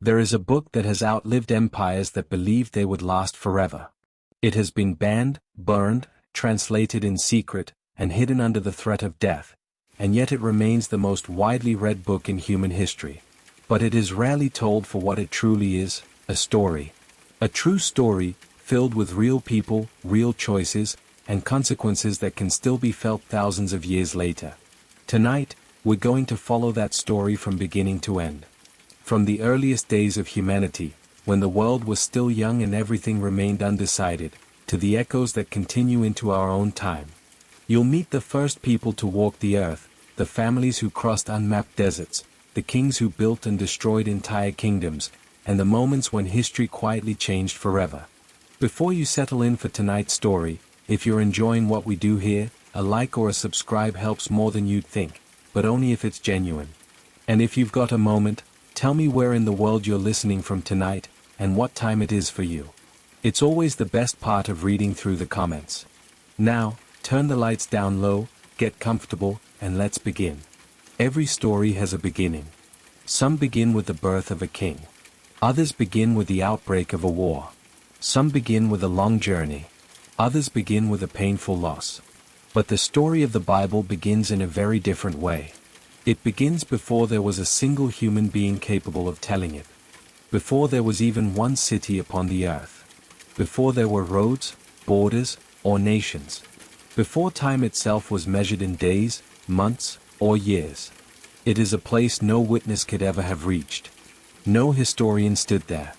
There is a book that has outlived empires that believed they would last forever. It has been banned, burned, translated in secret, and hidden under the threat of death, and yet it remains the most widely read book in human history. But it is rarely told for what it truly is, a story. A true story, filled with real people, real choices, and consequences that can still be felt thousands of years later. Tonight, we're going to follow that story from beginning to end. From the earliest days of humanity, when the world was still young and everything remained undecided, to the echoes that continue into our own time. You'll meet the first people to walk the earth, the families who crossed unmapped deserts, the kings who built and destroyed entire kingdoms, and the moments when history quietly changed forever. Before you settle in for tonight's story, if you're enjoying what we do here, a like or a subscribe helps more than you'd think, but only if it's genuine. And if you've got a moment, tell me where in the world you're listening from tonight, and what time it is for you. It's always the best part of reading through the comments. Now, turn the lights down low, get comfortable, and let's begin. Every story has a beginning. Some begin with the birth of a king. Others begin with the outbreak of a war. Some begin with a long journey. Others begin with a painful loss. But the story of the Bible begins in a very different way. It begins before there was a single human being capable of telling it. Before there was even one city upon the earth. Before there were roads, borders, or nations. Before time itself was measured in days, months, or years. It is a place no witness could ever have reached. No historian stood there.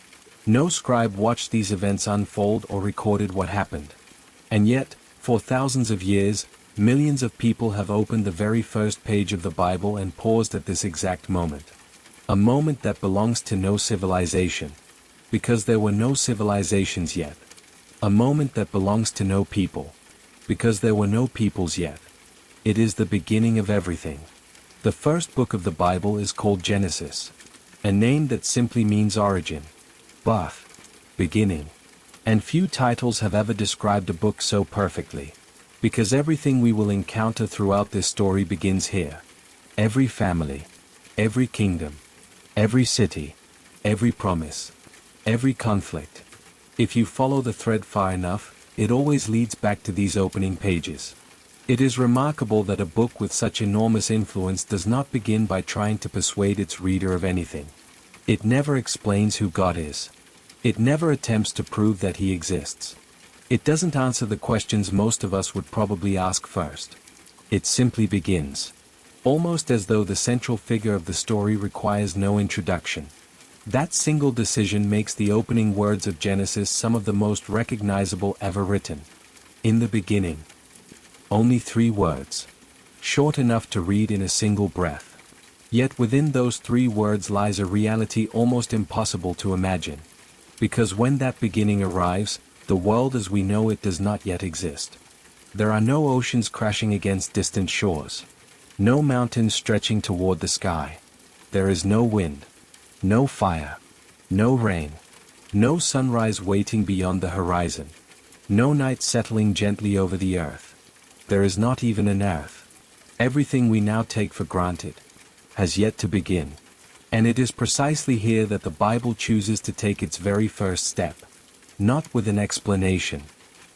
No scribe watched these events unfold or recorded what happened. And yet, for thousands of years, millions of people have opened the very first page of the Bible and paused at this exact moment. A moment that belongs to no civilization. Because there were no civilizations yet. A moment that belongs to no people. Because there were no peoples yet. It is the beginning of everything. The first book of the Bible is called Genesis. A name that simply means origin, birth, beginning. And few titles have ever described a book so perfectly. Because everything we will encounter throughout this story begins here. Every family, every kingdom, every city, every promise, every conflict. If you follow the thread far enough, it always leads back to these opening pages. It is remarkable that a book with such enormous influence does not begin by trying to persuade its reader of anything. It never explains who God is. It never attempts to prove that He exists. It doesn't answer the questions most of us would probably ask first. It simply begins. Almost as though the central figure of the story requires no introduction. That single decision makes the opening words of Genesis some of the most recognizable ever written. In the beginning. Only 3 words. Short enough to read in a single breath. Yet within those 3 words lies a reality almost impossible to imagine. Because when that beginning arrives, the world as we know it does not yet exist. There are no oceans crashing against distant shores. No mountains stretching toward the sky. There is no wind. No fire. No rain. No sunrise waiting beyond the horizon. No night settling gently over the earth. There is not even an earth. Everything we now take for granted has yet to begin. And it is precisely here that the Bible chooses to take its very first step. Not with an explanation.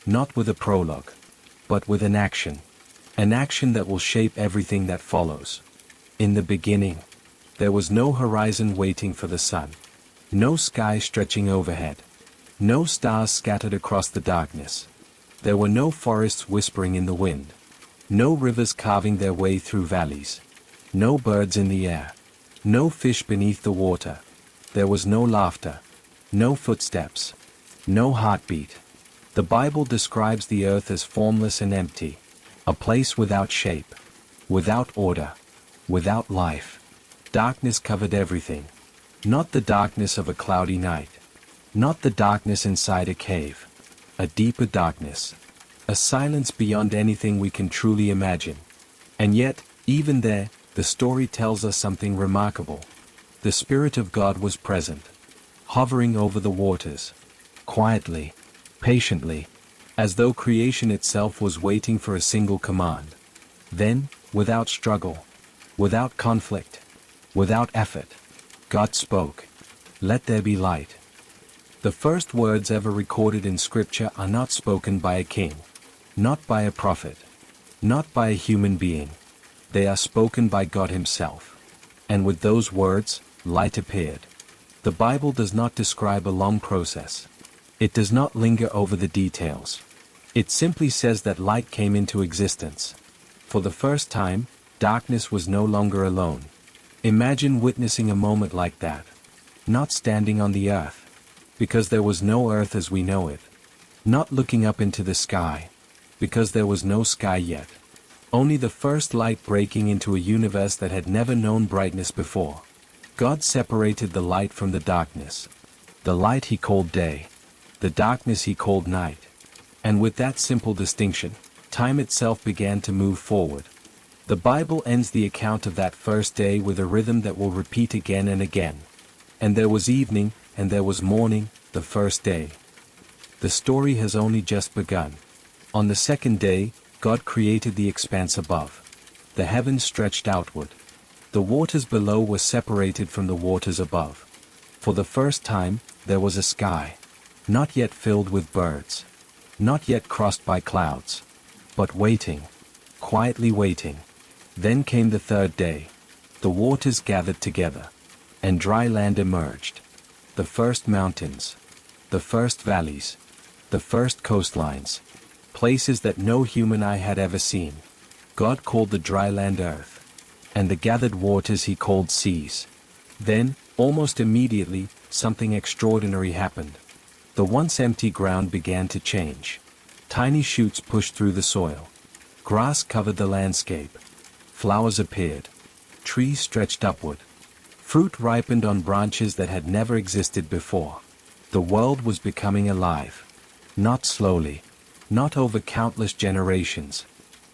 Not with a prologue. But with an action. An action that will shape everything that follows. In the beginning, there was no horizon waiting for the sun. No sky stretching overhead. No stars scattered across the darkness. There were no forests whispering in the wind. No rivers carving their way through valleys. No birds in the air. No fish beneath the water. There was no laughter. No footsteps. No heartbeat. The Bible describes the earth as formless and empty. A place without shape. Without order. Without life. Darkness covered everything. Not the darkness of a cloudy night. Not the darkness inside a cave. A deeper darkness. A silence beyond anything we can truly imagine. And yet, even there, the story tells us something remarkable. The Spirit of God was present. Hovering over the waters. Quietly. Patiently. As though creation itself was waiting for a single command. Then, without struggle. Without conflict. Without effort, God spoke. "Let there be light." The first words ever recorded in Scripture are not spoken by a king, not by a prophet, not by a human being. They are spoken by God Himself. And with those words, light appeared. The Bible does not describe a long process. It does not linger over the details. It simply says that light came into existence. For the first time, darkness was no longer alone. Imagine witnessing a moment like that. Not standing on the earth, because there was no earth as we know it. Not looking up into the sky, because there was no sky yet. Only the first light breaking into a universe that had never known brightness before. God separated the light from the darkness. The light He called day. The darkness He called night. And with that simple distinction, time itself began to move forward. The Bible ends the account of that first day with a rhythm that will repeat again and again. And there was evening, and there was morning, the first day. The story has only just begun. On the second day, God created the expanse above. The heavens stretched outward. The waters below were separated from the waters above. For the first time, there was a sky. Not yet filled with birds. Not yet crossed by clouds. But waiting. Quietly waiting. Then came the third day. The waters gathered together. And dry land emerged. The first mountains. The first valleys. The first coastlines. Places that no human eye had ever seen. God called the dry land earth. And the gathered waters He called seas. Then, almost immediately, something extraordinary happened. The once empty ground began to change. Tiny shoots pushed through the soil. Grass covered the landscape. Flowers appeared. Trees stretched upward. Fruit ripened on branches that had never existed before. The world was becoming alive. Not slowly. Not over countless generations.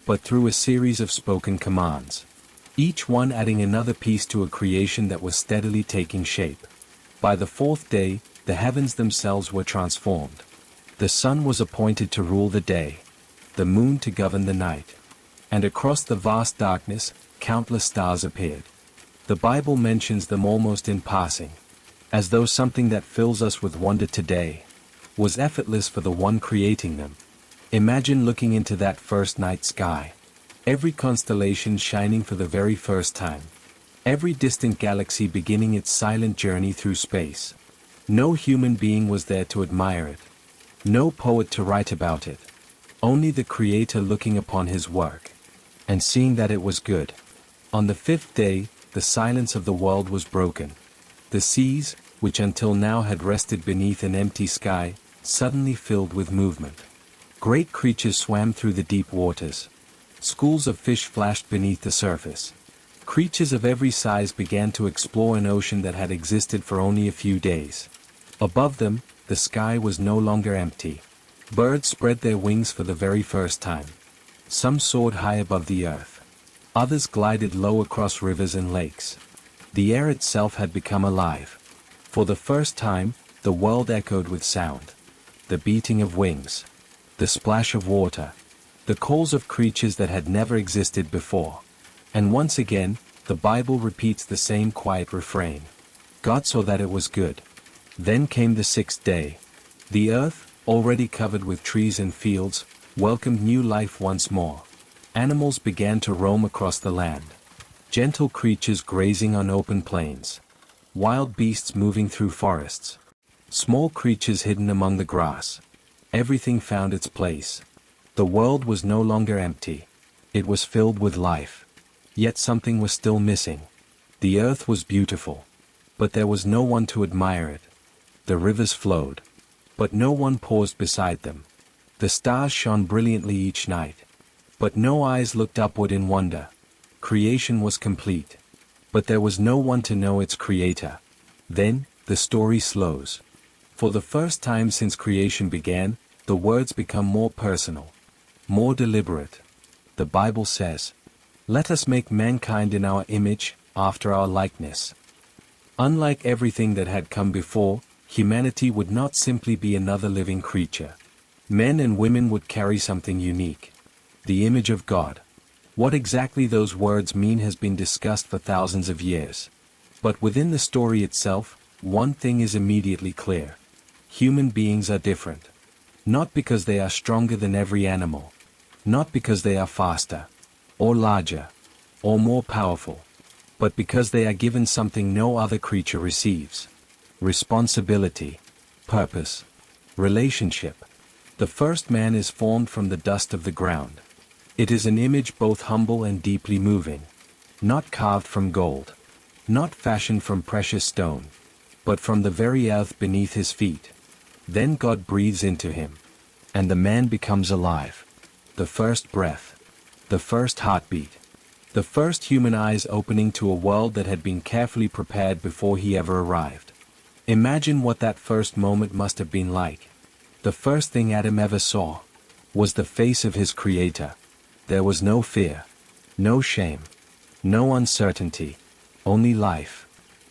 But through a series of spoken commands. Each one adding another piece to a creation that was steadily taking shape. By the fourth day, the heavens themselves were transformed. The sun was appointed to rule the day. The moon to govern the night. And across the vast darkness, countless stars appeared. The Bible mentions them almost in passing. As though something that fills us with wonder today was effortless for the one creating them. Imagine looking into that first night sky. Every constellation shining for the very first time. Every distant galaxy beginning its silent journey through space. No human being was there to admire it. No poet to write about it. Only the Creator looking upon His work. And seeing that it was good. On the fifth day, the silence of the world was broken. The seas, which until now had rested beneath an empty sky, suddenly filled with movement. Great creatures swam through the deep waters. Schools of fish flashed beneath the surface. Creatures of every size began to explore an ocean that had existed for only a few days. Above them, the sky was no longer empty. Birds spread their wings for the very first time. Some soared high above the earth. Others glided low across rivers and lakes. The air itself had become alive. For the first time, the world echoed with sound. The beating of wings. The splash of water. The calls of creatures that had never existed before. And once again, the Bible repeats the same quiet refrain. God saw that it was good. Then came the sixth day. The earth, already covered with trees and fields, welcomed new life once more. Animals began to roam across the land. Gentle creatures grazing on open plains. Wild beasts moving through forests. Small creatures hidden among the grass. Everything found its place. The world was no longer empty. It was filled with life. Yet something was still missing. The earth was beautiful. But there was no one to admire it. The rivers flowed. But no one paused beside them. The stars shone brilliantly each night. But no eyes looked upward in wonder. Creation was complete. But there was no one to know its creator. Then, the story slows. For the first time since creation began, the words become more personal. More deliberate. The Bible says, "Let us make mankind in our image, after our likeness." Unlike everything that had come before, humanity would not simply be another living creature. Men and women would carry something unique. The image of God. What exactly those words mean has been discussed for thousands of years. But within the story itself, one thing is immediately clear. Human beings are different. Not because they are stronger than every animal. Not because they are faster, or larger, or more powerful, but because they are given something no other creature receives. Responsibility, purpose, relationship. The first man is formed from the dust of the ground. It is an image both humble and deeply moving. Not carved from gold. Not fashioned from precious stone. But from the very earth beneath his feet. Then God breathes into him. And the man becomes alive. The first breath. The first heartbeat. The first human eyes opening to a world that had been carefully prepared before he ever arrived. Imagine what that first moment must have been like. The first thing Adam ever saw was the face of his Creator. There was no fear, no shame, no uncertainty, only life.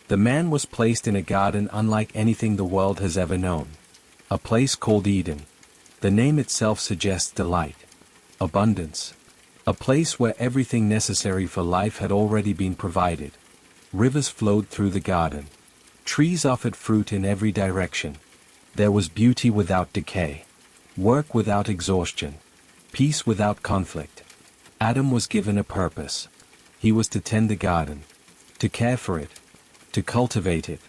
The man was placed in a garden unlike anything the world has ever known. A place called Eden. The name itself suggests delight, abundance. A place where everything necessary for life had already been provided. Rivers flowed through the garden. Trees offered fruit in every direction. There was beauty without decay. Work without exhaustion. Peace without conflict. Adam was given a purpose. He was to tend the garden. To care for it. To cultivate it.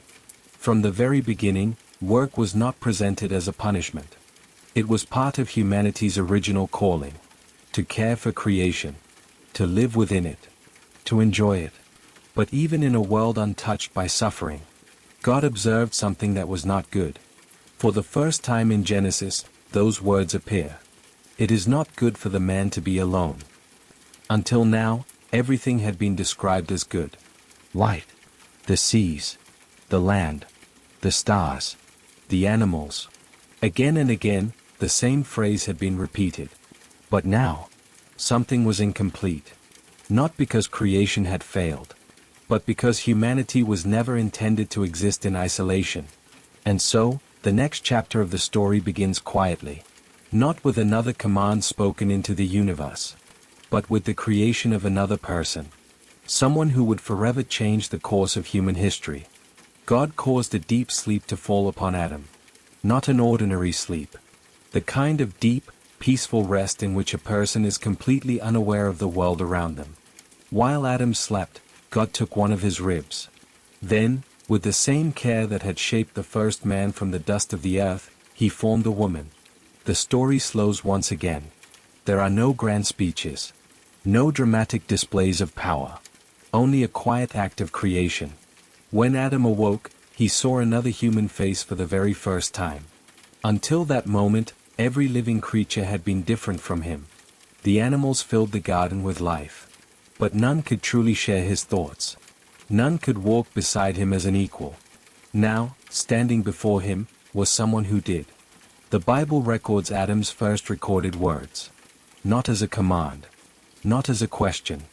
From the very beginning, work was not presented as a punishment. It was part of humanity's original calling. To care for creation. To live within it. To enjoy it. But even in a world untouched by suffering, God observed something that was not good. For the first time in Genesis, those words appear. It is not good for the man to be alone. Until now, everything had been described as good. Light, the seas, the land, the stars, the animals. Again and again, the same phrase had been repeated. But now, something was incomplete. Not because creation had failed, but because humanity was never intended to exist in isolation. And so, the next chapter of the story begins quietly. Not with another command spoken into the universe, but with the creation of another person. Someone who would forever change the course of human history. God caused a deep sleep to fall upon Adam. Not an ordinary sleep. The kind of deep, peaceful rest in which a person is completely unaware of the world around them. While Adam slept, God took one of his ribs. Then, with the same care that had shaped the first man from the dust of the earth, he formed a woman. The story slows once again. There are no grand speeches. No dramatic displays of power. Only a quiet act of creation. When Adam awoke, he saw another human face for the very first time. Until that moment, every living creature had been different from him. The animals filled the garden with life. But none could truly share his thoughts. None could walk beside him as an equal. Now, standing before him, was someone who did. The Bible records Adam's first recorded words. Not as a command. Not as a question.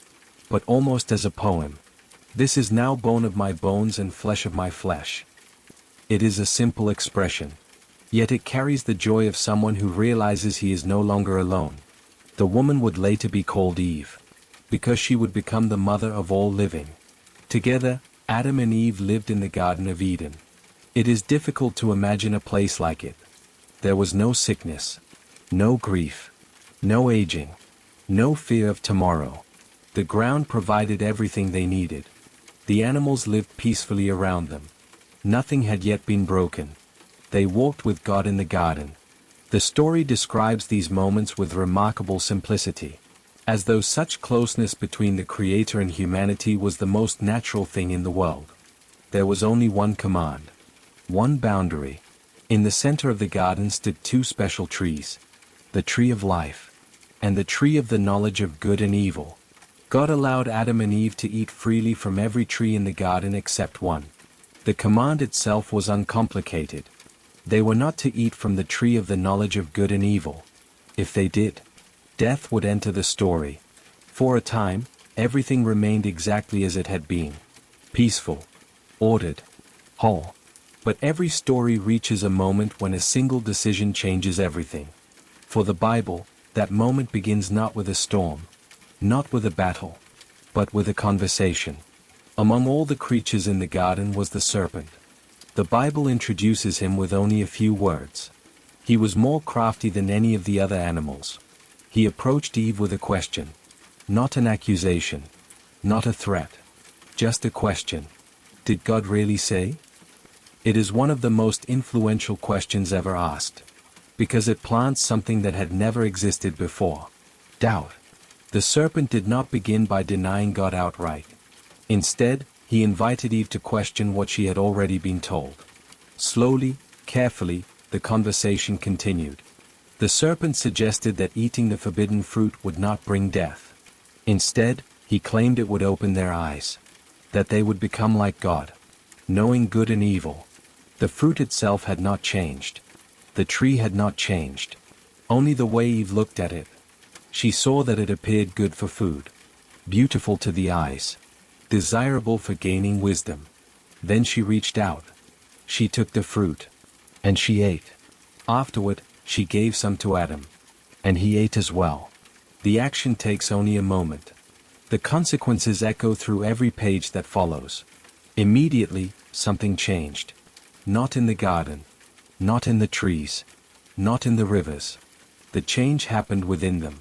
But almost as a poem. This is now bone of my bones and flesh of my flesh. It is a simple expression. Yet it carries the joy of someone who realizes he is no longer alone. The woman would later be called Eve, because she would become the mother of all living. Together, Adam and Eve lived in the Garden of Eden. It is difficult to imagine a place like it. There was no sickness, no grief, no aging, no fear of tomorrow. The ground provided everything they needed. The animals lived peacefully around them. Nothing had yet been broken. They walked with God in the garden. The story describes these moments with remarkable simplicity, as though such closeness between the Creator and humanity was the most natural thing in the world. There was only one command, one boundary. In the center of the garden stood two special trees, the tree of life, and the tree of the knowledge of good and evil. God allowed Adam and Eve to eat freely from every tree in the garden except one. The command itself was uncomplicated. They were not to eat from the tree of the knowledge of good and evil. If they did, death would enter the story. For a time, everything remained exactly as it had been. Peaceful, ordered, whole. But every story reaches a moment when a single decision changes everything. For the Bible, that moment begins not with a storm, not with a battle, but with a conversation. Among all the creatures in the garden was the serpent. The Bible introduces him with only a few words. He was more crafty than any of the other animals. He approached Eve with a question. Not an accusation. Not a threat. Just a question. Did God really say? It is one of the most influential questions ever asked. Because it plants something that had never existed before. Doubt. The serpent did not begin by denying God outright. Instead, he invited Eve to question what she had already been told. Slowly, carefully, the conversation continued. The serpent suggested that eating the forbidden fruit would not bring death. Instead, he claimed it would open their eyes. That they would become like God, knowing good and evil. The fruit itself had not changed. The tree had not changed. Only the way Eve looked at it. She saw that it appeared good for food. Beautiful to the eyes. Desirable for gaining wisdom. Then she reached out. She took the fruit. And she ate. Afterward, she gave some to Adam. And he ate as well. The action takes only a moment. The consequences echo through every page that follows. Immediately, something changed. Not in the garden. Not in the trees. Not in the rivers. The change happened within them.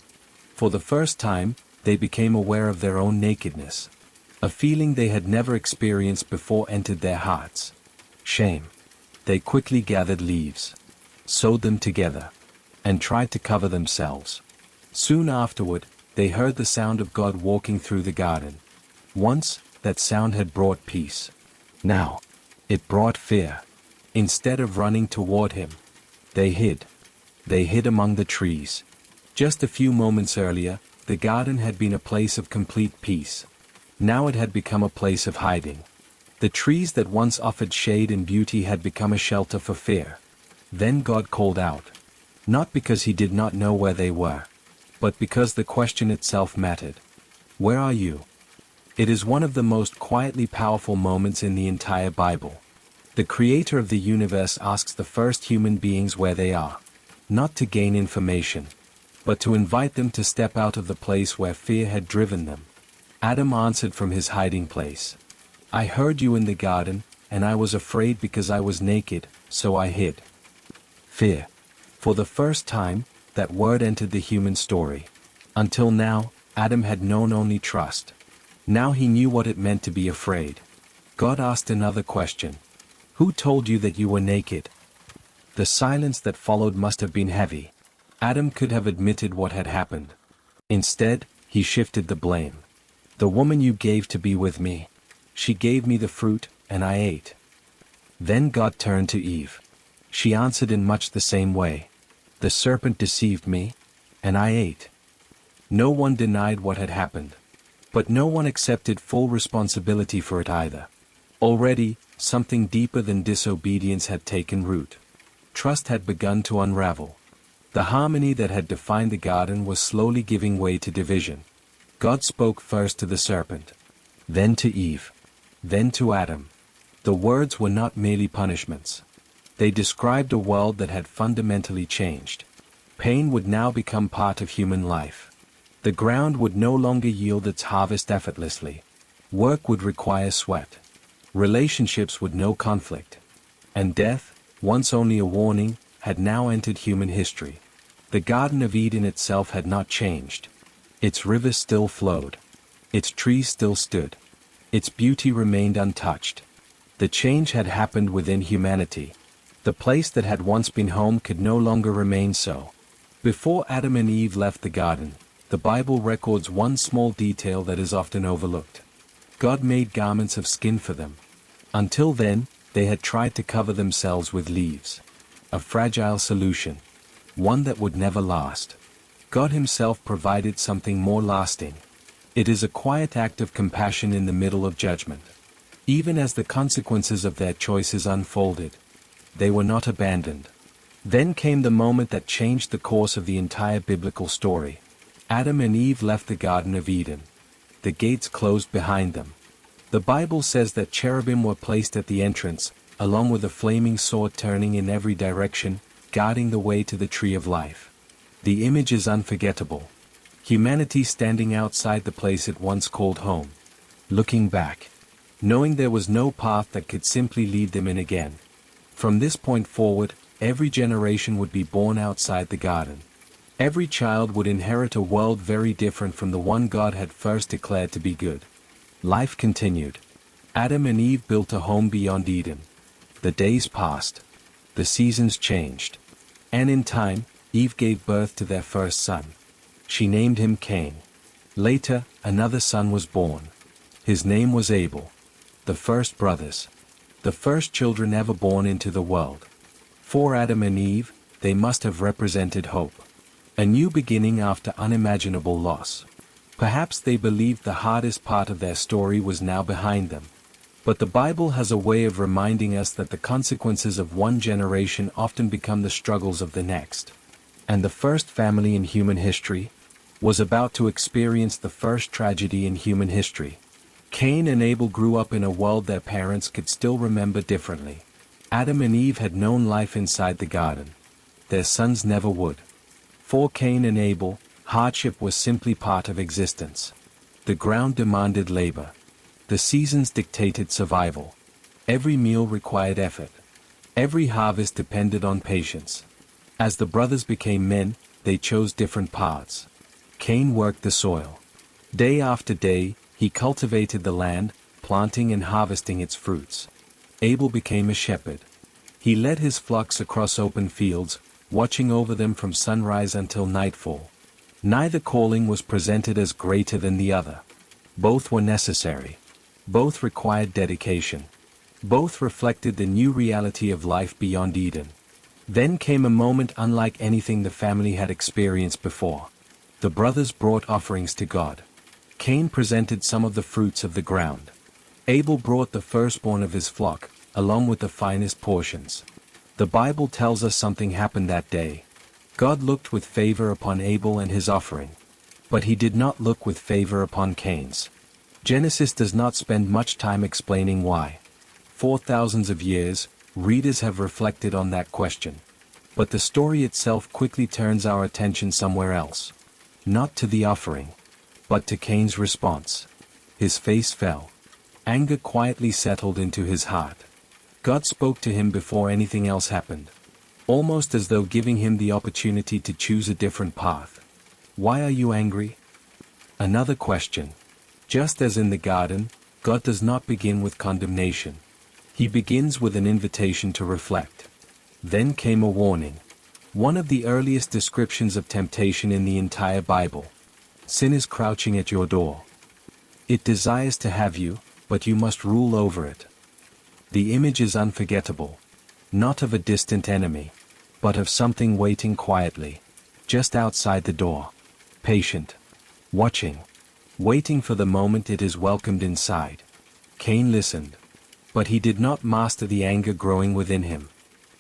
For the first time, they became aware of their own nakedness. A feeling they had never experienced before entered their hearts. Shame. They quickly gathered leaves. Sewed them together. And tried to cover themselves. Soon afterward, they heard the sound of God walking through the garden. Once, that sound had brought peace. Now, it brought fear. Instead of running toward him, they hid. They hid among the trees. Just a few moments earlier, the garden had been a place of complete peace. Now it had become a place of hiding. The trees that once offered shade and beauty had become a shelter for fear. Then God called out. Not because he did not know where they were, but because the question itself mattered. Where are you? It is one of the most quietly powerful moments in the entire Bible. The creator of the universe asks the first human beings where they are. Not to gain information, but to invite them to step out of the place where fear had driven them. Adam answered from his hiding place. I heard you in the garden, and I was afraid because I was naked, so I hid. Fear. For the first time, that word entered the human story. Until now, Adam had known only trust. Now he knew what it meant to be afraid. God asked another question. Who told you that you were naked? The silence that followed must have been heavy. Adam could have admitted what had happened. Instead, he shifted the blame. The woman you gave to be with me. She gave me the fruit, and I ate. Then God turned to Eve. She answered in much the same way. The serpent deceived me, and I ate. No one denied what had happened. But no one accepted full responsibility for it either. Already, something deeper than disobedience had taken root. Trust had begun to unravel. The harmony that had defined the garden was slowly giving way to division. God spoke first to the serpent. Then to Eve. Then to Adam. The words were not merely punishments. They described a world that had fundamentally changed. Pain would now become part of human life. The ground would no longer yield its harvest effortlessly. Work would require sweat. Relationships would know conflict. And death, once only a warning, had now entered human history. The Garden of Eden itself had not changed. Its rivers still flowed. Its trees still stood. Its beauty remained untouched. The change had happened within humanity. The place that had once been home could no longer remain so. Before Adam and Eve left the garden, the Bible records one small detail that is often overlooked. God made garments of skin for them. Until then, they had tried to cover themselves with leaves. A fragile solution. One that would never last. God himself provided something more lasting. It is a quiet act of compassion in the middle of judgment. Even as the consequences of their choices unfolded, they were not abandoned. Then came the moment that changed the course of the entire biblical story. Adam and Eve left the Garden of Eden. The gates closed behind them. The Bible says that cherubim were placed at the entrance, along with a flaming sword turning in every direction, guarding the way to the tree of life. The image is unforgettable. Humanity standing outside the place it once called home. Looking back. Knowing there was no path that could simply lead them in again. From this point forward, every generation would be born outside the garden. Every child would inherit a world very different from the one God had first declared to be good. Life continued. Adam and Eve built a home beyond Eden. The days passed. The seasons changed. And in time, Eve gave birth to their first son. She named him Cain. Later, another son was born. His name was Abel. The first brothers. The first children ever born into the world. For Adam and Eve, they must have represented hope. A new beginning after unimaginable loss. Perhaps they believed the hardest part of their story was now behind them. But the Bible has a way of reminding us that the consequences of one generation often become the struggles of the next. And the first family in human history was about to experience the first tragedy in human history. Cain and Abel grew up in a world their parents could still remember differently. Adam and Eve had known life inside the garden. Their sons never would. For Cain and Abel, hardship was simply part of existence. The ground demanded labor. The seasons dictated survival. Every meal required effort. Every harvest depended on patience. As the brothers became men, they chose different paths. Cain worked the soil. Day after day, he cultivated the land, planting and harvesting its fruits. Abel became a shepherd. He led his flocks across open fields, watching over them from sunrise until nightfall. Neither calling was presented as greater than the other. Both were necessary. Both required dedication. Both reflected the new reality of life beyond Eden. Then came a moment unlike anything the family had experienced before. The brothers brought offerings to God. Cain presented some of the fruits of the ground. Abel brought the firstborn of his flock, along with the finest portions. The Bible tells us something happened that day. God looked with favor upon Abel and his offering. But he did not look with favor upon Cain's. Genesis does not spend much time explaining why. For thousands of years, readers have reflected on that question. But the story itself quickly turns our attention somewhere else. Not to the offering, but to Cain's response. His face fell. Anger quietly settled into his heart. God spoke to him before anything else happened. Almost as though giving him the opportunity to choose a different path. Why are you angry? Another question. Just as in the garden, God does not begin with condemnation. He begins with an invitation to reflect. Then came a warning. One of the earliest descriptions of temptation in the entire Bible. Sin is crouching at your door. It desires to have you, but you must rule over it. The image is unforgettable. Not of a distant enemy, but of something waiting quietly, just outside the door. Patient. Watching. Waiting for the moment it is welcomed inside. Cain listened. But he did not master the anger growing within him.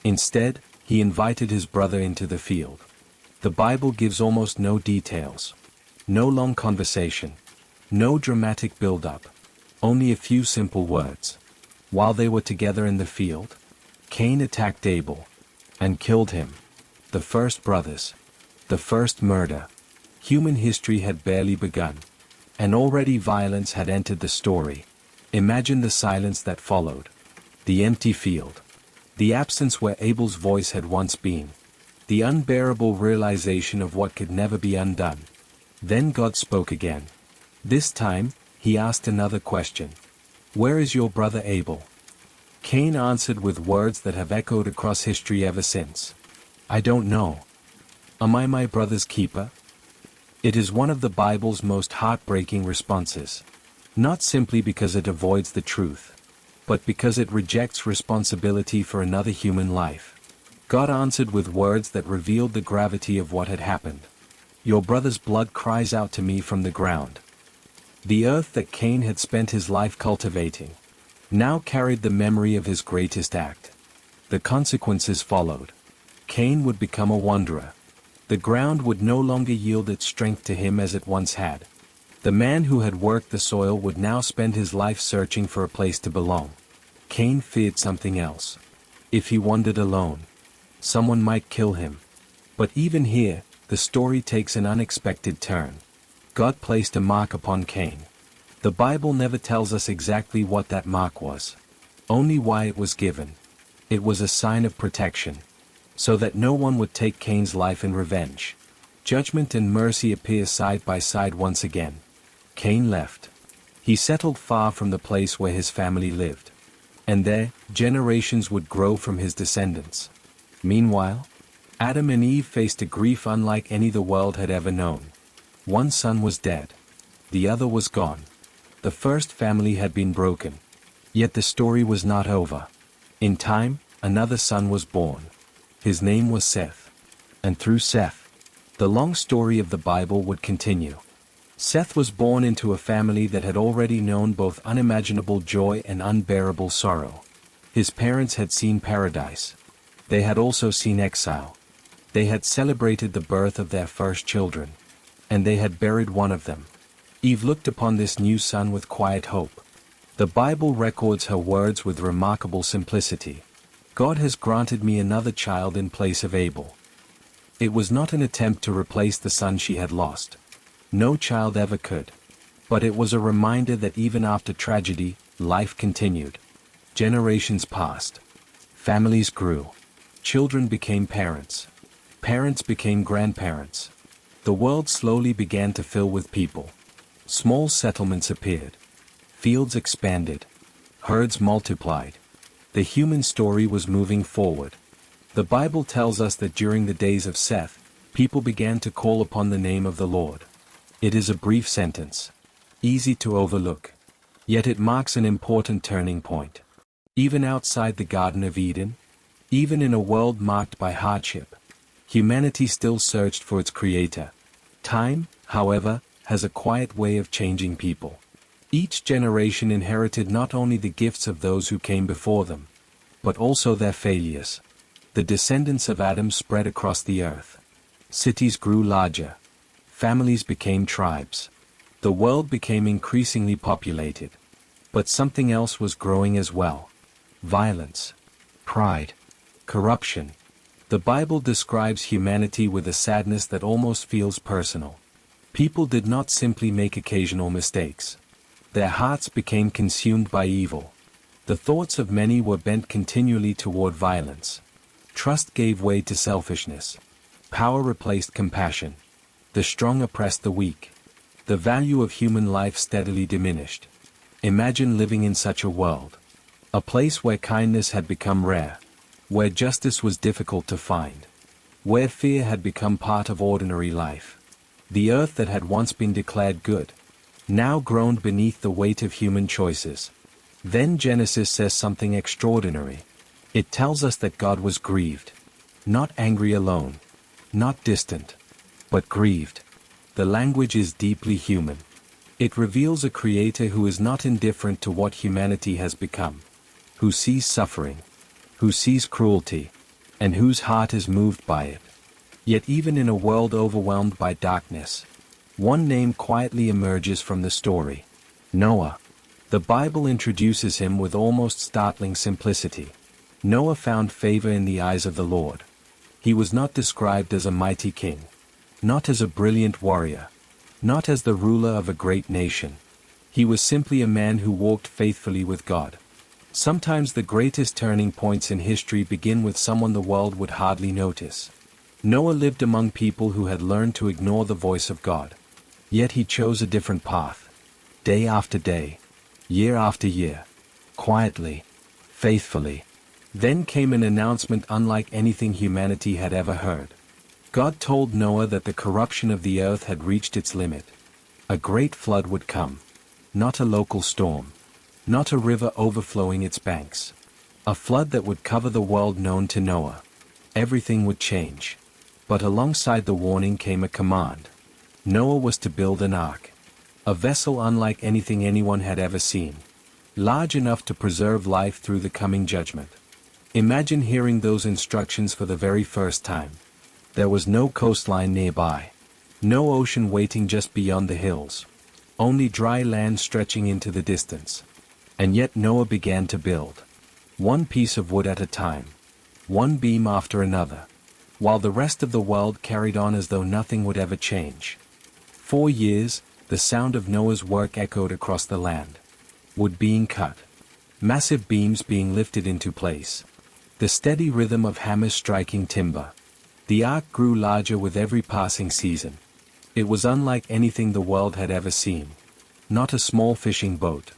Instead, he invited his brother into the field. The Bible gives almost no details. No long conversation. No dramatic build-up. Only a few simple words. While they were together in the field, Cain attacked Abel and killed him. The first brothers. The first murder. Human history had barely begun. And already violence had entered the story. Imagine the silence that followed. The empty field. The absence where Abel's voice had once been. The unbearable realization of what could never be undone. Then God spoke again. This time, he asked another question. Where is your brother Abel? Cain answered with words that have echoed across history ever since. I don't know. Am I my brother's keeper? It is one of the Bible's most heartbreaking responses. Not simply because it avoids the truth, but because it rejects responsibility for another human life. God answered with words that revealed the gravity of what had happened. Your brother's blood cries out to me from the ground. The earth that Cain had spent his life cultivating now carried the memory of his greatest act. The consequences followed. Cain would become a wanderer. The ground would no longer yield its strength to him as it once had. The man who had worked the soil would now spend his life searching for a place to belong. Cain feared something else. If he wandered alone, someone might kill him. But even here, the story takes an unexpected turn. God placed a mark upon Cain. The Bible never tells us exactly what that mark was. Only why it was given. It was a sign of protection, so that no one would take Cain's life in revenge. Judgment and mercy appear side by side once again. Cain left. He settled far from the place where his family lived. And there, generations would grow from his descendants. Meanwhile, Adam and Eve faced a grief unlike any the world had ever known. One son was dead. The other was gone. The first family had been broken. Yet the story was not over. In time, another son was born. His name was Seth. And through Seth, the long story of the Bible would continue. Seth was born into a family that had already known both unimaginable joy and unbearable sorrow. His parents had seen paradise. They had also seen exile. They had celebrated the birth of their first children. And they had buried one of them. Eve looked upon this new son with quiet hope. The Bible records her words with remarkable simplicity. God has granted me another child in place of Abel. It was not an attempt to replace the son she had lost. No child ever could. But it was a reminder that even after tragedy, life continued. Generations passed. Families grew. Children became parents. Parents became grandparents. The world slowly began to fill with people. Small settlements appeared. Fields expanded. Herds multiplied. The human story was moving forward. The Bible tells us that during the days of Seth, people began to call upon the name of the Lord. It is a brief sentence, easy to overlook. Yet it marks an important turning point. Even outside the Garden of Eden, even in a world marked by hardship, humanity still searched for its Creator. Time, however, has a quiet way of changing people. Each generation inherited not only the gifts of those who came before them, but also their failures. The descendants of Adam spread across the earth. Cities grew larger. Families became tribes. The world became increasingly populated. But something else was growing as well. Violence. Pride. Corruption. The Bible describes humanity with a sadness that almost feels personal. People did not simply make occasional mistakes. Their hearts became consumed by evil. The thoughts of many were bent continually toward violence. Trust gave way to selfishness. Power replaced compassion. The strong oppressed the weak. The value of human life steadily diminished. Imagine living in such a world. A place where kindness had become rare. Where justice was difficult to find. Where fear had become part of ordinary life. The earth that had once been declared good, now groaned beneath the weight of human choices. Then Genesis says something extraordinary. It tells us that God was grieved. Not angry alone. Not distant. But grieved. The language is deeply human. It reveals a Creator who is not indifferent to what humanity has become. Who sees suffering. Who sees cruelty. And whose heart is moved by it. Yet even in a world overwhelmed by darkness, one name quietly emerges from the story. Noah. The Bible introduces him with almost startling simplicity. Noah found favor in the eyes of the Lord. He was not described as a mighty king. Not as a brilliant warrior. Not as the ruler of a great nation. He was simply a man who walked faithfully with God. Sometimes the greatest turning points in history begin with someone the world would hardly notice. Noah lived among people who had learned to ignore the voice of God. Yet he chose a different path. Day after day. Year after year. Quietly. Faithfully. Then came an announcement unlike anything humanity had ever heard. God told Noah that the corruption of the earth had reached its limit. A great flood would come. Not a local storm. Not a river overflowing its banks. A flood that would cover the world known to Noah. Everything would change. But alongside the warning came a command. Noah was to build an ark. A vessel unlike anything anyone had ever seen. Large enough to preserve life through the coming judgment. Imagine hearing those instructions for the very first time. There was no coastline nearby. No ocean waiting just beyond the hills. Only dry land stretching into the distance. And yet Noah began to build. One piece of wood at a time. One beam after another. While the rest of the world carried on as though nothing would ever change. 4 years, the sound of Noah's work echoed across the land. Wood being cut. Massive beams being lifted into place. The steady rhythm of hammers striking timber. The ark grew larger with every passing season. It was unlike anything the world had ever seen. Not a small fishing boat.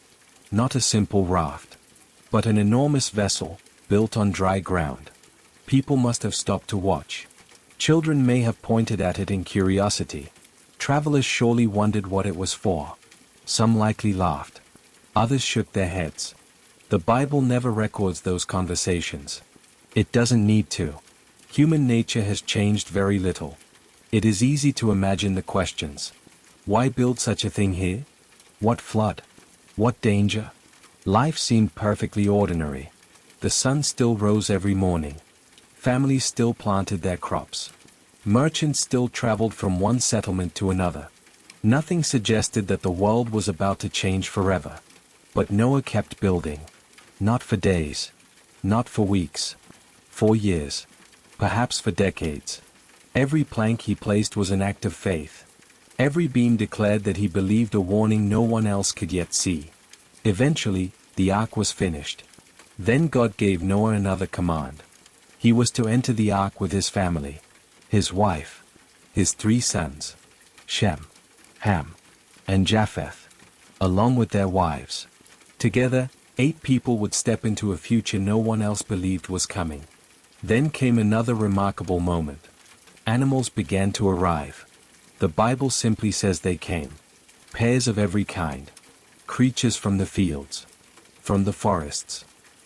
Not a simple raft. But an enormous vessel, built on dry ground. People must have stopped to watch. Children may have pointed at it in curiosity. Travelers surely wondered what it was for. Some likely laughed. Others shook their heads. The Bible never records those conversations. It doesn't need to. Human nature has changed very little. It is easy to imagine the questions. Why build such a thing here? What flood? What danger? Life seemed perfectly ordinary. The sun still rose every morning. Families still planted their crops. Merchants still traveled from one settlement to another. Nothing suggested that the world was about to change forever. But Noah kept building. Not for days. Not for weeks. For years. Perhaps for decades. Every plank he placed was an act of faith. Every beam declared that he believed a warning no one else could yet see. Eventually, the ark was finished. Then God gave Noah another command. He was to enter the ark with his family, his wife, his 3 sons, Shem, Ham, and Japheth, along with their wives. Together, 8 people would step into a future no one else believed was coming. Then came another remarkable moment. Animals began to arrive. The Bible simply says they came. Pairs of every kind. Creatures from the fields. From the forests.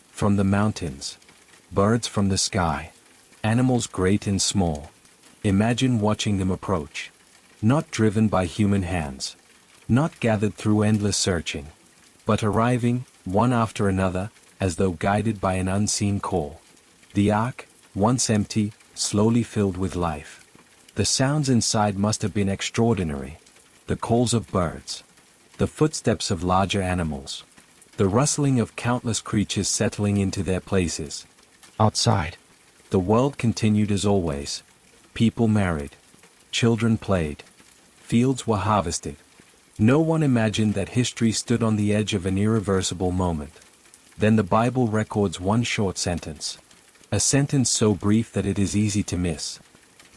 From the mountains. Birds from the sky. Animals great and small. Imagine watching them approach. Not driven by human hands. Not gathered through endless searching. But arriving, one after another, as though guided by an unseen call. The ark, once empty, slowly filled with life. The sounds inside must have been extraordinary. The calls of birds. The footsteps of larger animals. The rustling of countless creatures settling into their places. Outside, the world continued as always. People married. Children played. Fields were harvested. No one imagined that history stood on the edge of an irreversible moment. Then the Bible records one short sentence. A sentence so brief that it is easy to miss.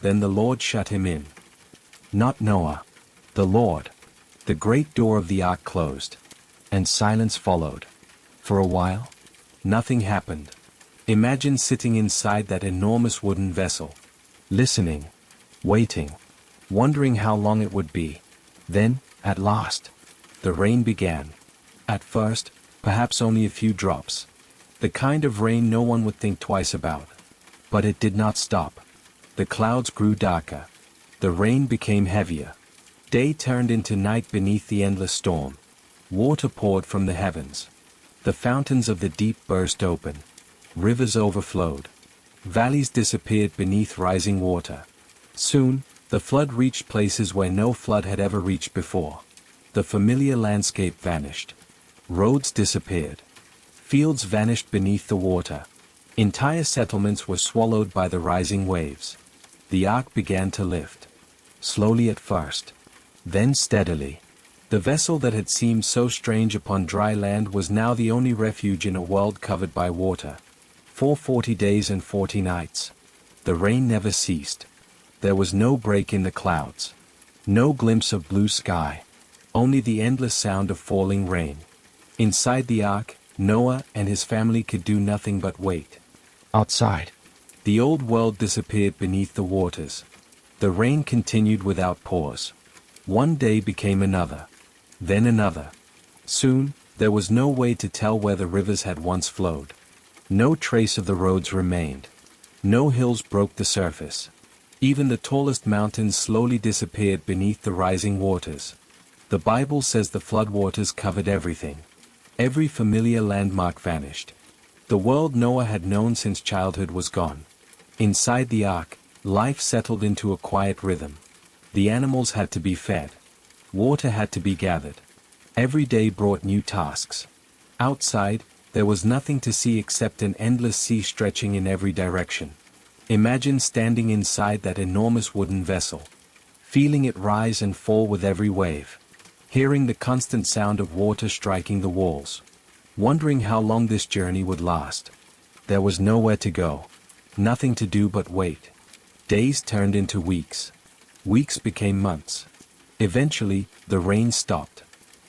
Then the Lord shut him in. Not Noah. The Lord. The great door of the ark closed. And silence followed. For a while, nothing happened. Imagine sitting inside that enormous wooden vessel. Listening. Waiting. Wondering how long it would be. Then, at last, the rain began. At first, perhaps only a few drops. The kind of rain no one would think twice about. But it did not stop. The clouds grew darker. The rain became heavier. Day turned into night beneath the endless storm. Water poured from the heavens. The fountains of the deep burst open. Rivers overflowed. Valleys disappeared beneath rising water. Soon, the flood reached places where no flood had ever reached before. The familiar landscape vanished. Roads disappeared. Fields vanished beneath the water. Entire settlements were swallowed by the rising waves. The ark began to lift. Slowly at first. Then steadily. The vessel that had seemed so strange upon dry land was now the only refuge in a world covered by water. For 40 days and 40 nights. The rain never ceased. There was no break in the clouds. No glimpse of blue sky. Only the endless sound of falling rain. Inside the ark, Noah and his family could do nothing but wait. Outside, the old world disappeared beneath the waters. The rain continued without pause. One day became another. Then another. Soon, there was no way to tell where the rivers had once flowed. No trace of the roads remained. No hills broke the surface. Even the tallest mountains slowly disappeared beneath the rising waters. The Bible says the floodwaters covered everything. Every familiar landmark vanished. The world Noah had known since childhood was gone. Inside the ark, life settled into a quiet rhythm. The animals had to be fed. Water had to be gathered. Every day brought new tasks. Outside, there was nothing to see except an endless sea stretching in every direction. Imagine standing inside that enormous wooden vessel. Feeling it rise and fall with every wave. Hearing the constant sound of water striking the walls. Wondering how long this journey would last. There was nowhere to go. Nothing to do but wait. Days turned into weeks. Weeks became months. Eventually, the rain stopped.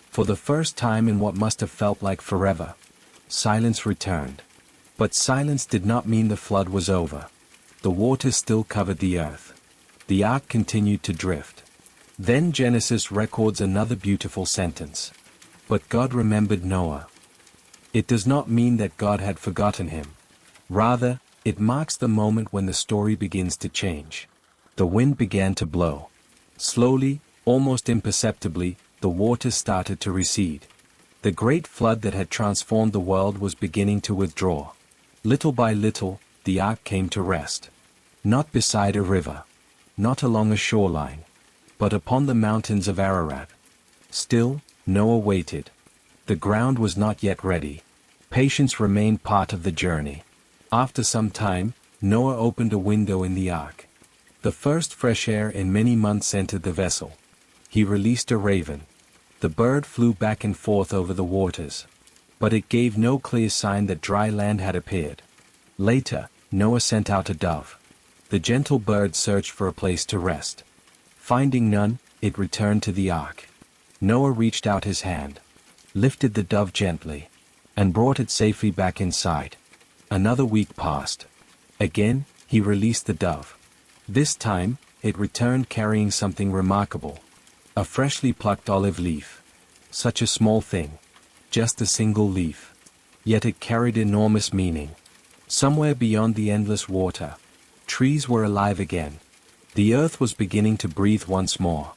For the first time in what must have felt like forever, silence returned. But silence did not mean the flood was over. The waters still covered the earth. The ark continued to drift. Then Genesis records another beautiful sentence. But God remembered Noah. It does not mean that God had forgotten him. Rather, it marks the moment when the story begins to change. The wind began to blow. Slowly, almost imperceptibly, the waters started to recede. The great flood that had transformed the world was beginning to withdraw. Little by little, the ark came to rest. Not beside a river. Not along a shoreline. But upon the mountains of Ararat. Still, Noah waited. The ground was not yet ready. Patience remained part of the journey. After some time, Noah opened a window in the ark. The first fresh air in many months entered the vessel. He released a raven. The bird flew back and forth over the waters. But it gave no clear sign that dry land had appeared. Later, Noah sent out a dove. The gentle bird searched for a place to rest. Finding none, it returned to the ark. Noah reached out his hand, lifted the dove gently, and brought it safely back inside. Another week passed. Again, he released the dove. This time, it returned carrying something remarkable. A freshly plucked olive leaf. Such a small thing. Just a single leaf. Yet it carried enormous meaning. Somewhere beyond the endless water, trees were alive again. The earth was beginning to breathe once more.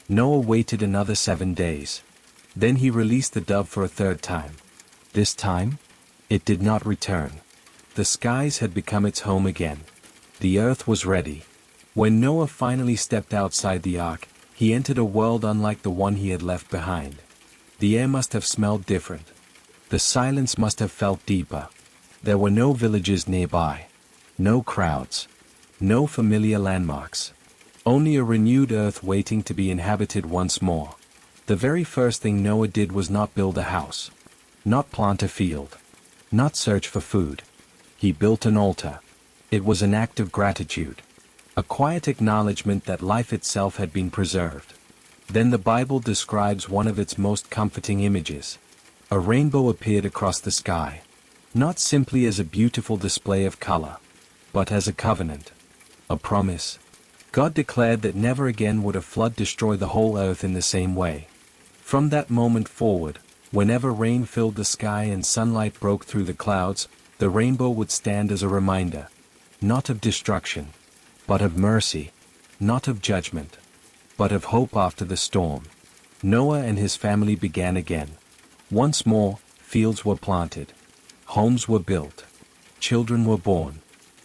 Noah waited another 7 days. Then he released the dove for a third time. This time, it did not return. The skies had become its home again. The earth was ready. When Noah finally stepped outside the ark, he entered a world unlike the one he had left behind. The air must have smelled different. The silence must have felt deeper. There were no villages nearby. No crowds. No familiar landmarks. Only a renewed earth waiting to be inhabited once more. The very first thing Noah did was not build a house. Not plant a field. Not search for food. He built an altar. It was an act of gratitude. A quiet acknowledgement that life itself had been preserved. Then the Bible describes one of its most comforting images. A rainbow appeared across the sky. Not simply as a beautiful display of color, but as a covenant. A promise. God declared that never again would a flood destroy the whole earth in the same way. From that moment forward, whenever rain filled the sky and sunlight broke through the clouds, the rainbow would stand as a reminder. Not of destruction, but of mercy. Not of judgment, but of hope after the storm. Noah and his family began again. Once more, fields were planted. Homes were built. Children were born.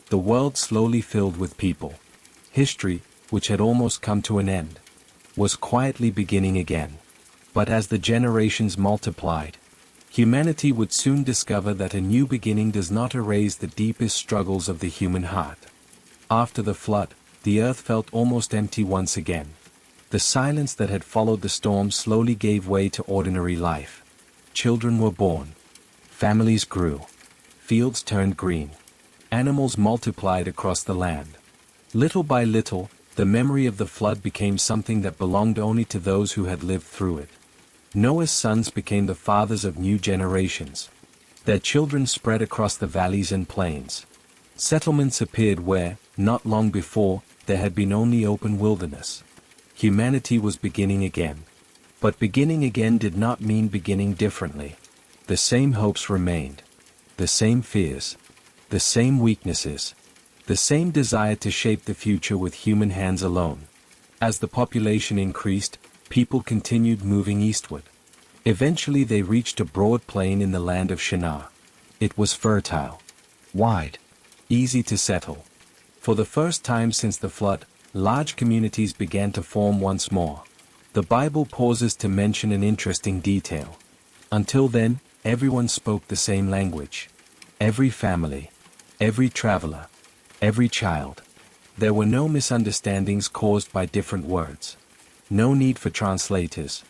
The world slowly filled with people. History, which had almost come to an end, was quietly beginning again. But as the generations multiplied, humanity would soon discover that a new beginning does not erase the deepest struggles of the human heart. After the flood, the earth felt almost empty once again. The silence that had followed the storm slowly gave way to ordinary life. Children were born. Families grew. Fields turned green. Animals multiplied across the land. Little by little, the memory of the flood became something that belonged only to those who had lived through it. Noah's sons became the fathers of new generations. Their children spread across the valleys and plains. Settlements appeared where, not long before, there had been only open wilderness. Humanity was beginning again. But beginning again did not mean beginning differently. The same hopes remained. The same fears. The same weaknesses. The same desire to shape the future with human hands alone. As the population increased, people continued moving eastward. Eventually they reached a broad plain in the land of Shinar. It was fertile. Wide. Easy to settle. For the first time since the flood, large communities began to form once more. The Bible pauses to mention an interesting detail. Until then, everyone spoke the same language. Every family. Every traveler. Every child. There were no misunderstandings caused by different words. No need for translators.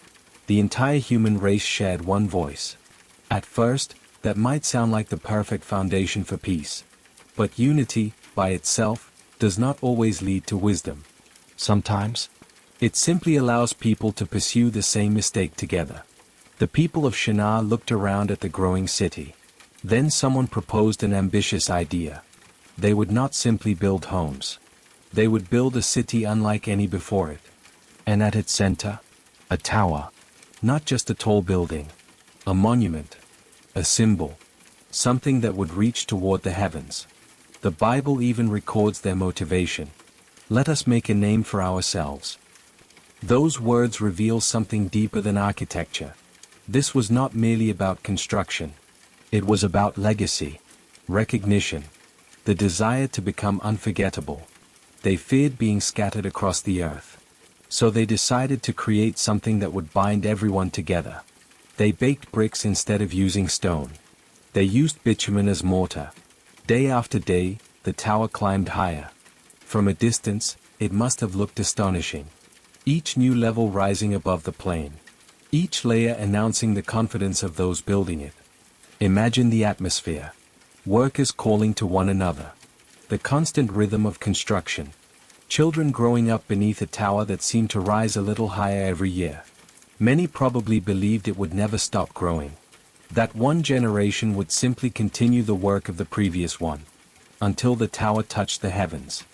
The entire human race shared one voice. At first, That might sound like the perfect foundation for peace. But unity, by itself, does not always lead to wisdom. Sometimes, it simply allows people to pursue the same mistake together. The people of Shinar looked around at the growing city. Then someone proposed an ambitious idea. They would not simply build homes. They would build a city unlike any before it. And at its center, a tower. Not just a tall building. A monument. A symbol. Something that would reach toward the heavens. The Bible even records their motivation. Let us make a name for ourselves. Those words reveal something deeper than architecture. This was not merely about construction. It was about legacy, recognition, the desire to become unforgettable. They feared being scattered across the earth. So they decided to create something that would bind everyone together. They baked bricks instead of using stone. They used bitumen as mortar. Day after day, the tower climbed higher. From a distance, it must have looked astonishing. Each new level rising above the plain. Each layer announcing the confidence of those building it. Imagine the atmosphere. Workers calling to one another. The constant rhythm of construction. Children growing up beneath a tower that seemed to rise a little higher every year. Many probably believed it would never stop growing. That one generation would simply continue the work of the previous one. Until the tower touched the heavens.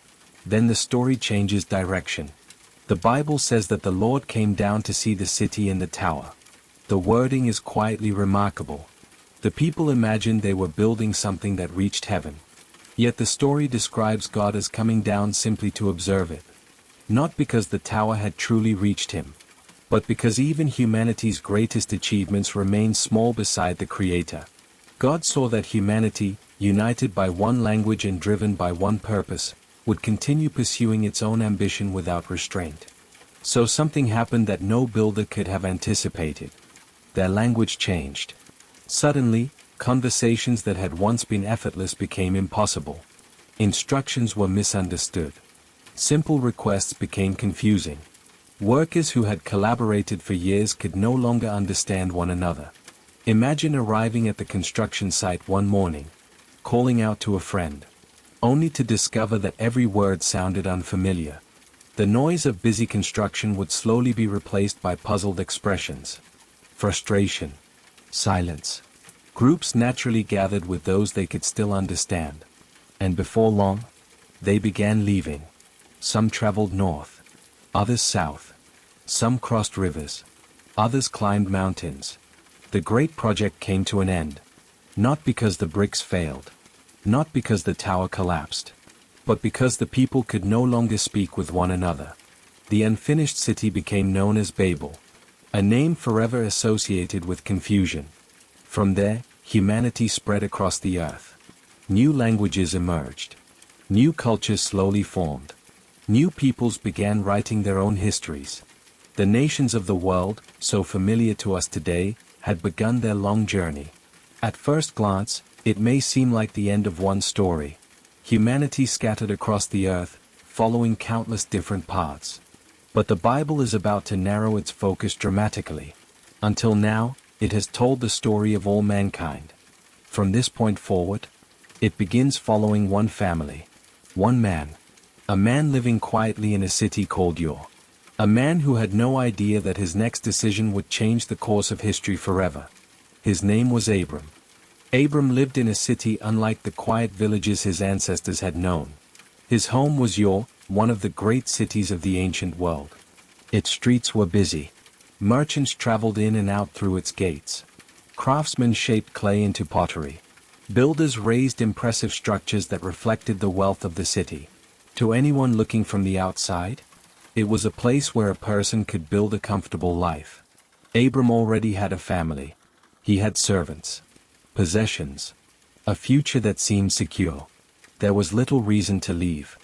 Then the story changes direction. The Bible says that the Lord came down to see the city and the tower. The wording is quietly remarkable. The people imagined they were building something that reached heaven. Yet the story describes God as coming down simply to observe it. Not because the tower had truly reached him, but because even humanity's greatest achievements remain small beside the Creator. God saw that humanity, united by one language and driven by one purpose, would continue pursuing its own ambition without restraint. So something happened that no builder could have anticipated. Their language changed. Suddenly, conversations that had once been effortless became impossible. Instructions were misunderstood. Simple requests became confusing. Workers who had collaborated for years could no longer understand one another. Imagine arriving at the construction site one morning, calling out to a friend, only to discover that every word sounded unfamiliar. The noise of busy construction would slowly be replaced by puzzled expressions. Frustration. Silence. Groups naturally gathered with those they could still understand. And before long, they began leaving. Some traveled north. Others south. Some crossed rivers. Others climbed mountains. The great project came to an end. Not because the bricks failed. Not because the tower collapsed, but because the people could no longer speak with one another. The unfinished city became known as Babel, a name forever associated with confusion. From there, humanity spread across the earth. New languages emerged. New cultures slowly formed. New peoples began writing their own histories. The nations of the world, so familiar to us today, had begun their long journey. At first glance, it may seem like the end of one story. Humanity scattered across the earth, following countless different paths. But the Bible is about to narrow its focus dramatically. Until now, it has told the story of all mankind. From this point forward, it begins following one family. One man. A man living quietly in a city called Ur. A man who had no idea that his next decision would change the course of history forever. His name was Abram. Abram lived in a city unlike the quiet villages his ancestors had known. His home was Ur, one of the great cities of the ancient world. Its streets were busy. Merchants traveled in and out through its gates. Craftsmen shaped clay into pottery. Builders raised impressive structures that reflected the wealth of the city. To anyone looking from the outside, it was a place where a person could build a comfortable life. Abram already had a family. He had servants. Possessions. A future that seemed secure. There was little reason to leave.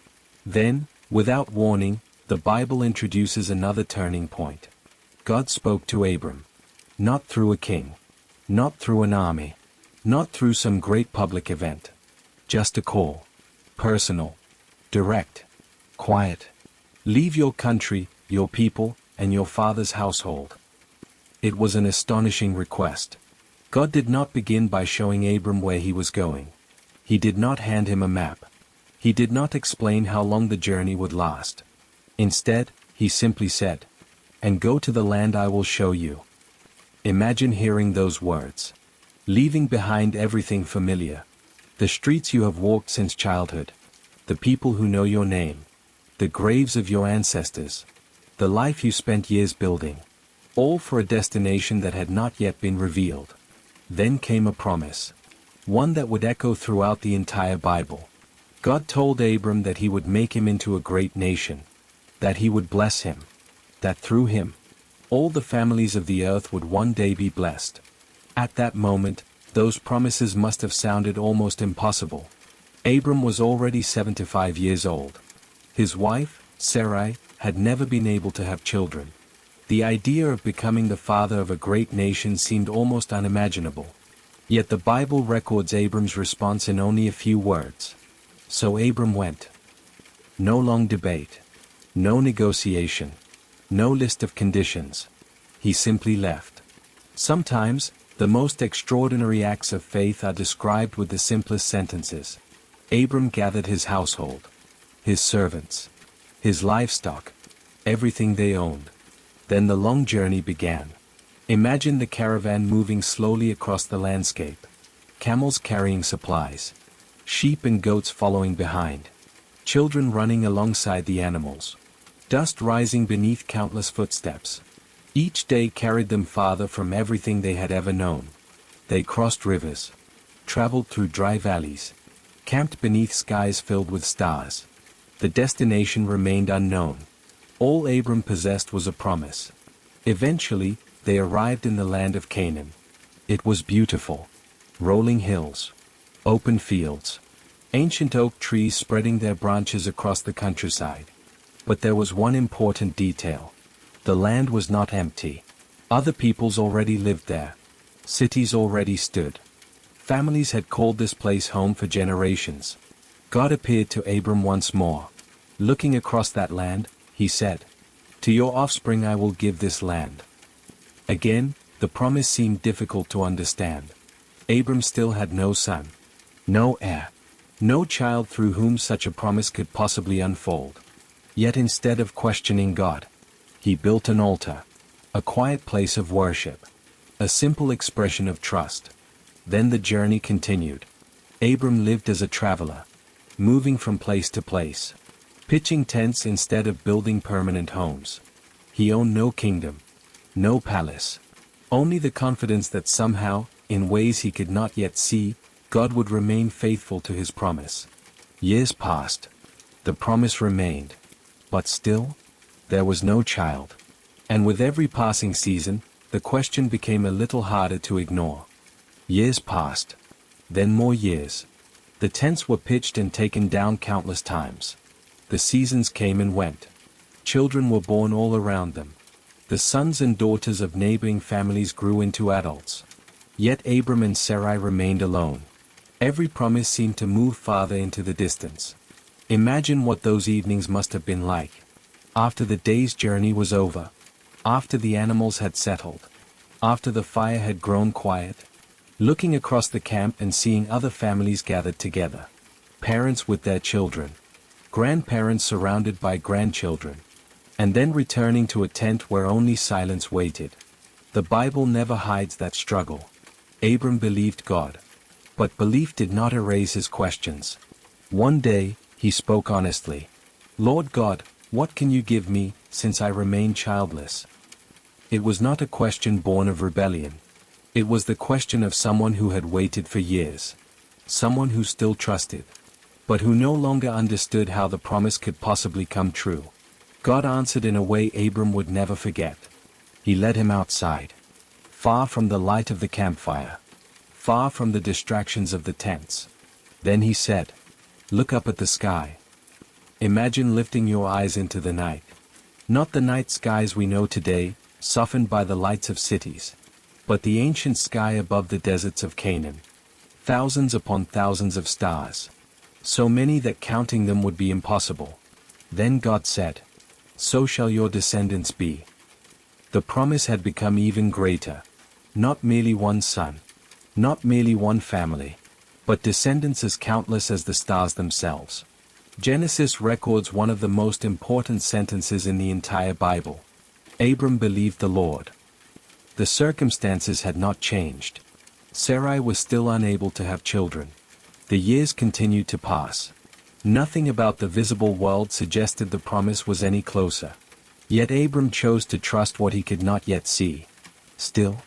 Then, without warning, the Bible introduces another turning point. God spoke to Abram. Not through a king. Not through an army. Not through some great public event. Just a call. Personal. Direct. Quiet. Leave your country, your people, and your father's household. It was an astonishing request. God did not begin by showing Abram where he was going. He did not hand him a map. He did not explain how long the journey would last. Instead, he simply said, "And go to the land I will show you." Imagine hearing those words. Leaving behind everything familiar. The streets you have walked since childhood. The people who know your name. The graves of your ancestors. The life you spent years building. All for a destination that had not yet been revealed. Then came a promise. One that would echo throughout the entire Bible. God told Abram that he would make him into a great nation. That he would bless him. That through him, all the families of the earth would one day be blessed. At that moment, those promises must have sounded almost impossible. Abram was already 75 years old. His wife, Sarai, had never been able to have children. The idea of becoming the father of a great nation seemed almost unimaginable. Yet the Bible records Abram's response in only a few words. So Abram went. No long debate. No negotiation. No list of conditions. He simply left. Sometimes, the most extraordinary acts of faith are described with the simplest sentences. Abram gathered his household, his servants, his livestock, everything they owned. Then the long journey began. Imagine the caravan moving slowly across the landscape. Camels carrying supplies. Sheep and goats following behind. Children running alongside the animals. Dust rising beneath countless footsteps. Each day carried them farther from everything they had ever known. They crossed rivers. Traveled through dry valleys. Camped beneath skies filled with stars. The destination remained unknown. All Abram possessed was a promise. Eventually, they arrived in the land of Canaan. It was beautiful. Rolling hills. Open fields. Ancient oak trees spreading their branches across the countryside. But there was one important detail. The land was not empty. Other peoples already lived there. Cities already stood. Families had called this place home for generations. God appeared to Abram once more. Looking across that land, he said, "To your offspring I will give this land." Again, the promise seemed difficult to understand. Abram still had no son. No heir. No child through whom such a promise could possibly unfold. Yet instead of questioning God, he built an altar. A quiet place of worship. A simple expression of trust. Then the journey continued. Abram lived as a traveler. Moving from place to place. Pitching tents instead of building permanent homes. He owned no kingdom. No palace. Only the confidence that somehow, in ways he could not yet see, God would remain faithful to his promise. Years passed. The promise remained. But still, there was no child. And with every passing season, the question became a little harder to ignore. Years passed. Then more years. The tents were pitched and taken down countless times. The seasons came and went. Children were born all around them. The sons and daughters of neighboring families grew into adults. Yet Abram and Sarai remained alone. Every promise seemed to move farther into the distance. Imagine what those evenings must have been like. After the day's journey was over. After the animals had settled. After the fire had grown quiet. Looking across the camp and seeing other families gathered together. Parents with their children. Grandparents surrounded by grandchildren. And then returning to a tent where only silence waited. The Bible never hides that struggle. Abram believed God. But belief did not erase his questions. One day, he spoke honestly. "Lord God, what can you give me, since I remain childless?" It was not a question born of rebellion. It was the question of someone who had waited for years. Someone who still trusted. But who no longer understood how the promise could possibly come true. God answered in a way Abram would never forget. He led him outside. Far from the light of the campfire. Far from the distractions of the tents. Then he said, "Look up at the sky. Imagine lifting your eyes into the night. Not the night skies we know today, softened by the lights of cities. But the ancient sky above the deserts of Canaan. Thousands upon thousands of stars. So many that counting them would be impossible." Then God said, "So shall your descendants be." The promise had become even greater. Not merely one son, Not merely one family, but descendants as countless as the stars themselves. Genesis records one of the most important sentences in the entire Bible. Abram believed the Lord. The circumstances had not changed. Sarai was still unable to have children. The years continued to pass. Nothing about the visible world suggested the promise was any closer. Yet Abram chose to trust what he could not yet see. Still,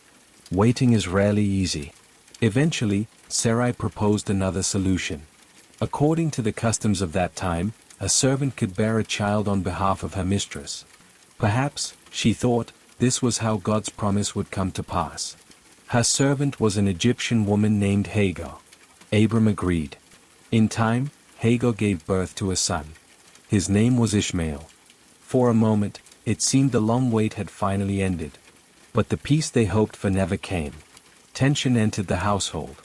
waiting is rarely easy. Eventually, Sarai proposed another solution. According to the customs of that time, a servant could bear a child on behalf of her mistress. Perhaps, she thought, this was how God's promise would come to pass. Her servant was an Egyptian woman named Hagar. Abram agreed. In time, Hagar gave birth to a son. His name was Ishmael. For a moment, it seemed the long wait had finally ended. But the peace they hoped for never came. Tension entered the household.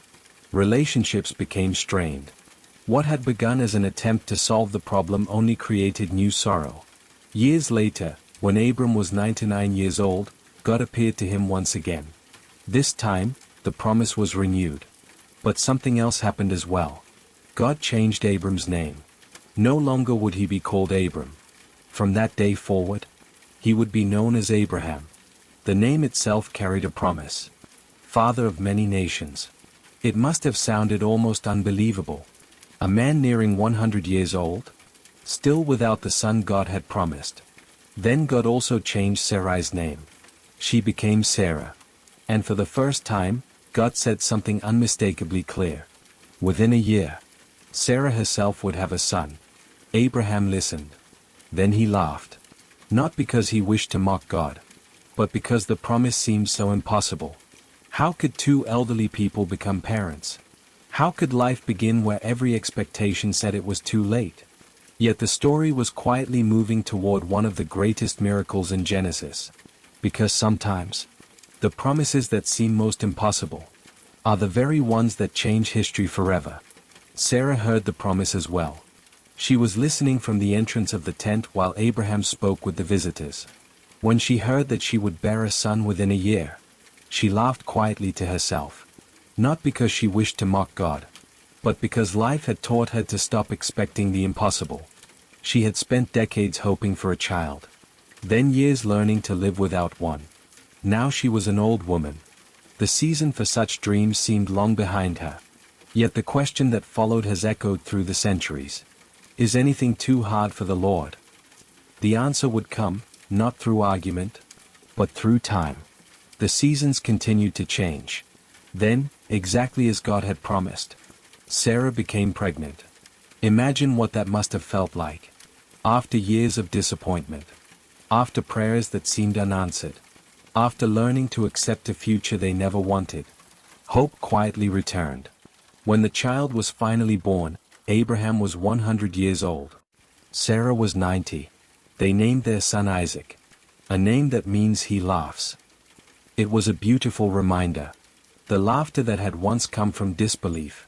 Relationships became strained. What had begun as an attempt to solve the problem only created new sorrow. Years later, when Abram was 99 years old, God appeared to him once again. This time, the promise was renewed. But something else happened as well. God changed Abram's name. No longer would he be called Abram. From that day forward, he would be known as Abraham. The name itself carried a promise. Father of many nations. It must have sounded almost unbelievable. A man nearing 100 years old? Still without the son God had promised. Then God also changed Sarai's name. She became Sarah. And for the first time, God said something unmistakably clear. Within a year, Sarah herself would have a son. Abraham listened. Then he laughed. Not because he wished to mock God, but because the promise seemed so impossible. How could two elderly people become parents? How could life begin where every expectation said it was too late? Yet the story was quietly moving toward one of the greatest miracles in Genesis. Because sometimes, the promises that seem most impossible are the very ones that change history forever. Sarah heard the promise as well. She was listening from the entrance of the tent while Abraham spoke with the visitors. When she heard that she would bear a son within a year, she laughed quietly to herself. Not because she wished to mock God, but because life had taught her to stop expecting the impossible. She had spent decades hoping for a child, then years learning to live without one. Now she was an old woman. The season for such dreams seemed long behind her. Yet the question that followed has echoed through the centuries. Is anything too hard for the Lord? The answer would come, not through argument, but through time. The seasons continued to change. Then, exactly as God had promised, Sarah became pregnant. Imagine what that must have felt like. After years of disappointment. After prayers that seemed unanswered. After learning to accept a future they never wanted. Hope quietly returned. When the child was finally born, Abraham was 100 years old. Sarah was 90. They named their son Isaac. A name that means he laughs. It was a beautiful reminder. The laughter that had once come from disbelief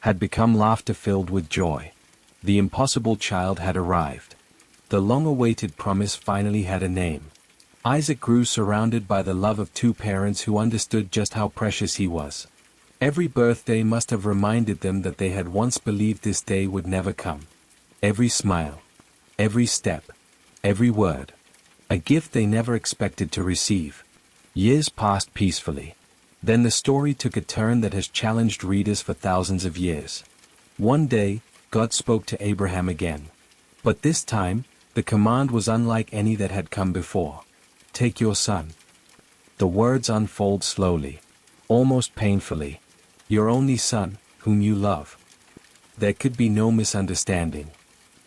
had become laughter filled with joy. The impossible child had arrived. The long-awaited promise finally had a name. Isaac grew surrounded by the love of two parents who understood just how precious he was. Every birthday must have reminded them that they had once believed this day would never come. Every smile, every step, every word. A gift they never expected to receive. Years passed peacefully. Then the story took a turn that has challenged readers for thousands of years. One day, God spoke to Abraham again. But this time, the command was unlike any that had come before. Take your son. The words unfold slowly, almost painfully. Your only son, whom you love. There could be no misunderstanding.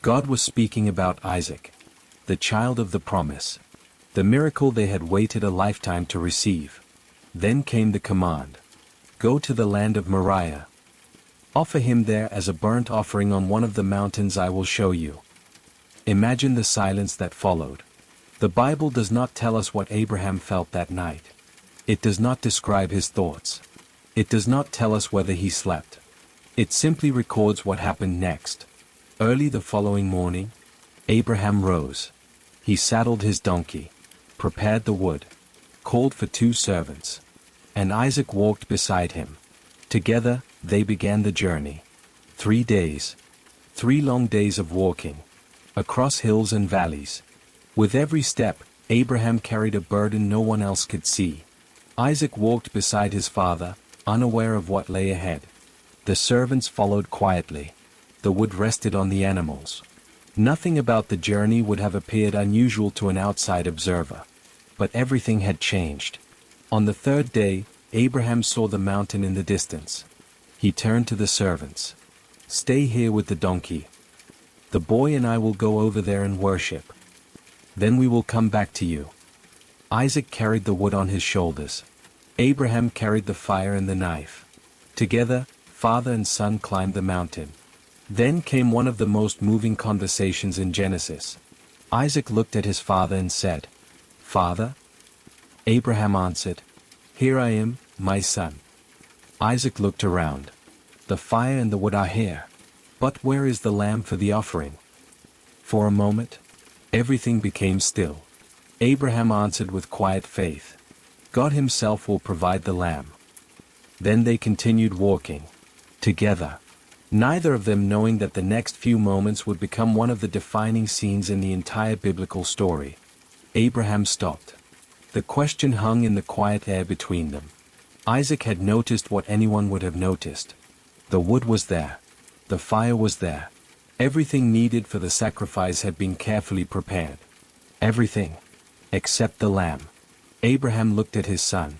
God was speaking about Isaac, the child of the promise, the miracle they had waited a lifetime to receive. Then came the command. Go to the land of Moriah. Offer him there as a burnt offering on one of the mountains I will show you. Imagine the silence that followed. The Bible does not tell us what Abraham felt that night. It does not describe his thoughts. It does not tell us whether he slept. It simply records what happened next. Early the following morning, Abraham rose. He saddled his donkey, prepared the wood, called for two servants, and Isaac walked beside him. Together, they began the journey. 3 days. 3 long days of walking. Across hills and valleys. With every step, Abraham carried a burden no one else could see. Isaac walked beside his father, unaware of what lay ahead. The servants followed quietly. The wood rested on the animals. Nothing about the journey would have appeared unusual to an outside observer. But everything had changed. On the 3rd day, Abraham saw the mountain in the distance. He turned to the servants. "Stay here with the donkey. The boy and I will go over there and worship. Then we will come back to you." Isaac carried the wood on his shoulders. Abraham carried the fire and the knife. Together, father and son climbed the mountain. Then came one of the most moving conversations in Genesis. Isaac looked at his father and said, "Father?" Abraham answered, "Here I am, my son." Isaac looked around. "The fire and the wood are here. But where is the lamb for the offering?" For a moment, everything became still. Abraham answered with quiet faith, "God himself will provide the lamb." Then they continued walking. Together. Neither of them knowing that the next few moments would become one of the defining scenes in the entire biblical story. Abraham stopped. The question hung in the quiet air between them. Isaac had noticed what anyone would have noticed. The wood was there. The fire was there. Everything needed for the sacrifice had been carefully prepared. Everything. Except the lamb. Abraham looked at his son.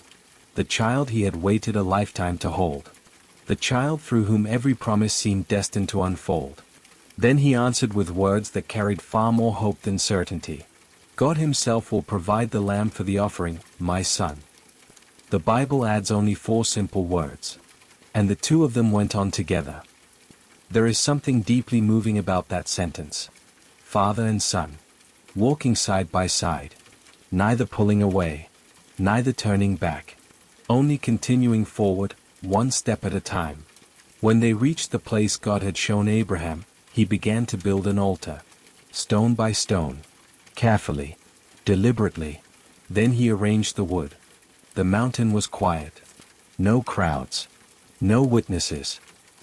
The child he had waited a lifetime to hold. The child through whom every promise seemed destined to unfold. Then he answered with words that carried far more hope than certainty. "God himself will provide the lamb for the offering, my son." The Bible adds only 4 simple words. And the two of them went on together. There is something deeply moving about that sentence. Father and son. Walking side by side. Neither pulling away. Neither turning back. Only continuing forward, one step at a time. When they reached the place God had shown Abraham, he began to build an altar. Stone by stone. Carefully. Deliberately. Then he arranged the wood. The mountain was quiet. No crowds. No witnesses.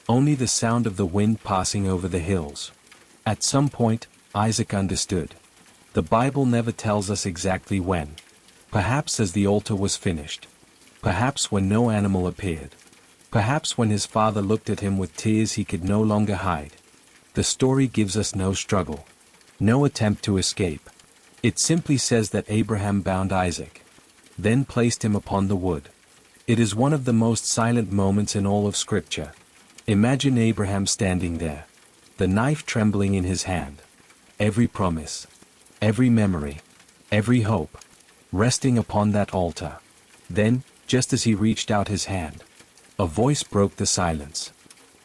Only the sound of the wind passing over the hills. At some point, Isaac understood. The Bible never tells us exactly when. Perhaps as the altar was finished. Perhaps when no animal appeared. Perhaps when his father looked at him with tears he could no longer hide. The story gives us no struggle. No attempt to escape. It simply says that Abraham bound Isaac. Then placed him upon the wood. It is one of the most silent moments in all of Scripture. Imagine Abraham standing there. The knife trembling in his hand. Every promise. Every memory. Every hope. Resting upon that altar. Then, just as he reached out his hand, a voice broke the silence.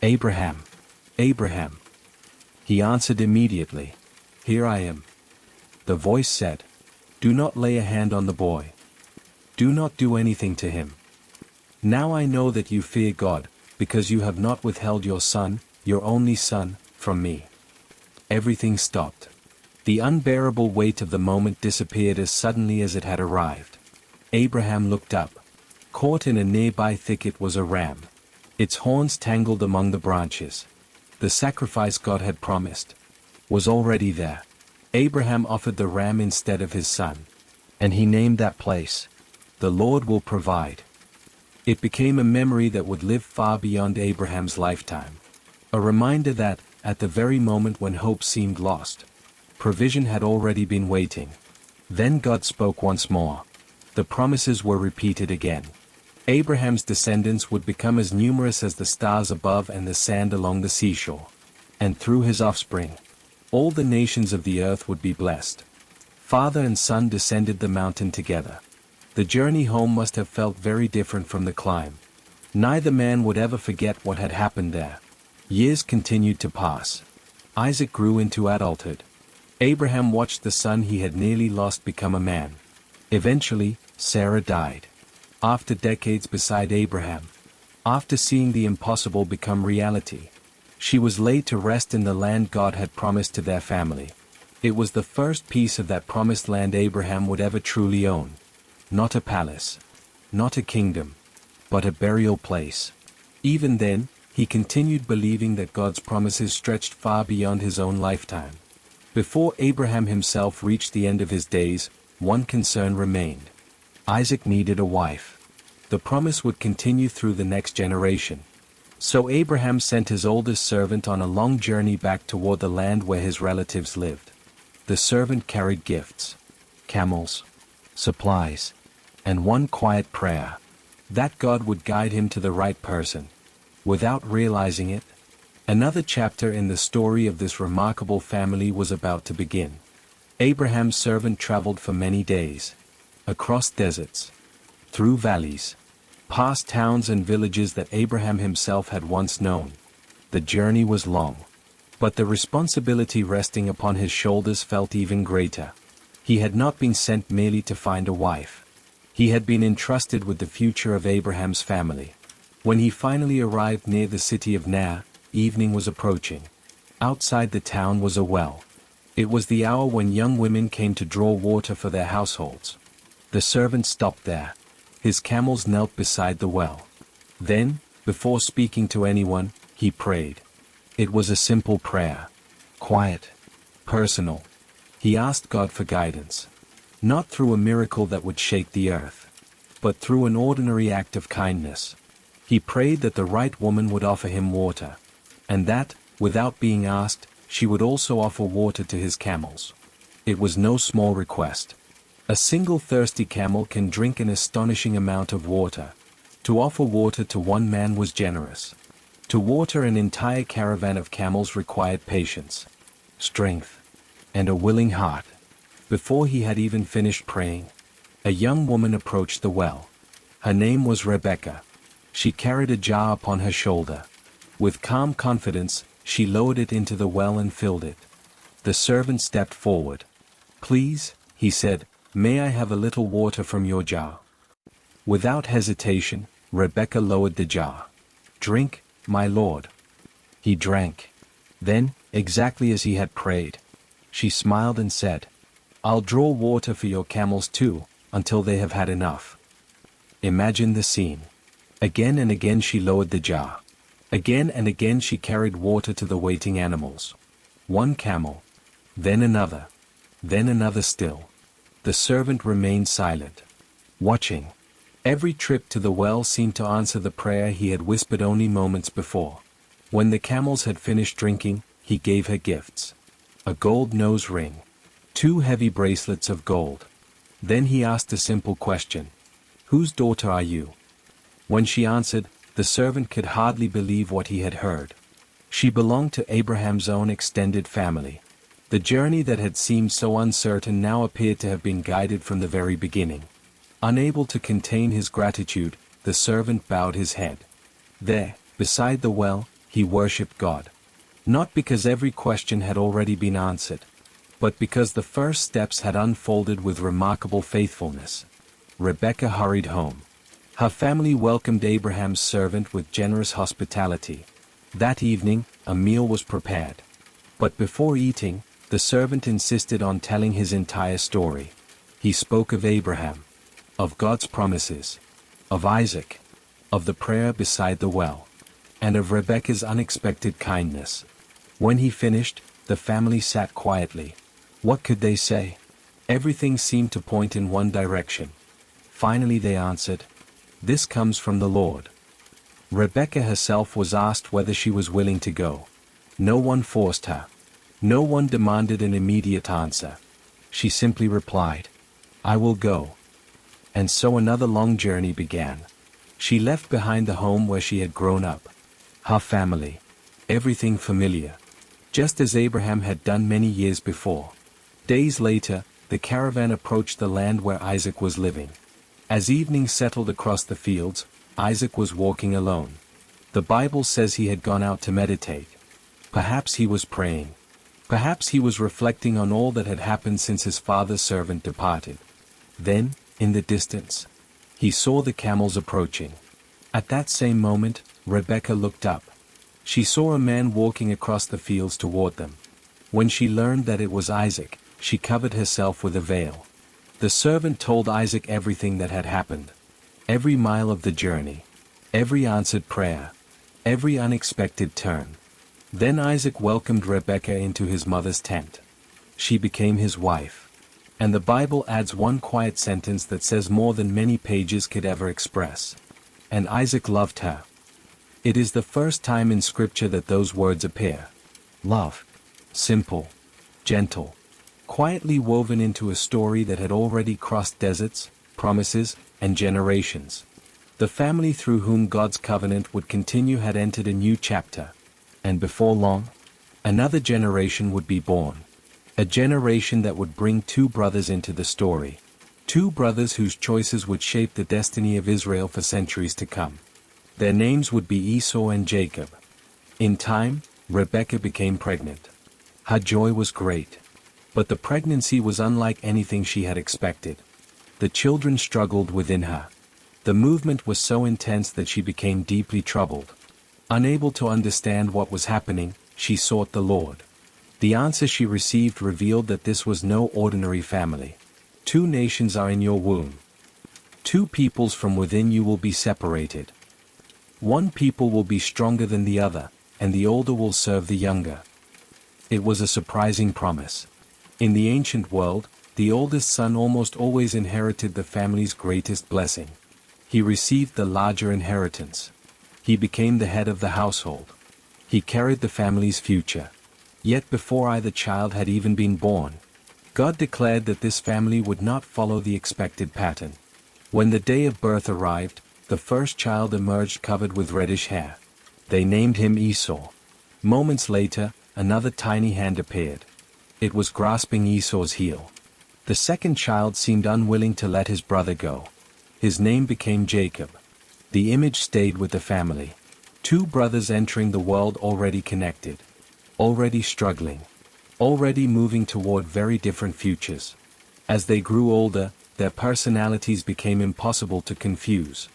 "Abraham! Abraham!" He answered immediately, "Here I am." The voice said, "Do not lay a hand on the boy. Do not do anything to him. Now I know that you fear God, because you have not withheld your son, your only son, from me." Everything stopped. The unbearable weight of the moment disappeared as suddenly as it had arrived. Abraham looked up. Caught in a nearby thicket was a ram. Its horns tangled among the branches. The sacrifice God had promised was already there. Abraham offered the ram instead of his son. And he named that place, "The Lord will provide." It became a memory that would live far beyond Abraham's lifetime. A reminder that, at the very moment when hope seemed lost, provision had already been waiting. Then God spoke once more. The promises were repeated again. Abraham's descendants would become as numerous as the stars above and the sand along the seashore. And through his offspring, all the nations of the earth would be blessed. Father and son descended the mountain together. The journey home must have felt very different from the climb. Neither man would ever forget what had happened there. Years continued to pass. Isaac grew into adulthood. Abraham watched the son he had nearly lost become a man. Eventually, Sarah died. After decades beside Abraham, after seeing the impossible become reality, she was laid to rest in the land God had promised to their family. It was the first piece of that promised land Abraham would ever truly own. Not a palace, not a kingdom, but a burial place. Even then, he continued believing that God's promises stretched far beyond his own lifetime. Before Abraham himself reached the end of his days, one concern remained. Isaac needed a wife. The promise would continue through the next generation. So Abraham sent his oldest servant on a long journey back toward the land where his relatives lived. The servant carried gifts, camels, supplies, and one quiet prayer, that God would guide him to the right person. Without realizing it, another chapter in the story of this remarkable family was about to begin. Abraham's servant traveled for many days, across deserts, through valleys, past towns and villages that Abraham himself had once known. The journey was long, but the responsibility resting upon his shoulders felt even greater. He had not been sent merely to find a wife. He had been entrusted with the future of Abraham's family. When he finally arrived near the city of Nar, evening was approaching. Outside the town was a well. It was the hour when young women came to draw water for their households. The servant stopped there. His camels knelt beside the well. Then, before speaking to anyone, he prayed. It was a simple prayer. Quiet. Personal. He asked God for guidance. Not through a miracle that would shake the earth, but through an ordinary act of kindness. He prayed that the right woman would offer him water, and that, without being asked, she would also offer water to his camels. It was no small request. A single thirsty camel can drink an astonishing amount of water. To offer water to one man was generous. To water an entire caravan of camels required patience, strength, and a willing heart. Before he had even finished praying, a young woman approached the well. Her name was Rebekah. She carried a jar upon her shoulder. With calm confidence, she lowered it into the well and filled it. The servant stepped forward. "Please," he said, "may I have a little water from your jar?" Without hesitation, Rebekah lowered the jar. "Drink, my lord." He drank. Then, exactly as he had prayed, she smiled and said, "I'll draw water for your camels too, until they have had enough." Imagine the scene. Again and again she lowered the jar. Again and again she carried water to the waiting animals. One camel. Then another still. The servant remained silent, watching. Every trip to the well seemed to answer the prayer he had whispered only moments before. When the camels had finished drinking, he gave her gifts. A gold nose ring. 2 heavy bracelets of gold. Then he asked a simple question. "Whose daughter are you?" When she answered, the servant could hardly believe what he had heard. She belonged to Abraham's own extended family. The journey that had seemed so uncertain now appeared to have been guided from the very beginning. Unable to contain his gratitude, the servant bowed his head. There, beside the well, he worshipped God. Not because every question had already been answered, but because the first steps had unfolded with remarkable faithfulness. Rebekah hurried home. Her family welcomed Abraham's servant with generous hospitality. That evening, a meal was prepared. But before eating, the servant insisted on telling his entire story. He spoke of Abraham, of God's promises, of Isaac, of the prayer beside the well, and of Rebekah's unexpected kindness. When he finished, the family sat quietly. What could they say? Everything seemed to point in one direction. Finally they answered, "This comes from the Lord." Rebekah herself was asked whether she was willing to go. No one forced her. No one demanded an immediate answer. She simply replied, "I will go." And so another long journey began. She left behind the home where she had grown up. Her family. Everything familiar. Just as Abraham had done many years before. Days later, the caravan approached the land where Isaac was living. As evening settled across the fields, Isaac was walking alone. The Bible says he had gone out to meditate. Perhaps he was praying. Perhaps he was reflecting on all that had happened since his father's servant departed. Then, in the distance, he saw the camels approaching. At that same moment, Rebekah looked up. She saw a man walking across the fields toward them. When she learned that it was Isaac, she covered herself with a veil. The servant told Isaac everything that had happened. Every mile of the journey. Every answered prayer. Every unexpected turn. Then Isaac welcomed Rebekah into his mother's tent. She became his wife. And the Bible adds one quiet sentence that says more than many pages could ever express. And Isaac loved her. It is the first time in Scripture that those words appear. Love. Simple. Gentle. Quietly woven into a story that had already crossed deserts, promises, and generations. The family through whom God's covenant would continue had entered a new chapter. And before long, another generation would be born. A generation that would bring two brothers into the story. Two brothers whose choices would shape the destiny of Israel for centuries to come. Their names would be Esau and Jacob. In time, Rebekah became pregnant. Her joy was great. But the pregnancy was unlike anything she had expected. The children struggled within her. The movement was so intense that she became deeply troubled. Unable to understand what was happening, she sought the Lord. The answer she received revealed that this was no ordinary family. Two nations are in your womb. Two peoples from within you will be separated. One people will be stronger than the other, and the older will serve the younger. It was a surprising promise. In the ancient world, the oldest son almost always inherited the family's greatest blessing. He received the larger inheritance. He became the head of the household. He carried the family's future. Yet before either child had even been born, God declared that this family would not follow the expected pattern. When the day of birth arrived, the first child emerged covered with reddish hair. They named him Esau. Moments later, another tiny hand appeared. It was grasping Esau's heel. The second child seemed unwilling to let his brother go. His name became Jacob. The image stayed with the family. Two brothers entering the world already connected. Already struggling. Already moving toward very different futures. As they grew older, their personalities became impossible to confuse.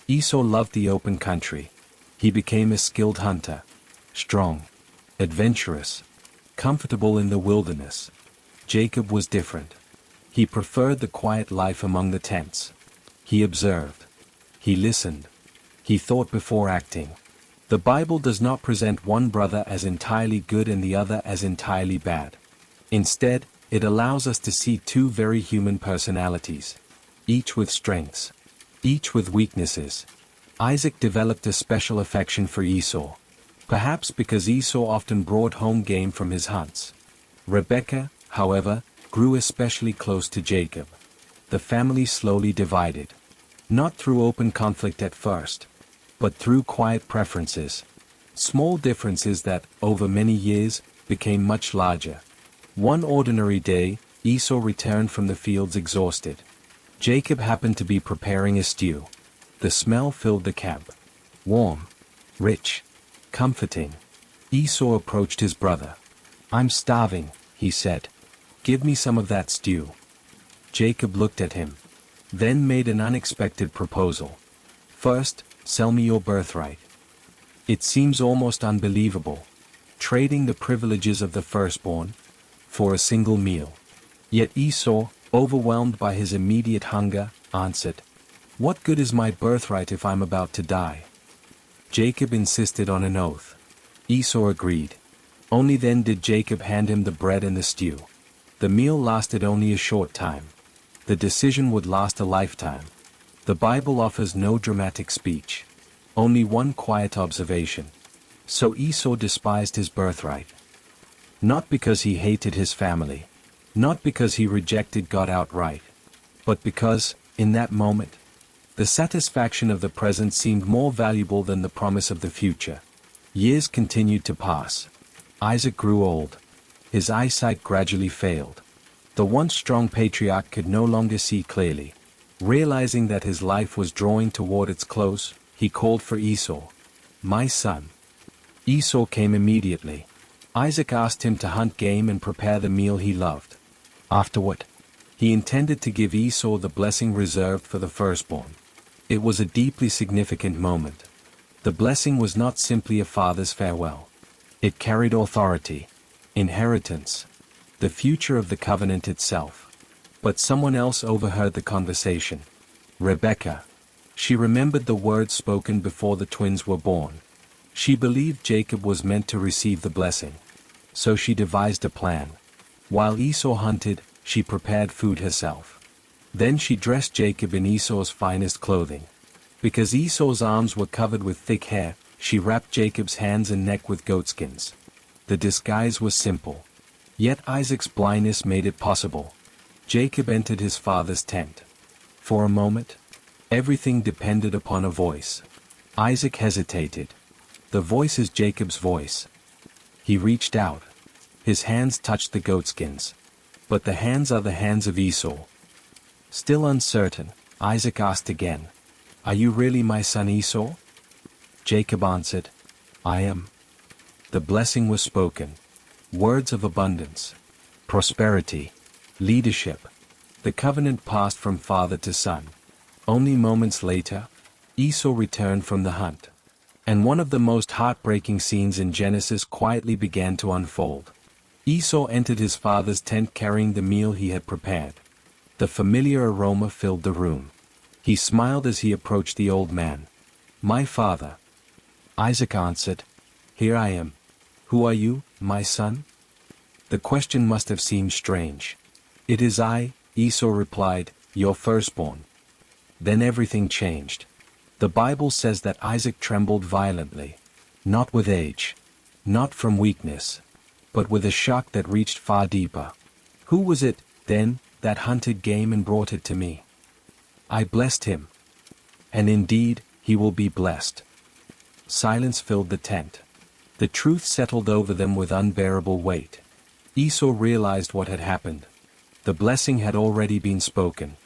Esau loved the open country. He became a skilled hunter. Strong. Adventurous. Comfortable in the wilderness. Jacob was different. He preferred the quiet life among the tents. He observed. He listened. He thought before acting. The Bible does not present one brother as entirely good and the other as entirely bad. Instead, it allows us to see two very human personalities. Each with strengths. Each with weaknesses. Isaac developed a special affection for Esau. Perhaps because Esau often brought home game from his hunts. Rebekah, however, grew especially close to Jacob. The family slowly divided. Not through open conflict at first, but through quiet preferences. Small differences that, over many years, became much larger. One ordinary day, Esau returned from the fields exhausted. Jacob happened to be preparing a stew. The smell filled the camp. Warm. Rich. Comforting. Esau approached his brother. "I'm starving," he said. "Give me some of that stew." Jacob looked at him. Then made an unexpected proposal. "First, sell me your birthright." It seems almost unbelievable. Trading the privileges of the firstborn for a single meal. Yet Esau, overwhelmed by his immediate hunger, answered, "What good is my birthright if I'm about to die?" Jacob insisted on an oath. Esau agreed. Only then did Jacob hand him the bread and the stew. The meal lasted only a short time. The decision would last a lifetime. The Bible offers no dramatic speech. Only one quiet observation. So Esau despised his birthright. Not because he hated his family. Not because he rejected God outright. But because, in that moment, the satisfaction of the present seemed more valuable than the promise of the future. Years continued to pass. Isaac grew old. His eyesight gradually failed. The once strong patriarch could no longer see clearly. Realizing that his life was drawing toward its close, he called for Esau. "My son." Esau came immediately. Isaac asked him to hunt game and prepare the meal he loved. Afterward, he intended to give Esau the blessing reserved for the firstborn. It was a deeply significant moment. The blessing was not simply a father's farewell. It carried authority, inheritance, the future of the covenant itself. But someone else overheard the conversation. Rebekah. She remembered the words spoken before the twins were born. She believed Jacob was meant to receive the blessing. So she devised a plan. While Esau hunted, she prepared food herself. Then she dressed Jacob in Esau's finest clothing. Because Esau's arms were covered with thick hair, she wrapped Jacob's hands and neck with goatskins. The disguise was simple. Yet Isaac's blindness made it possible. Jacob entered his father's tent. For a moment, everything depended upon a voice. Isaac hesitated. The voice is Jacob's voice. He reached out. His hands touched the goatskins. But the hands are the hands of Esau. Still uncertain, Isaac asked again, "Are you really my son Esau?" Jacob answered, "I am." The blessing was spoken. Words of abundance, prosperity, leadership. The covenant passed from father to son. Only moments later, Esau returned from the hunt. And one of the most heartbreaking scenes in Genesis quietly began to unfold. Esau entered his father's tent carrying the meal he had prepared. The familiar aroma filled the room. He smiled as he approached the old man. "My father." Isaac answered, "Here I am. Who are you, my son?" The question must have seemed strange. "It is I," Esau replied, "your firstborn." Then everything changed. The Bible says that Isaac trembled violently. Not with age. Not from weakness. But with a shock that reached far deeper. "Who was it, then, that hunted game and brought it to me? I blessed him. And indeed, he will be blessed." Silence filled the tent. The truth settled over them with unbearable weight. Esau realized what had happened. The blessing had already been spoken.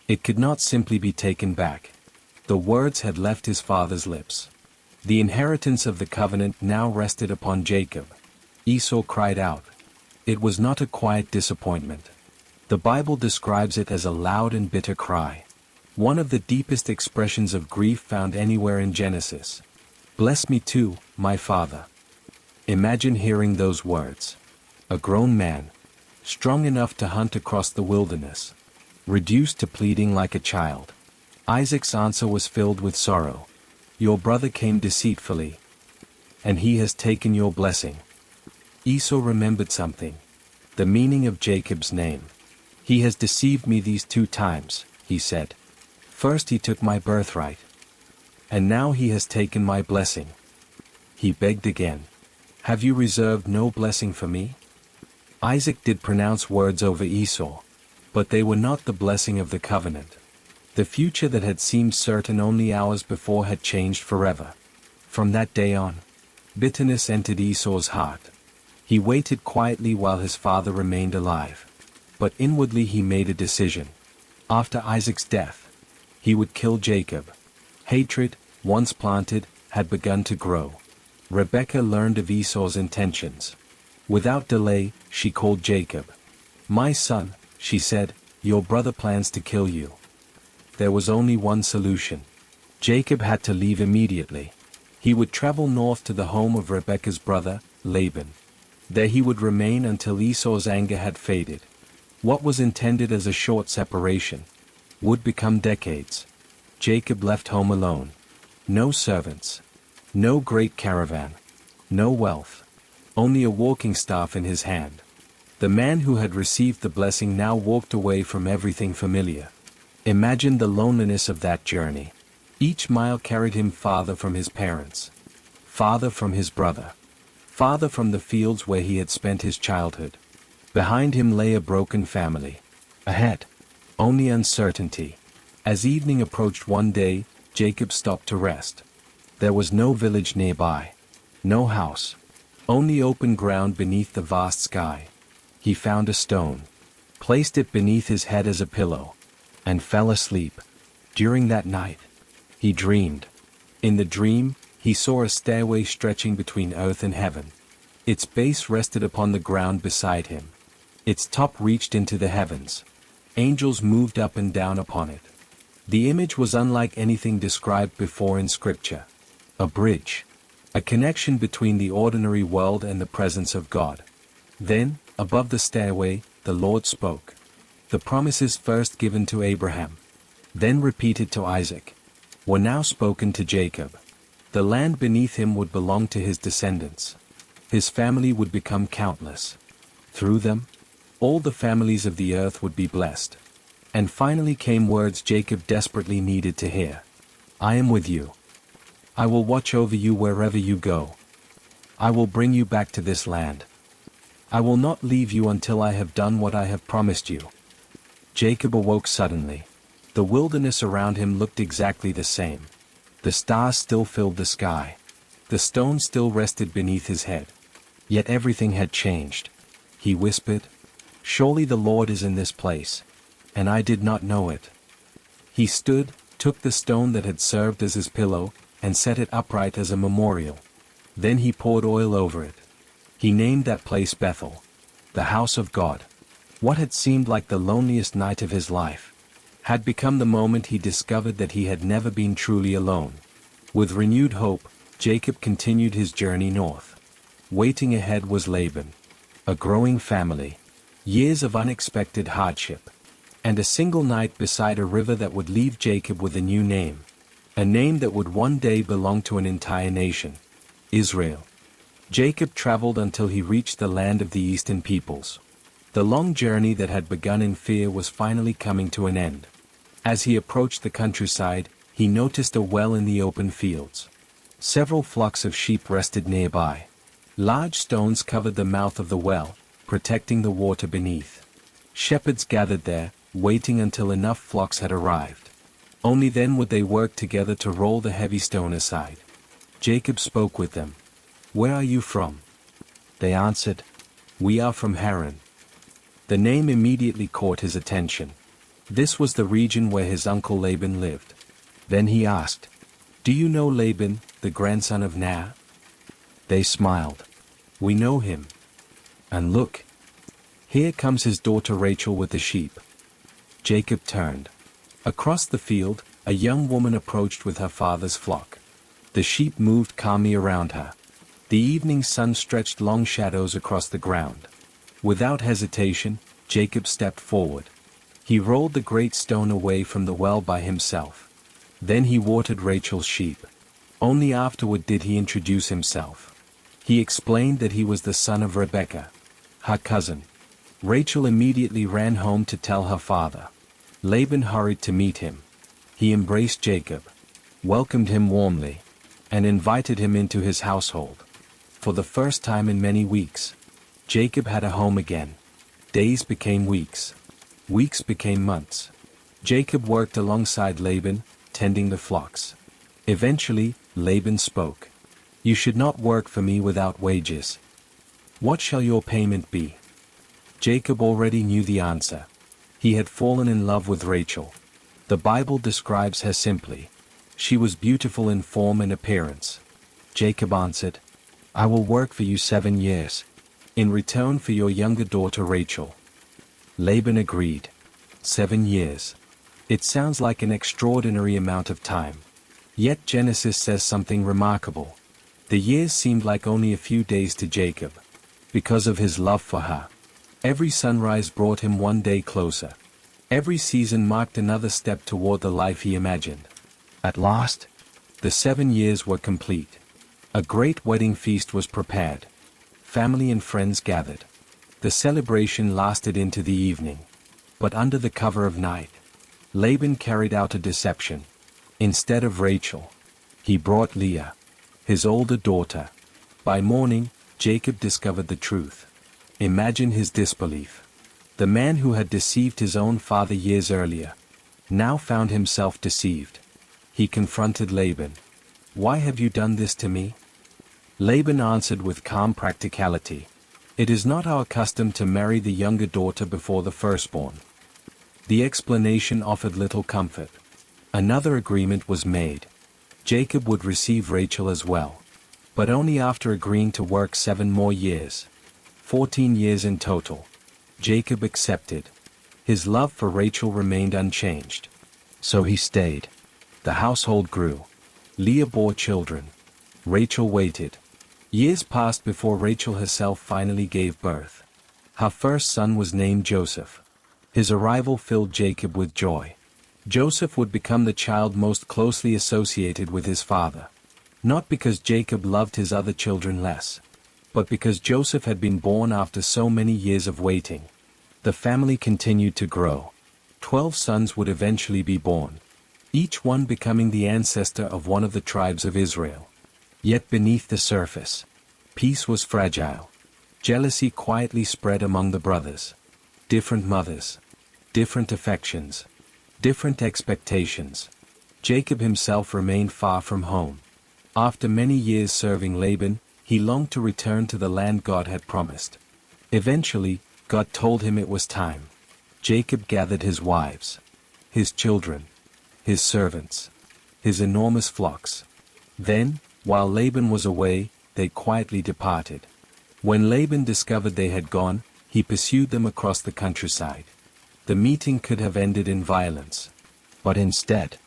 It could not simply be taken back. The words had left his father's lips. The inheritance of the covenant now rested upon Jacob. Esau cried out. It was not a quiet disappointment. The Bible describes it as a loud and bitter cry. One of the deepest expressions of grief found anywhere in Genesis. "Bless me too, my father." Imagine hearing those words. A grown man, strong enough to hunt across the wilderness, reduced to pleading like a child. Isaac's answer was filled with sorrow. "Your brother came deceitfully, and he has taken your blessing." Esau remembered something. The meaning of Jacob's name. "He has deceived me these 2 times, he said. "First he took my birthright. And now he has taken my blessing." He begged again. "Have you reserved no blessing for me?" Isaac did pronounce words over Esau. But they were not the blessing of the covenant. The future that had seemed certain only hours before had changed forever. From that day on, bitterness entered Esau's heart. He waited quietly while his father remained alive. But inwardly he made a decision. After Isaac's death, he would kill Jacob. Hatred, once planted, had begun to grow. Rebekah learned of Esau's intentions. Without delay, she called Jacob. "My son," she said, "your brother plans to kill you." There was only one solution. Jacob had to leave immediately. He would travel north to the home of Rebekah's brother, Laban. There he would remain until Esau's anger had faded. What was intended as a short separation would become decades. Jacob left home alone. No servants. No great caravan. No wealth. Only a walking staff in his hand. The man who had received the blessing now walked away from everything familiar. Imagine the loneliness of that journey. Each mile carried him farther from his parents. Farther from his brother. Farther from the fields where he had spent his childhood. Behind him lay a broken family. Ahead, only uncertainty. As evening approached one day, Jacob stopped to rest. There was no village nearby. No house. Only open ground beneath the vast sky. He found a stone. Placed it beneath his head as a pillow. And fell asleep. During that night, he dreamed. In the dream, he saw a stairway stretching between earth and heaven. Its base rested upon the ground beside him. Its top reached into the heavens. Angels moved up and down upon it. The image was unlike anything described before in Scripture. A bridge. A connection between the ordinary world and the presence of God. Then, above the stairway, the Lord spoke. The promises first given to Abraham, then repeated to Isaac, were now spoken to Jacob. The land beneath him would belong to his descendants. His family would become countless. Through them, all the families of the earth would be blessed. And finally came words Jacob desperately needed to hear. I am with you. I will watch over you wherever you go. I will bring you back to this land. I will not leave you until I have done what I have promised you. Jacob awoke suddenly. The wilderness around him looked exactly the same. The stars still filled the sky. The stone still rested beneath his head. Yet everything had changed. He whispered, "Surely the Lord is in this place, and I did not know it." He stood, took the stone that had served as his pillow, and set it upright as a memorial. Then he poured oil over it. He named that place Bethel, the house of God. What had seemed like the loneliest night of his life had become the moment he discovered that he had never been truly alone. With renewed hope, Jacob continued his journey north. Waiting ahead was Laban, a growing family, years of unexpected hardship, and a single night beside a river that would leave Jacob with a new name, a name that would one day belong to an entire nation, Israel. Jacob traveled until he reached the land of the eastern peoples. The long journey that had begun in fear was finally coming to an end. As he approached the countryside, he noticed a well in the open fields. Several flocks of sheep rested nearby. Large stones covered the mouth of the well, protecting the water beneath. Shepherds gathered there, waiting until enough flocks had arrived. Only then would they work together to roll the heavy stone aside. Jacob spoke with them. "Where are you from?" They answered, "We are from Haran." The name immediately caught his attention. This was the region where his uncle Laban lived. Then he asked, "Do you know Laban, the grandson of Nahor?" They smiled. "We know him. And look, here comes his daughter Rachel with the sheep." Jacob turned. Across the field, a young woman approached with her father's flock. The sheep moved calmly around her. The evening sun stretched long shadows across the ground. Without hesitation, Jacob stepped forward. He rolled the great stone away from the well by himself. Then he watered Rachel's sheep. Only afterward did he introduce himself. He explained that he was the son of Rebekah, her cousin. Rachel immediately ran home to tell her father. Laban hurried to meet him. He embraced Jacob, welcomed him warmly, and invited him into his household. For the first time in many weeks, Jacob had a home again. Days became weeks. Weeks became months. Jacob worked alongside Laban, tending the flocks. Eventually, Laban spoke. "You should not work for me without wages. What shall your payment be?" Jacob already knew the answer. He had fallen in love with Rachel. The Bible describes her simply. She was beautiful in form and appearance. Jacob answered, "I will work for you 7 years, in return for your younger daughter Rachel." Laban agreed. 7 years. It sounds like an extraordinary amount of time. Yet Genesis says something remarkable. The years seemed like only a few days to Jacob. Because of his love for her, every sunrise brought him one day closer. Every season marked another step toward the life he imagined. At last, the 7 years were complete. A great wedding feast was prepared. Family and friends gathered. The celebration lasted into the evening. But under the cover of night, Laban carried out a deception. Instead of Rachel, he brought Leah, his older daughter. By morning, Jacob discovered the truth. Imagine his disbelief. The man who had deceived his own father years earlier, now found himself deceived. He confronted Laban. "Why have you done this to me?" Laban answered with calm practicality. "It is not our custom to marry the younger daughter before the firstborn." The explanation offered little comfort. Another agreement was made. Jacob would receive Rachel as well, but only after agreeing to work 7 more years. 14 years in total. Jacob accepted. His love for Rachel remained unchanged. So he stayed. The household grew. Leah bore children. Rachel waited. Years passed before Rachel herself finally gave birth. Her first son was named Joseph. His arrival filled Jacob with joy. Joseph would become the child most closely associated with his father. Not because Jacob loved his other children less, but because Joseph had been born after so many years of waiting. The family continued to grow. 12 sons would eventually be born, each one becoming the ancestor of one of the tribes of Israel. Yet beneath the surface, peace was fragile. Jealousy quietly spread among the brothers. Different mothers, different affections, different expectations. Jacob himself remained far from home. After many years serving Laban, he longed to return to the land God had promised. Eventually, God told him it was time. Jacob gathered his wives, his children, his servants, his enormous flocks. Then, while Laban was away, they quietly departed. When Laban discovered they had gone, he pursued them across the countryside. The meeting could have ended in violence. But instead,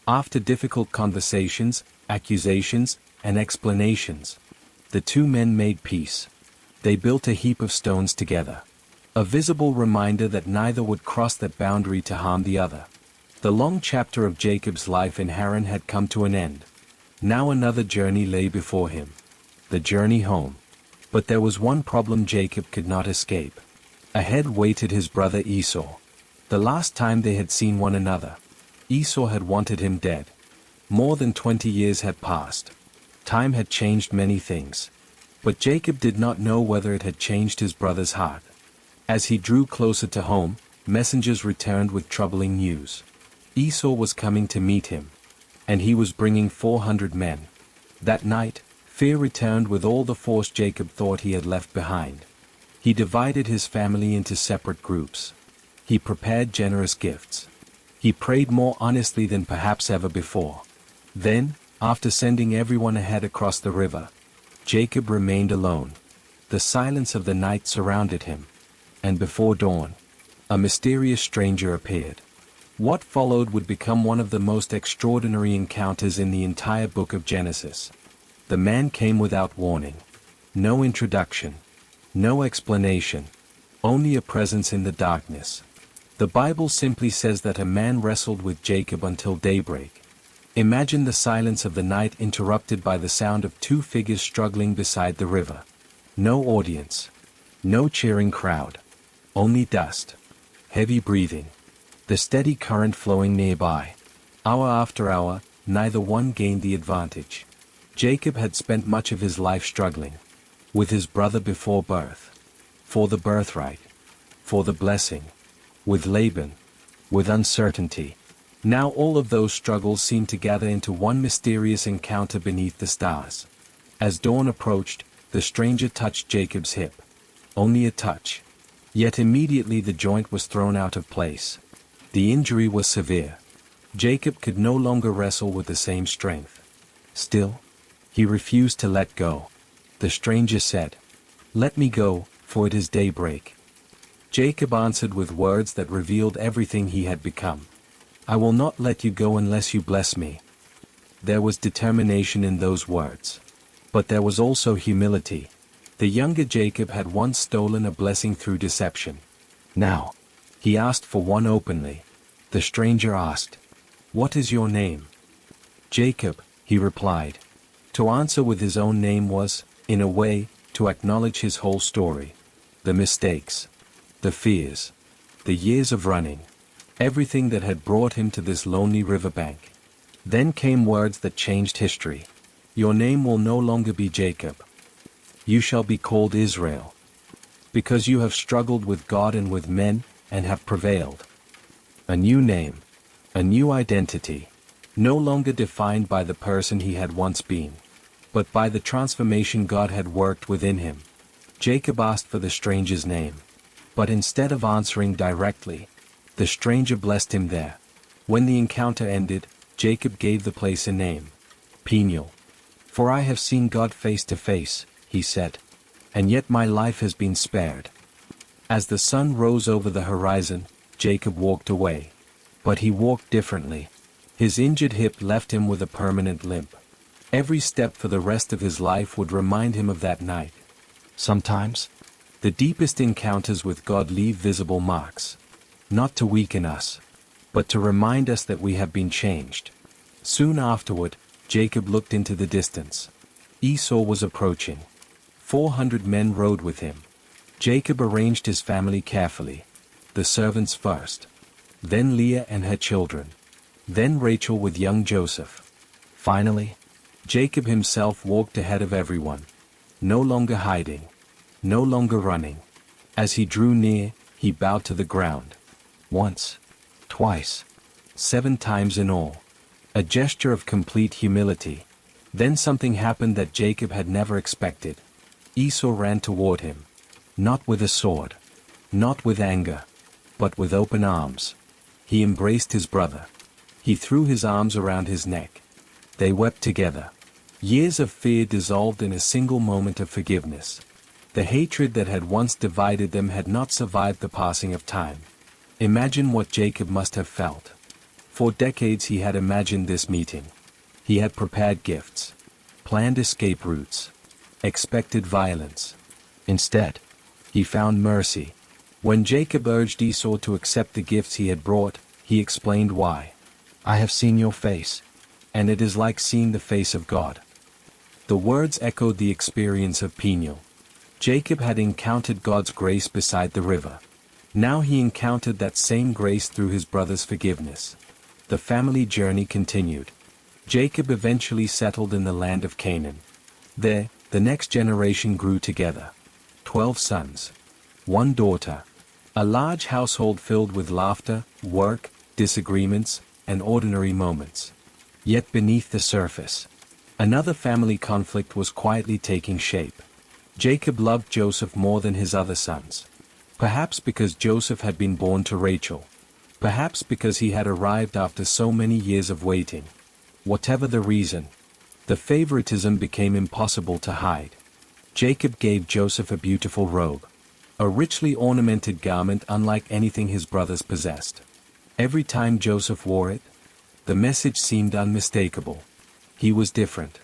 after difficult conversations, accusations, and explanations, the two men made peace. They built a heap of stones together. A visible reminder that neither would cross that boundary to harm the other. The long chapter of Jacob's life in Haran had come to an end. Now another journey lay before him. The journey home. But there was one problem Jacob could not escape. Ahead waited his brother Esau. The last time they had seen one another, Esau had wanted him dead. More than 20 years had passed. Time had changed many things. But Jacob did not know whether it had changed his brother's heart. As he drew closer to home, messengers returned with troubling news. Esau was coming to meet him, and he was bringing 400 men. That night, fear returned with all the force Jacob thought he had left behind. He divided his family into separate groups. He prepared generous gifts. He prayed more honestly than perhaps ever before. Then, after sending everyone ahead across the river, Jacob remained alone. The silence of the night surrounded him. And before dawn, a mysterious stranger appeared. What followed would become one of the most extraordinary encounters in the entire book of Genesis. The man came without warning. No introduction. No explanation. Only a presence in the darkness. The Bible simply says that a man wrestled with Jacob until daybreak. Imagine the silence of the night interrupted by the sound of two figures struggling beside the river. No audience. No cheering crowd. Only dust. Heavy breathing. The steady current flowing nearby. Hour after hour, neither one gained the advantage. Jacob had spent much of his life struggling. With his brother before birth. For the birthright. For the blessing. With Laban. With uncertainty. Now all of those struggles seemed to gather into one mysterious encounter beneath the stars. As dawn approached, the stranger touched Jacob's hip. Only a touch. Yet immediately the joint was thrown out of place. The injury was severe. Jacob could no longer wrestle with the same strength. Still, he refused to let go. The stranger said, "Let me go, for it is daybreak." Jacob answered with words that revealed everything he had become. "I will not let you go unless you bless me." There was determination in those words. But there was also humility. The younger Jacob had once stolen a blessing through deception. Now, he asked for one openly. The stranger asked, "What is your name?" "Jacob," he replied. To answer with his own name was, in a way, to acknowledge his whole story. The mistakes. The fears. The years of running. Everything that had brought him to this lonely riverbank. Then came words that changed history. "Your name will no longer be Jacob. You shall be called Israel. Because you have struggled with God and with men, and have prevailed." A new name. A new identity. No longer defined by the person he had once been, but by the transformation God had worked within him. Jacob asked for the stranger's name. But instead of answering directly, the stranger blessed him there. When the encounter ended, Jacob gave the place a name. Peniel. "For I have seen God face to face," he said, "and yet my life has been spared." As the sun rose over the horizon, Jacob walked away. But he walked differently. His injured hip left him with a permanent limp. Every step for the rest of his life would remind him of that night. Sometimes, the deepest encounters with God leave visible marks. Not to weaken us, but to remind us that we have been changed. Soon afterward, Jacob looked into the distance. Esau was approaching. 400 men rode with him. Jacob arranged his family carefully. The servants first. Then Leah and her children. Then Rachel with young Joseph. Finally, Jacob himself walked ahead of everyone. No longer hiding. No longer running. As he drew near, he bowed to the ground. Once. Twice. 7 times in all. A gesture of complete humility. Then something happened that Jacob had never expected. Esau ran toward him. Not with a sword. Not with anger. But with open arms. He embraced his brother. He threw his arms around his neck. They wept together. Years of fear dissolved in a single moment of forgiveness. The hatred that had once divided them had not survived the passing of time. Imagine what Jacob must have felt. For decades he had imagined this meeting. He had prepared gifts. Planned escape routes. Expected violence. Instead, he found mercy. When Jacob urged Esau to accept the gifts he had brought, he explained why. I have seen your face. And it is like seeing the face of God. The words echoed the experience of Peniel. Jacob had encountered God's grace beside the river. Now he encountered that same grace through his brother's forgiveness. The family journey continued. Jacob eventually settled in the land of Canaan. There, the next generation grew together. 12 sons. 1 daughter. A large household filled with laughter, work, disagreements, and ordinary moments. Yet beneath the surface, another family conflict was quietly taking shape. Jacob loved Joseph more than his other sons. Perhaps because Joseph had been born to Rachel. Perhaps because he had arrived after so many years of waiting. Whatever the reason, the favoritism became impossible to hide. Jacob gave Joseph a beautiful robe. A richly ornamented garment unlike anything his brothers possessed. Every time Joseph wore it, the message seemed unmistakable. He was different.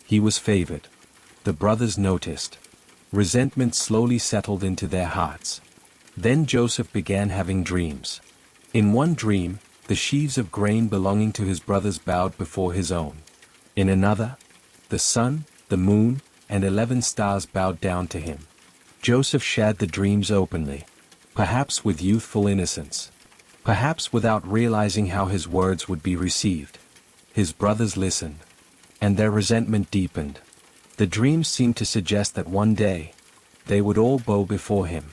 He was favored. The brothers noticed. Resentment slowly settled into their hearts. Then Joseph began having dreams. In one dream, the sheaves of grain belonging to his brothers bowed before his own. In another, the sun, the moon, and 11 stars bowed down to him. Joseph shared the dreams openly, perhaps with youthful innocence, perhaps without realizing how his words would be received. His brothers listened, and their resentment deepened. The dreams seemed to suggest that one day, they would all bow before him.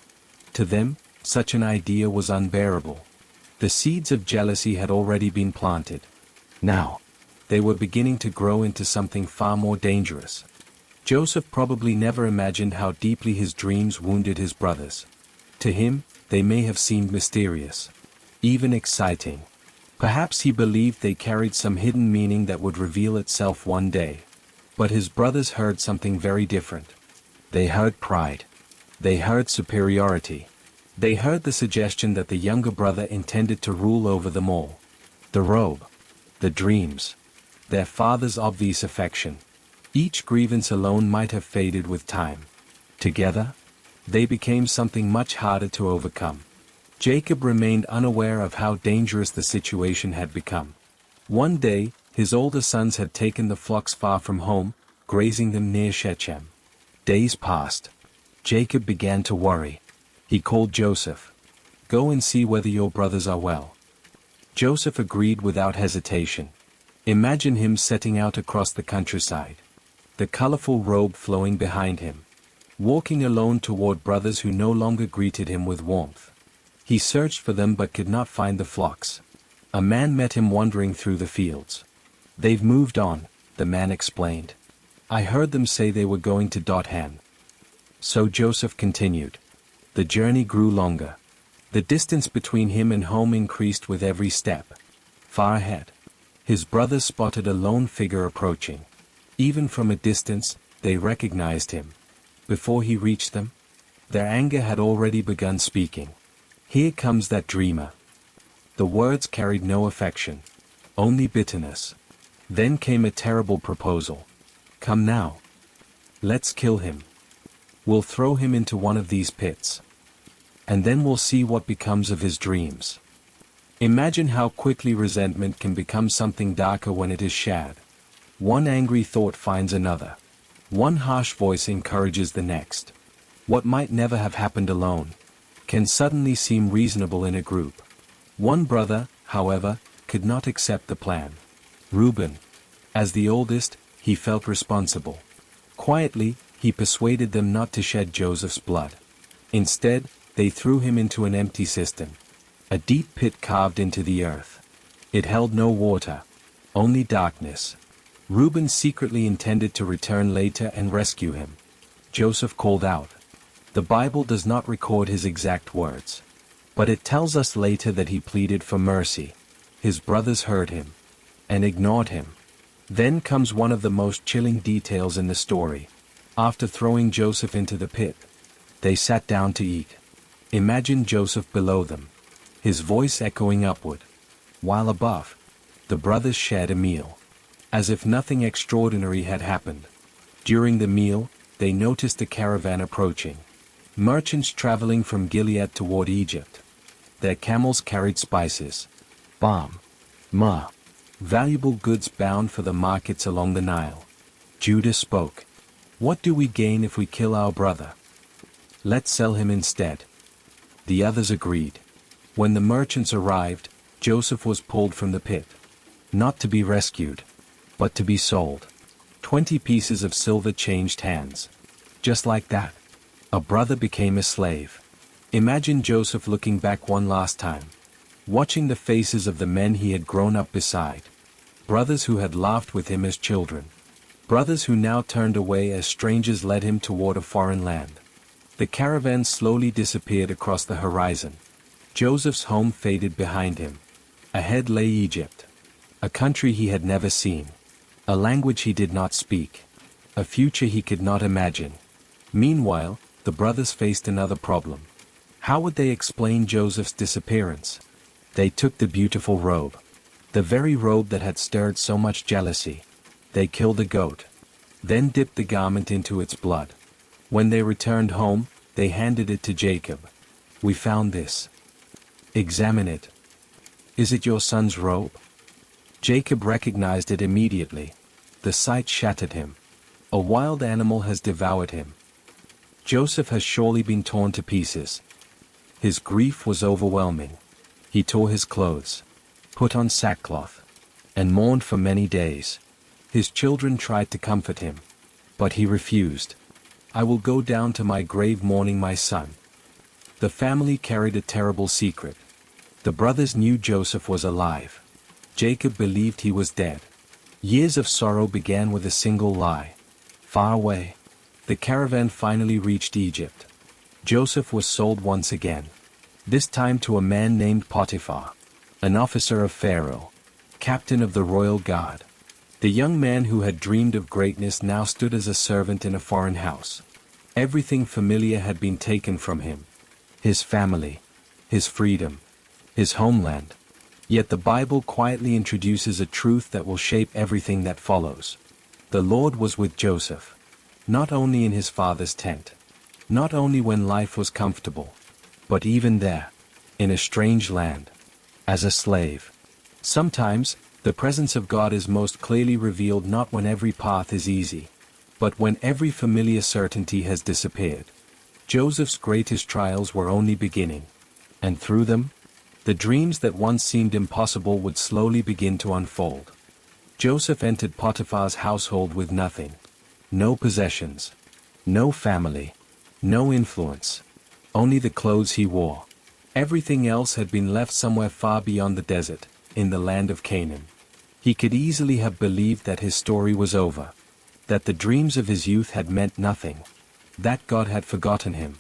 To them, such an idea was unbearable. The seeds of jealousy had already been planted. Now, they were beginning to grow into something far more dangerous. Joseph probably never imagined how deeply his dreams wounded his brothers. To him, they may have seemed mysterious, even exciting. Perhaps he believed they carried some hidden meaning that would reveal itself one day. But his brothers heard something very different. They heard pride. They heard superiority. They heard the suggestion that the younger brother intended to rule over them all. The robe. The dreams. Their father's obvious affection. Each grievance alone might have faded with time. Together, they became something much harder to overcome. Jacob remained unaware of how dangerous the situation had become. One day, his older sons had taken the flocks far from home, grazing them near Shechem. Days passed. Jacob began to worry. He called Joseph. Go and see whether your brothers are well. Joseph agreed without hesitation. Imagine him setting out across the countryside, the colorful robe flowing behind him, walking alone toward brothers who no longer greeted him with warmth. He searched for them but could not find the flocks. A man met him wandering through the fields. They've moved on, the man explained. I heard them say they were going to Dothan. So Joseph continued. The journey grew longer. The distance between him and home increased with every step. Far ahead, his brothers spotted a lone figure approaching. Even from a distance, they recognized him. Before he reached them, their anger had already begun speaking. Here comes that dreamer. The words carried no affection, only bitterness. Then came a terrible proposal. Come now. Let's kill him. We'll throw him into one of these pits. And then we'll see what becomes of his dreams. Imagine how quickly resentment can become something darker when it is shared. One angry thought finds another. One harsh voice encourages the next. What might never have happened alone can suddenly seem reasonable in a group. One brother, however, could not accept the plan. Reuben. As the oldest, he felt responsible. Quietly, he persuaded them not to shed Joseph's blood. Instead, they threw him into an empty cistern. A deep pit carved into the earth. It held no water, only darkness. Reuben secretly intended to return later and rescue him. Joseph called out. The Bible does not record his exact words, but it tells us later that he pleaded for mercy. His brothers heard him and ignored him. Then comes one of the most chilling details in the story. After throwing Joseph into the pit, they sat down to eat. Imagine Joseph below them, his voice echoing upward, while above, the brothers shared a meal, as if nothing extraordinary had happened. During the meal, they noticed a caravan approaching. Merchants traveling from Gilead toward Egypt. Their camels carried spices, balm, myrrh, valuable goods bound for the markets along the Nile. Judah spoke. What do we gain if we kill our brother? Let's sell him instead. The others agreed. When the merchants arrived, Joseph was pulled from the pit. Not to be rescued, but to be sold. 20 pieces of silver changed hands. Just like that, a brother became a slave. Imagine Joseph looking back one last time, watching the faces of the men he had grown up beside. Brothers who had laughed with him as children. Brothers who now turned away as strangers led him toward a foreign land. The caravan slowly disappeared across the horizon. Joseph's home faded behind him. Ahead lay Egypt, a country he had never seen, a language he did not speak, a future he could not imagine. Meanwhile, the brothers faced another problem. How would they explain Joseph's disappearance? They took the beautiful robe, the very robe that had stirred so much jealousy. They killed a goat, then dipped the garment into its blood. When they returned home, they handed it to Jacob. We found this. Examine it. Is it your son's robe? Jacob recognized it immediately. The sight shattered him. A wild animal has devoured him. Joseph has surely been torn to pieces. His grief was overwhelming. He tore his clothes, put on sackcloth, and mourned for many days. His children tried to comfort him, but he refused. I will go down to my grave mourning my son. The family carried a terrible secret. The brothers knew Joseph was alive. Jacob believed he was dead. Years of sorrow began with a single lie. Far away, the caravan finally reached Egypt. Joseph was sold once again. This time to a man named Potiphar, an officer of Pharaoh, captain of the royal guard. The young man who had dreamed of greatness now stood as a servant in a foreign house. Everything familiar had been taken from him. His family, his freedom, his homeland. Yet the Bible quietly introduces a truth that will shape everything that follows. The Lord was with Joseph, not only in his father's tent, not only when life was comfortable, but even there, in a strange land, as a slave. Sometimes, the presence of God is most clearly revealed not when every path is easy, but when every familiar certainty has disappeared. Joseph's greatest trials were only beginning, and through them, the dreams that once seemed impossible would slowly begin to unfold. Joseph entered Potiphar's household with nothing. No possessions, no family, no influence, only the clothes he wore. Everything else had been left somewhere far beyond the desert, in the land of Canaan. He could easily have believed that his story was over, that the dreams of his youth had meant nothing, that God had forgotten him.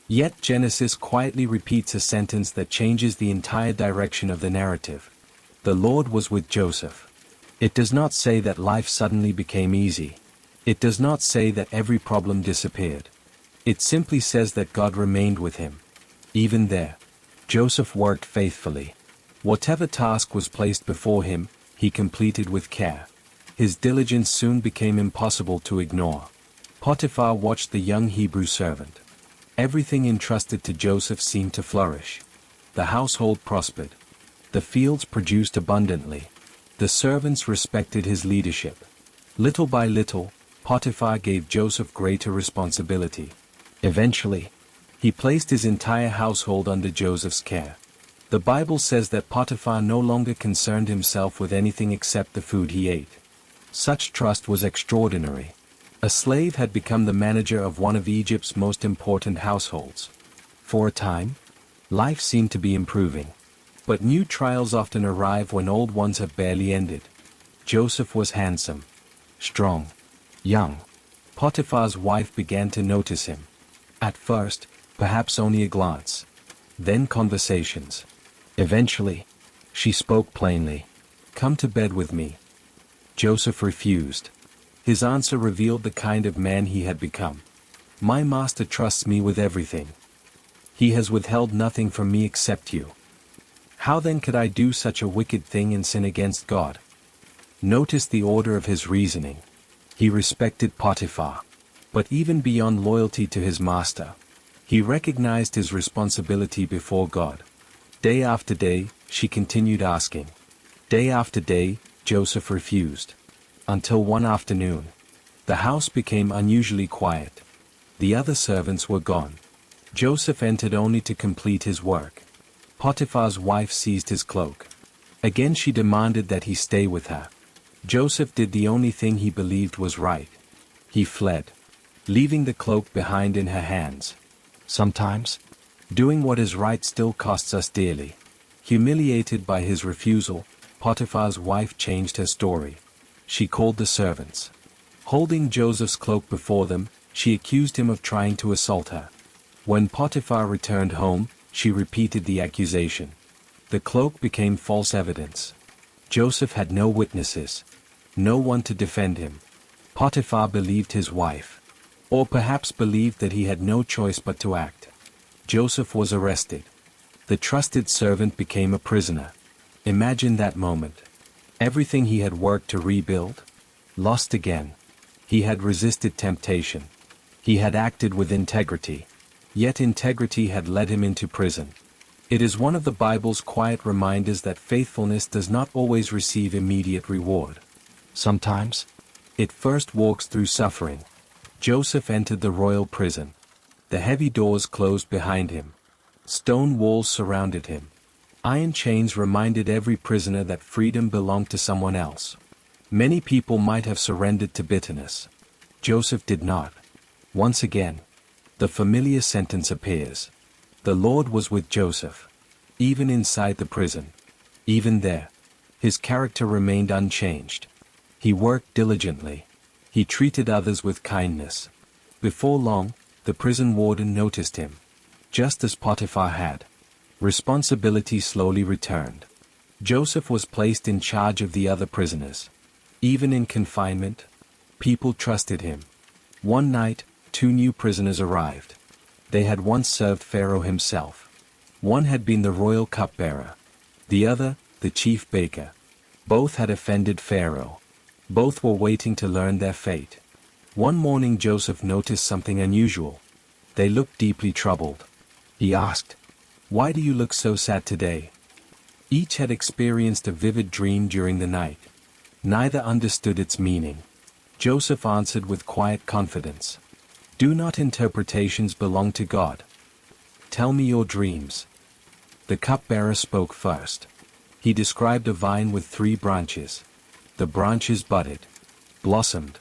Yet Genesis quietly repeats a sentence that changes the entire direction of the narrative. The Lord was with Joseph. It does not say that life suddenly became easy. It does not say that every problem disappeared. It simply says that God remained with him. Even there, Joseph worked faithfully. Whatever task was placed before him, he completed with care. His diligence soon became impossible to ignore. Potiphar watched the young Hebrew servant. Everything entrusted to Joseph seemed to flourish. The household prospered. The fields produced abundantly. The servants respected his leadership. Little by little, Potiphar gave Joseph greater responsibility. Eventually, he placed his entire household under Joseph's care. The Bible says that Potiphar no longer concerned himself with anything except the food he ate. Such trust was extraordinary. A slave had become the manager of one of Egypt's most important households. For a time, life seemed to be improving. But new trials often arrive when old ones have barely ended. Joseph was handsome, strong, young. Potiphar's wife began to notice him. At first, perhaps only a glance. Then conversations. Eventually, she spoke plainly. "Come to bed with me." Joseph refused. His answer revealed the kind of man he had become. "My master trusts me with everything. He has withheld nothing from me except you. How then could I do such a wicked thing and sin against God?" Notice the order of his reasoning. He respected Potiphar. But even beyond loyalty to his master, he recognized his responsibility before God. Day after day, she continued asking. Day after day, Joseph refused. Until one afternoon, the house became unusually quiet. The other servants were gone. Joseph entered only to complete his work. Potiphar's wife seized his cloak. Again she demanded that he stay with her. Joseph did the only thing he believed was right. He fled, leaving the cloak behind in her hands. Sometimes, doing what is right still costs us dearly. Humiliated by his refusal, Potiphar's wife changed her story. She called the servants. Holding Joseph's cloak before them, she accused him of trying to assault her. When Potiphar returned home, she repeated the accusation. The cloak became false evidence. Joseph had no witnesses, no one to defend him. Potiphar believed his wife, or perhaps believed that he had no choice but to act. Joseph was arrested. The trusted servant became a prisoner. Imagine that moment. Everything he had worked to rebuild, lost again. He had resisted temptation. He had acted with integrity. Yet integrity had led him into prison. It is one of the Bible's quiet reminders that faithfulness does not always receive immediate reward. Sometimes, it first walks through suffering. Joseph entered the royal prison. The heavy doors closed behind him. Stone walls surrounded him. Iron chains reminded every prisoner that freedom belonged to someone else. Many people might have surrendered to bitterness. Joseph did not. Once again, the familiar sentence appears. The Lord was with Joseph. Even inside the prison. Even there, his character remained unchanged. He worked diligently. He treated others with kindness. Before long, the prison warden noticed him. Just as Potiphar had. Responsibility slowly returned. Joseph was placed in charge of the other prisoners. Even in confinement, people trusted him. One night, 2 new prisoners arrived. They had once served Pharaoh himself. One had been the royal cupbearer. The other, the chief baker. Both had offended Pharaoh. Both were waiting to learn their fate. One morning Joseph noticed something unusual. They looked deeply troubled. He asked, "Why do you look so sad today?" Each had experienced a vivid dream during the night. Neither understood its meaning. Joseph answered with quiet confidence. "Do not interpretations belong to God? Tell me your dreams." The cupbearer spoke first. He described a vine with 3 branches. The branches budded, blossomed,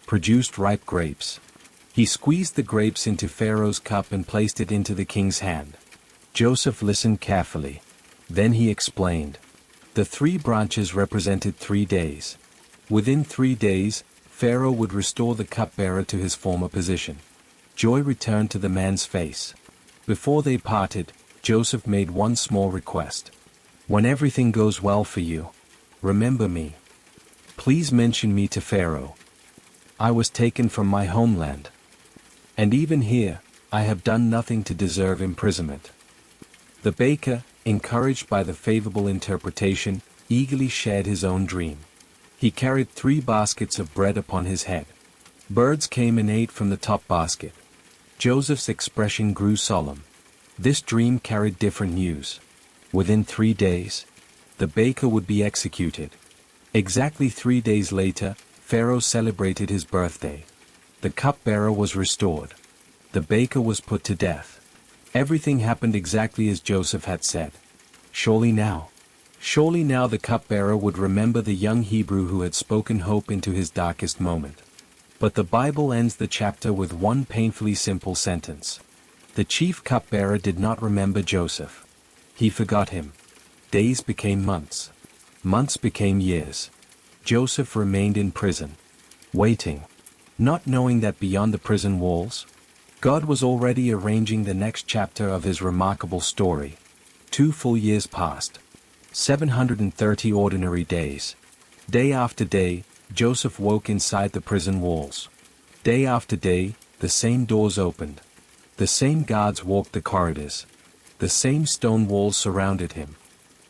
produced ripe grapes. He squeezed the grapes into Pharaoh's cup and placed it into the king's hand. Joseph listened carefully. Then he explained. The 3 branches represented 3 days. Within 3 days, Pharaoh would restore the cupbearer to his former position. Joy returned to the man's face. Before they parted, Joseph made one small request. "When everything goes well for you, remember me. Please mention me to Pharaoh. I was taken from my homeland. And even here, I have done nothing to deserve imprisonment." The baker, encouraged by the favorable interpretation, eagerly shared his own dream. He carried 3 baskets of bread upon his head. Birds came and ate from the top basket. Joseph's expression grew solemn. This dream carried different news. Within 3 days, the baker would be executed. Exactly 3 days later, Pharaoh celebrated his birthday. The cupbearer was restored. The baker was put to death. Everything happened exactly as Joseph had said. Surely now the cupbearer would remember the young Hebrew who had spoken hope into his darkest moment. But the Bible ends the chapter with one painfully simple sentence. The chief cupbearer did not remember Joseph. He forgot him. Days became months. Months became years. Joseph remained in prison, waiting, not knowing that beyond the prison walls, God was already arranging the next chapter of his remarkable story. 2 full years passed. 730 ordinary days. Day after day, Joseph woke inside the prison walls. Day after day, the same doors opened. The same guards walked the corridors. The same stone walls surrounded him.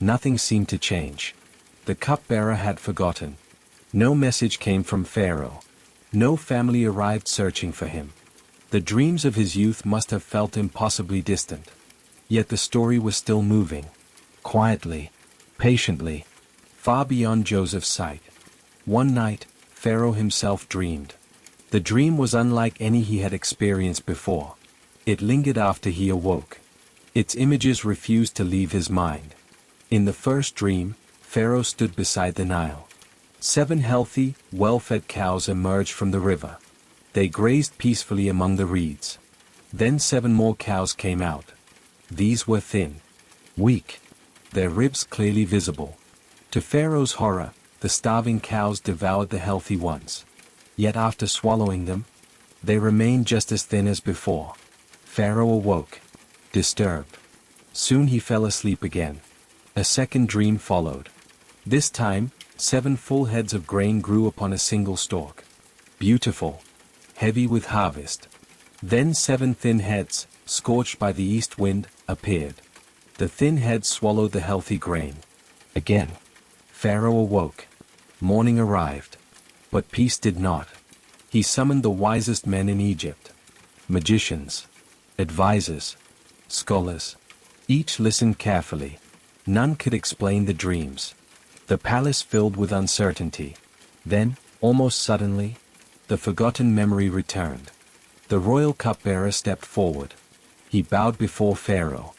Nothing seemed to change. The cupbearer had forgotten. No message came from Pharaoh. No family arrived searching for him. The dreams of his youth must have felt impossibly distant. Yet the story was still moving. Quietly, patiently, far beyond Joseph's sight. One night, Pharaoh himself dreamed. The dream was unlike any he had experienced before. It lingered after he awoke. Its images refused to leave his mind. In the first dream, Pharaoh stood beside the Nile. 7 healthy, well-fed cows emerged from the river. They grazed peacefully among the reeds. Then 7 more cows came out. These were thin, weak, their ribs clearly visible. To Pharaoh's horror, the starving cows devoured the healthy ones. Yet after swallowing them, they remained just as thin as before. Pharaoh awoke, disturbed. Soon he fell asleep again. A second dream followed. This time, 7 full heads of grain grew upon a single stalk. Beautiful, heavy with harvest. Then 7 thin heads, scorched by the east wind, appeared. The thin heads swallowed the healthy grain. Again, Pharaoh awoke. Morning arrived. But peace did not. He summoned the wisest men in Egypt. Magicians, advisors, scholars. Each listened carefully. None could explain the dreams. The palace filled with uncertainty. Then, almost suddenly, the forgotten memory returned. The royal cupbearer stepped forward. He bowed before Pharaoh.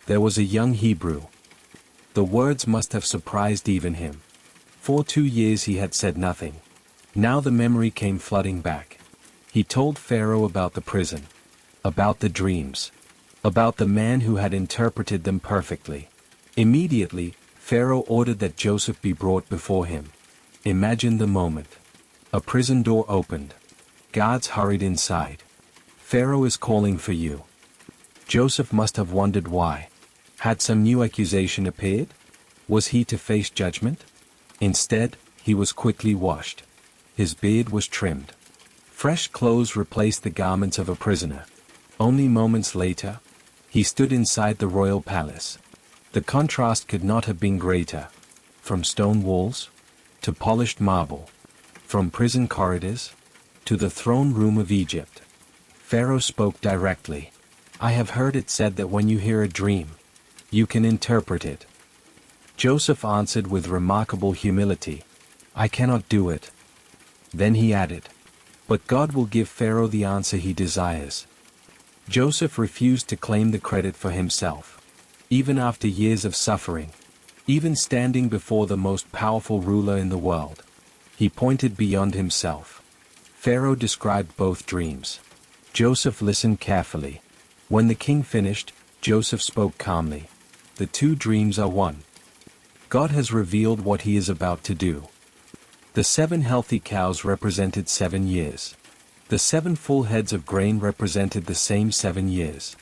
There was a young Hebrew. The words must have surprised even him. For 2 years he had said nothing. Now the memory came flooding back. He told Pharaoh about the prison, about the dreams, about the man who had interpreted them perfectly. Immediately, Pharaoh ordered that Joseph be brought before him. Imagine the moment. A prison door opened. Guards hurried inside. Pharaoh is calling for you. Joseph must have wondered why. Had some new accusation appeared? Was he to face judgment? Instead, he was quickly washed. His beard was trimmed. Fresh clothes replaced the garments of a prisoner. Only moments later, he stood inside the royal palace. The contrast could not have been greater. From stone walls to polished marble. From prison corridors to the throne room of Egypt. Pharaoh spoke directly. I have heard it said that when you hear a dream, you can interpret it. Joseph answered with remarkable humility, I cannot do it. Then he added, but God will give Pharaoh the answer he desires. Joseph refused to claim the credit for himself. Even after years of suffering, even standing before the most powerful ruler in the world, he pointed beyond himself. Pharaoh described both dreams. Joseph listened carefully. When the king finished, Joseph spoke calmly. The 2 dreams are one. God has revealed what he is about to do. The 7 healthy cows represented 7 years. The 7 full heads of grain represented the same 7 years.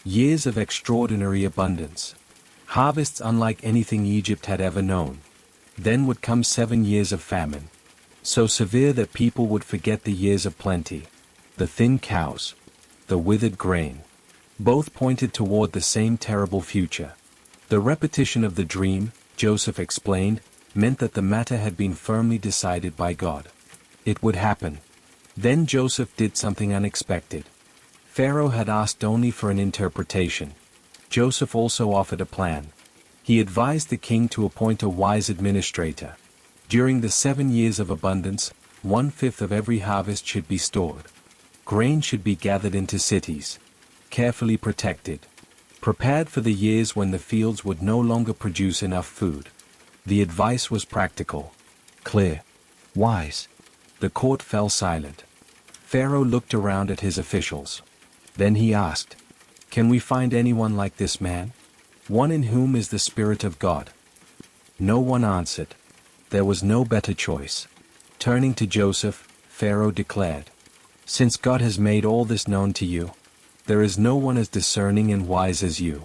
Years of extraordinary abundance. Harvests unlike anything Egypt had ever known. Then would come 7 years of famine. So severe that people would forget the years of plenty. The thin cows. The withered grain. Both pointed toward the same terrible future. The repetition of the dream, Joseph explained, meant that the matter had been firmly decided by God. It would happen. Then Joseph did something unexpected. Pharaoh had asked only for an interpretation. Joseph also offered a plan. He advised the king to appoint a wise administrator. During the 7 years of abundance, 1/5 of every harvest should be stored. Grain should be gathered into cities, carefully protected, prepared for the years when the fields would no longer produce enough food. The advice was practical, clear, wise. The court fell silent. Pharaoh looked around at his officials. Then he asked, "Can we find anyone like this man? One in whom is the Spirit of God?" No one answered. There was no better choice. Turning to Joseph, Pharaoh declared, "Since God has made all this known to you, there is no one as discerning and wise as you.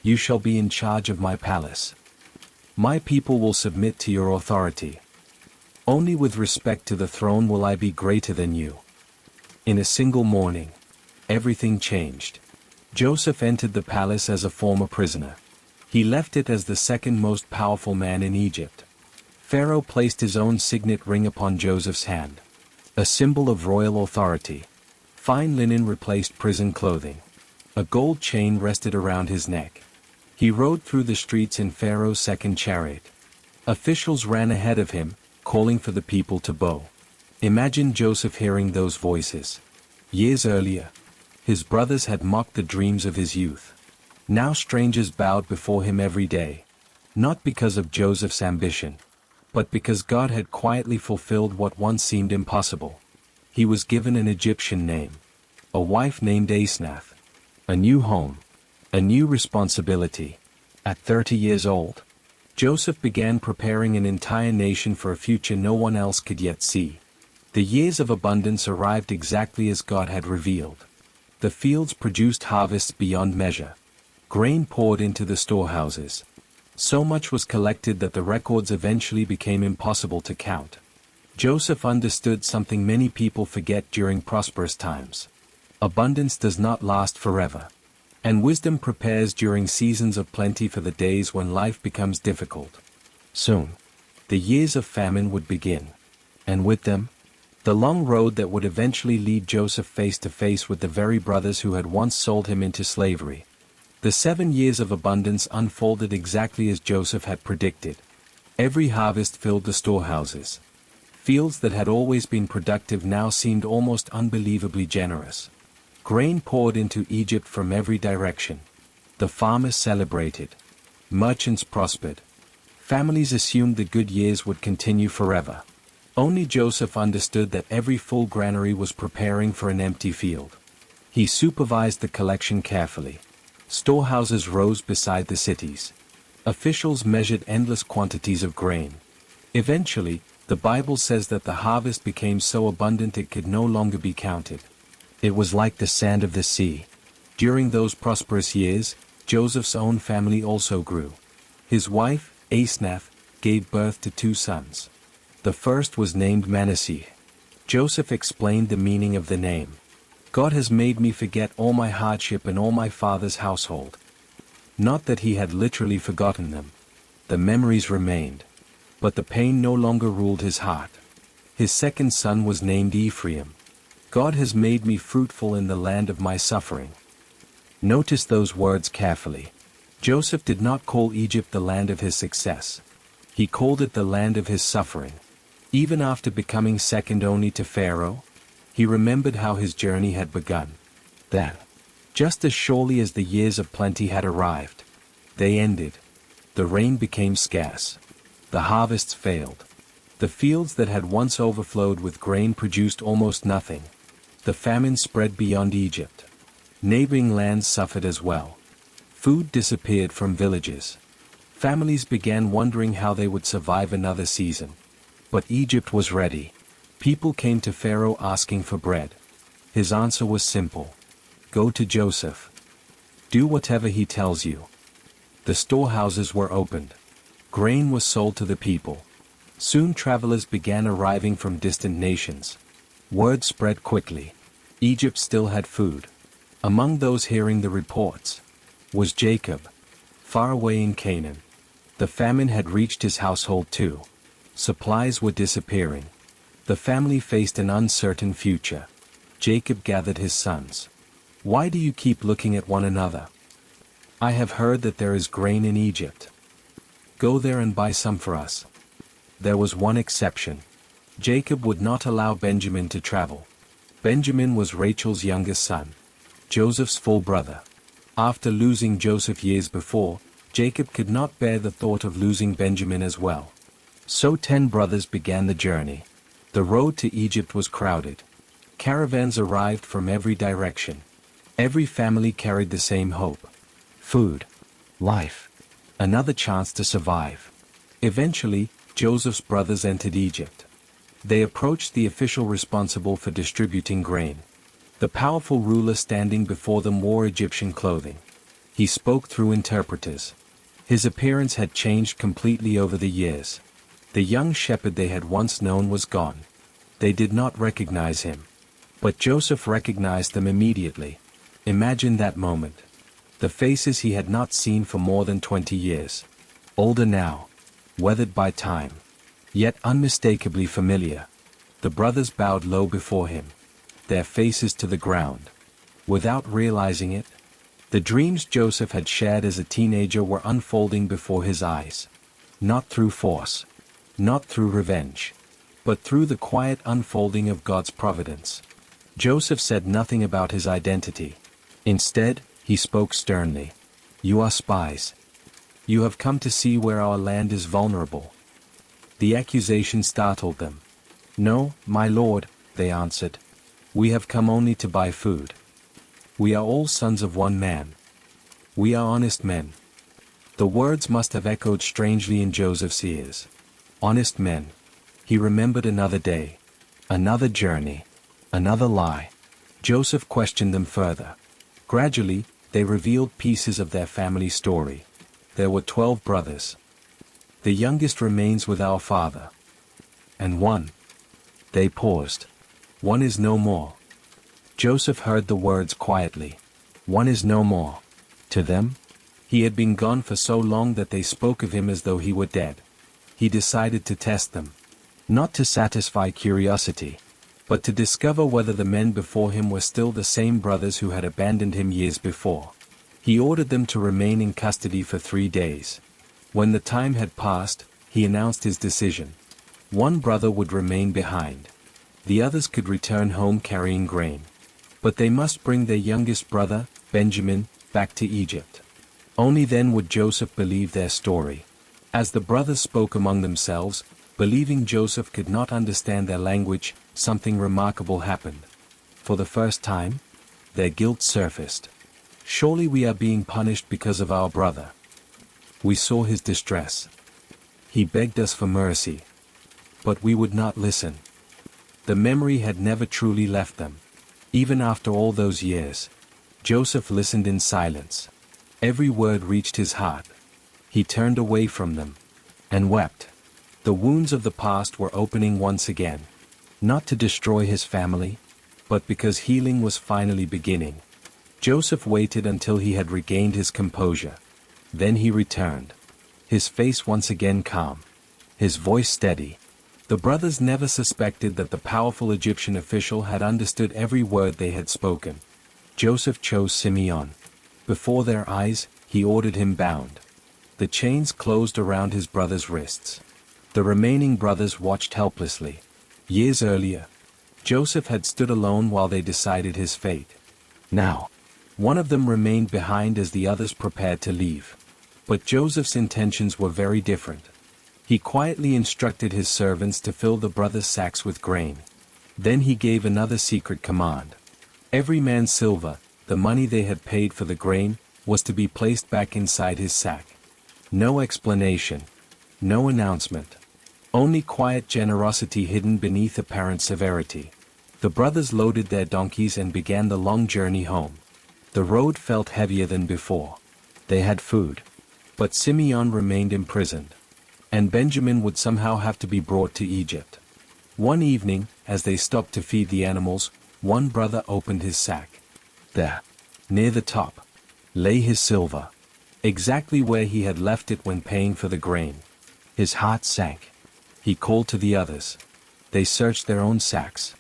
You shall be in charge of my palace. My people will submit to your authority. Only with respect to the throne will I be greater than you." In a single morning, everything changed. Joseph entered the palace as a former prisoner. He left it as the second most powerful man in Egypt. Pharaoh placed his own signet ring upon Joseph's hand, a symbol of royal authority. Fine linen replaced prison clothing. A gold chain rested around his neck. He rode through the streets in Pharaoh's second chariot. Officials ran ahead of him, calling for the people to bow. Imagine Joseph hearing those voices. Years earlier, his brothers had mocked the dreams of his youth. Now strangers bowed before him every day, not because of Joseph's ambition, but because God had quietly fulfilled what once seemed impossible. He was given an Egyptian name, a wife named Asnath, a new home, a new responsibility. At 30 years old, Joseph began preparing an entire nation for a future no one else could yet see. The years of abundance arrived exactly as God had revealed. The fields produced harvests beyond measure. Grain poured into the storehouses. So much was collected that the records eventually became impossible to count. Joseph understood something many people forget during prosperous times. Abundance does not last forever. And wisdom prepares during seasons of plenty for the days when life becomes difficult. Soon, the years of famine would begin. And with them, the long road that would eventually lead Joseph face to face with the very brothers who had once sold him into slavery. The 7 years of abundance unfolded exactly as Joseph had predicted. Every harvest filled the storehouses. Fields that had always been productive now seemed almost unbelievably generous. Grain poured into Egypt from every direction. The farmers celebrated. Merchants prospered. Families assumed the good years would continue forever. Only Joseph understood that every full granary was preparing for an empty field. He supervised the collection carefully. Storehouses rose beside the cities. Officials measured endless quantities of grain. Eventually, the Bible says that the harvest became so abundant it could no longer be counted. It was like the sand of the sea. During those prosperous years, Joseph's own family also grew. His wife, Asnath, gave birth to 2 sons. The first was named Manasseh. Joseph explained the meaning of the name. God has made me forget all my hardship and all my father's household. Not that he had literally forgotten them. The memories remained. But the pain no longer ruled his heart. His second son was named Ephraim. God has made me fruitful in the land of my suffering. Notice those words carefully. Joseph did not call Egypt the land of his success. He called it the land of his suffering. Even after becoming second only to Pharaoh, he remembered how his journey had begun. That, just as surely as the years of plenty had arrived, they ended. The rain became scarce. The harvests failed. The fields that had once overflowed with grain produced almost nothing. The famine spread beyond Egypt. Neighboring lands suffered as well. Food disappeared from villages. Families began wondering how they would survive another season. But Egypt was ready. People came to Pharaoh asking for bread. His answer was simple. Go to Joseph. Do whatever he tells you. The storehouses were opened. Grain was sold to the people. Soon travelers began arriving from distant nations. Word spread quickly. Egypt still had food. Among those hearing the reports was Jacob, far away in Canaan. The famine had reached his household too. Supplies were disappearing. The family faced an uncertain future. Jacob gathered his sons. Why do you keep looking at one another? I have heard that there is grain in Egypt. Go there and buy some for us. There was one exception. Jacob would not allow Benjamin to travel. Benjamin was Rachel's youngest son, Joseph's full brother. After losing Joseph years before, Jacob could not bear the thought of losing Benjamin as well. So 10 brothers began the journey. The road to Egypt was crowded. Caravans arrived from every direction. Every family carried the same hope: food, life, another chance to survive. Eventually, Joseph's brothers entered Egypt. They approached the official responsible for distributing grain. The powerful ruler standing before them wore Egyptian clothing. He spoke through interpreters. His appearance had changed completely over the years. The young shepherd they had once known was gone. They did not recognize him. But Joseph recognized them immediately. Imagine that moment. The faces he had not seen for more than 20 years. Older now, weathered by time, yet unmistakably familiar. The brothers bowed low before him, their faces to the ground. Without realizing it, the dreams Joseph had shared as a teenager were unfolding before his eyes. Not through force, not through revenge, but through the quiet unfolding of God's providence. Joseph said nothing about his identity. Instead, he spoke sternly. "You are spies. You have come to see where our land is vulnerable." The accusation startled them. "No, my lord," they answered. "We have come only to buy food. We are all sons of one man. We are honest men." The words must have echoed strangely in Joseph's ears. Honest men. He remembered another day, another journey, another lie. Joseph questioned them further. Gradually, they revealed pieces of their family story. There were 12 brothers. The youngest remains with our father. And one. They paused. One is no more. Joseph heard the words quietly. One is no more. To them, he had been gone for so long that they spoke of him as though he were dead. He decided to test them. Not to satisfy curiosity, but to discover whether the men before him were still the same brothers who had abandoned him years before. He ordered them to remain in custody for 3 days. When the time had passed, he announced his decision. One brother would remain behind. The others could return home carrying grain. But they must bring their youngest brother, Benjamin, back to Egypt. Only then would Joseph believe their story. As the brothers spoke among themselves, believing Joseph could not understand their language, something remarkable happened. For the first time, their guilt surfaced. "Surely we are being punished because of our brother. We saw his distress. He begged us for mercy. But we would not listen." The memory had never truly left them. Even after all those years, Joseph listened in silence. Every word reached his heart. He turned away from them and wept. The wounds of the past were opening once again. Not to destroy his family, but because healing was finally beginning. Joseph waited until he had regained his composure. Then he returned. His face once again calm. His voice steady. The brothers never suspected that the powerful Egyptian official had understood every word they had spoken. Joseph chose Simeon. Before their eyes, he ordered him bound. The chains closed around his brother's wrists. The remaining brothers watched helplessly. Years earlier, Joseph had stood alone while they decided his fate. Now, one of them remained behind as the others prepared to leave. But Joseph's intentions were very different. He quietly instructed his servants to fill the brothers' sacks with grain. Then he gave another secret command. Every man's silver, the money they had paid for the grain, was to be placed back inside his sack. No explanation. No announcement. Only quiet generosity hidden beneath apparent severity. The brothers loaded their donkeys and began the long journey home. The road felt heavier than before. They had food. But Simeon remained imprisoned. And Benjamin would somehow have to be brought to Egypt. One evening, as they stopped to feed the animals, one brother opened his sack. There, near the top, lay his silver. Exactly where he had left it when paying for the grain. His heart sank. He called to the others. They searched their own sacks.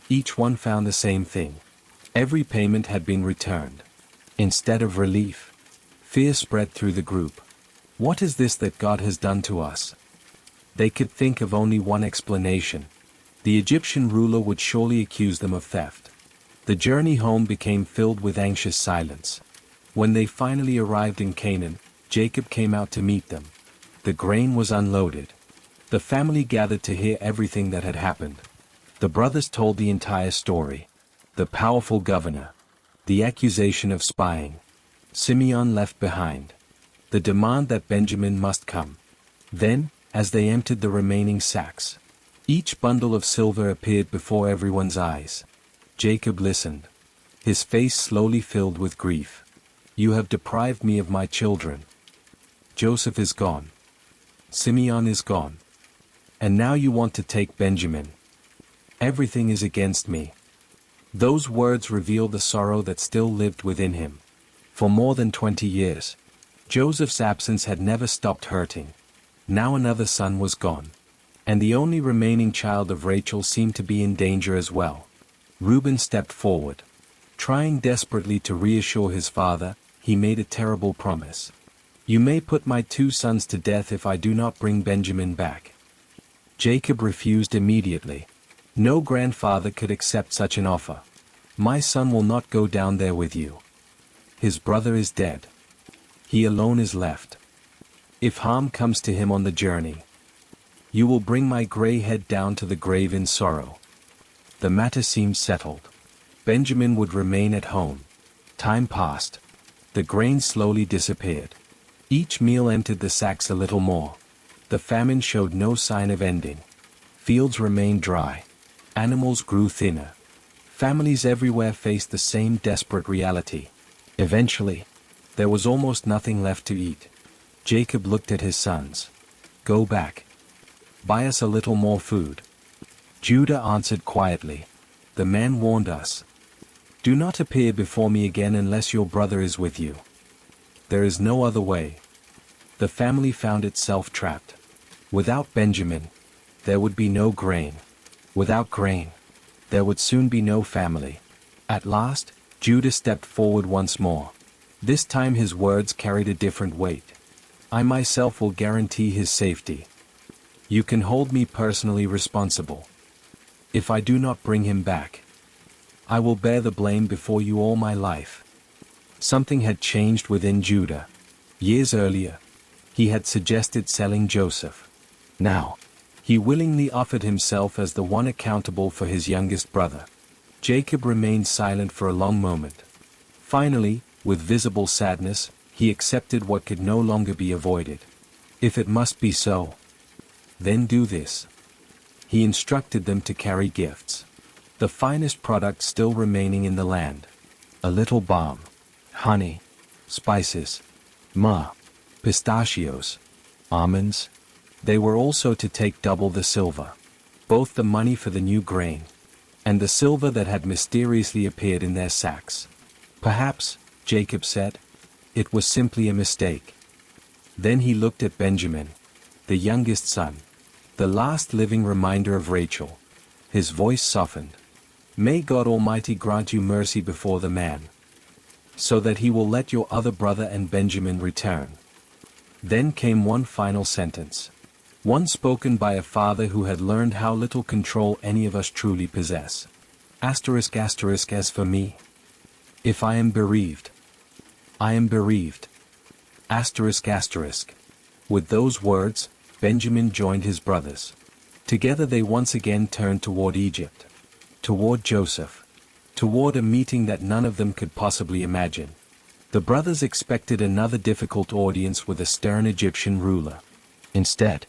Each one found the same thing. Every payment had been returned. Instead of relief, fear spread through the group. What is this that God has done to us? They could think of only one explanation. The Egyptian ruler would surely accuse them of theft. The journey home became filled with anxious silence. When they finally arrived in Canaan, Jacob came out to meet them. The grain was unloaded. The family gathered to hear everything that had happened. The brothers told the entire story. The powerful governor. The accusation of spying. Simeon left behind. The demand that Benjamin must come. Then, as they emptied the remaining sacks, each bundle of silver appeared before everyone's eyes. Jacob listened. His face slowly filled with grief. You have deprived me of my children. Joseph is gone. Simeon is gone. And now you want to take Benjamin. Everything is against me. Those words revealed the sorrow that still lived within him. For more than 20 years, Joseph's absence had never stopped hurting. Now another son was gone. And the only remaining child of Rachel seemed to be in danger as well. Reuben stepped forward. Trying desperately to reassure his father, he made a terrible promise. You may put my 2 sons to death if I do not bring Benjamin back. Jacob refused immediately. No grandfather could accept such an offer. My son will not go down there with you. His brother is dead. He alone is left. If harm comes to him on the journey, you will bring my gray head down to the grave in sorrow. The matter seemed settled. Benjamin would remain at home. Time passed. The grain slowly disappeared. Each meal emptied the sacks a little more. The famine showed no sign of ending. Fields remained dry. Animals grew thinner. Families everywhere faced the same desperate reality. Eventually, there was almost nothing left to eat. Jacob looked at his sons. Go back. Buy us a little more food. Judah answered quietly. The man warned us. Do not appear before me again unless your brother is with you. There is no other way. The family found itself trapped. Without Benjamin, there would be no grain. Without grain, there would soon be no family. At last, Judah stepped forward once more. This time his words carried a different weight. I myself will guarantee his safety. You can hold me personally responsible. If I do not bring him back, I will bear the blame before you all my life. Something had changed within Judah. Years earlier, he had suggested selling Joseph. Now, he willingly offered himself as the one accountable for his youngest brother. Jacob remained silent for a long moment. Finally, with visible sadness, he accepted what could no longer be avoided. If it must be so, then do this. He instructed them to carry gifts. The finest products still remaining in the land. A little balm, honey, spices, myrrh, pistachios, almonds. They were also to take double the silver. Both the money for the new grain, and the silver that had mysteriously appeared in their sacks. Perhaps, Jacob said, it was simply a mistake. Then he looked at Benjamin, the youngest son, the last living reminder of Rachel. His voice softened. May God Almighty grant you mercy before the man, so that he will let your other brother and Benjamin return. Then came one final sentence. One spoken by a father who had learned how little control any of us truly possess. Asterisk asterisk as for me, if I am bereaved, I am bereaved. Asterisk asterisk. With those words, Benjamin joined his brothers. Together they once again turned toward Egypt. Toward Joseph. Toward a meeting that none of them could possibly imagine. The brothers expected another difficult audience with a stern Egyptian ruler. Instead,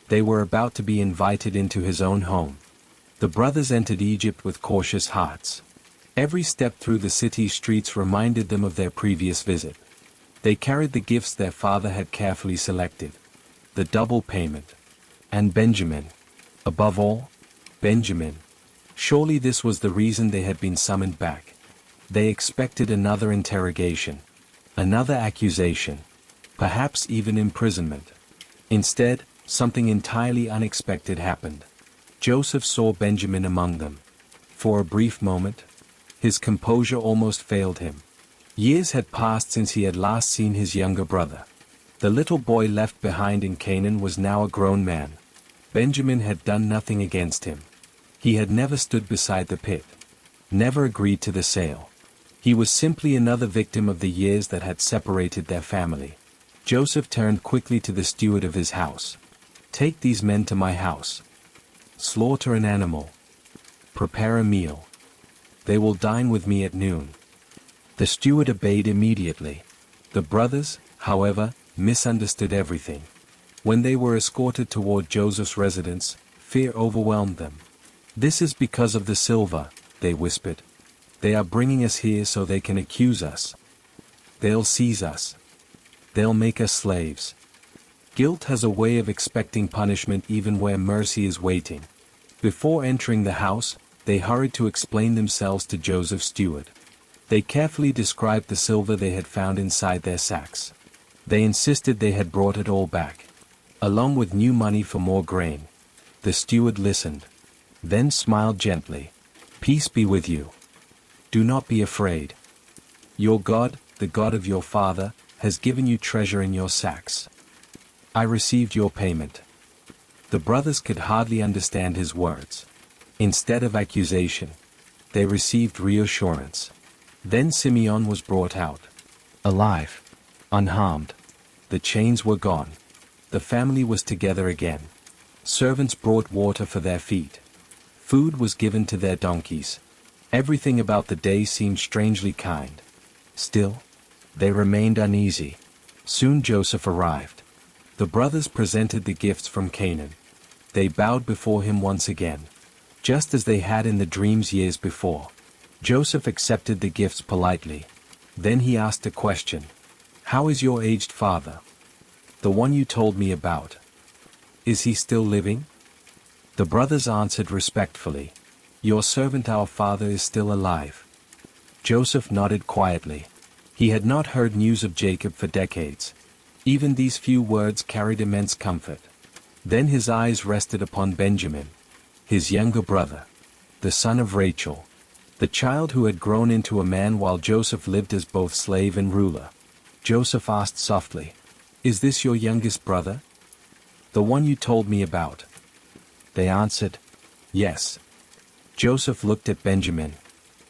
they were about to be invited into his own home. The brothers entered Egypt with cautious hearts. Every step through the city's streets reminded them of their previous visit. They carried the gifts their father had carefully selected. The double payment. And Benjamin. Above all, Benjamin. Surely this was the reason they had been summoned back. They expected another interrogation. Another accusation. Perhaps even imprisonment. Instead, something entirely unexpected happened. Joseph saw Benjamin among them. For a brief moment, his composure almost failed him. Years had passed since he had last seen his younger brother. The little boy left behind in Canaan was now a grown man. Benjamin had done nothing against him. He had never stood beside the pit. Never agreed to the sale. He was simply another victim of the years that had separated their family. Joseph turned quickly to the steward of his house. "Take these men to my house. Slaughter an animal. Prepare a meal. They will dine with me at noon." The steward obeyed immediately. The brothers, however, misunderstood everything. When they were escorted toward Joseph's residence, fear overwhelmed them. "This is because of the silver," they whispered. "They are bringing us here so they can accuse us. They'll seize us. They'll make us slaves." Guilt has a way of expecting punishment even where mercy is waiting. Before entering the house, they hurried to explain themselves to Joseph's steward. They carefully described the silver they had found inside their sacks. They insisted they had brought it all back, along with new money for more grain. The steward listened, then smiled gently. "Peace be with you. Do not be afraid. Your God, the God of your father, has given you treasure in your sacks. I received your payment." The brothers could hardly understand his words. Instead of accusation, they received reassurance. Then Simeon was brought out, alive, unharmed. The chains were gone. The family was together again. Servants brought water for their feet. Food was given to their donkeys. Everything about the day seemed strangely kind. Still, they remained uneasy. Soon Joseph arrived. The brothers presented the gifts from Canaan. They bowed before him once again, just as they had in the dreams years before. Joseph accepted the gifts politely. Then he asked a question. "How is your aged father? The one you told me about. Is he still living?" The brothers answered respectfully, "Your servant our father is still alive." Joseph nodded quietly. He had not heard news of Jacob for decades. Even these few words carried immense comfort. Then his eyes rested upon Benjamin, his younger brother, the son of Rachel, the child who had grown into a man while Joseph lived as both slave and ruler. Joseph asked softly, "Is this your youngest brother? The one you told me about?" They answered, "Yes." Joseph looked at Benjamin,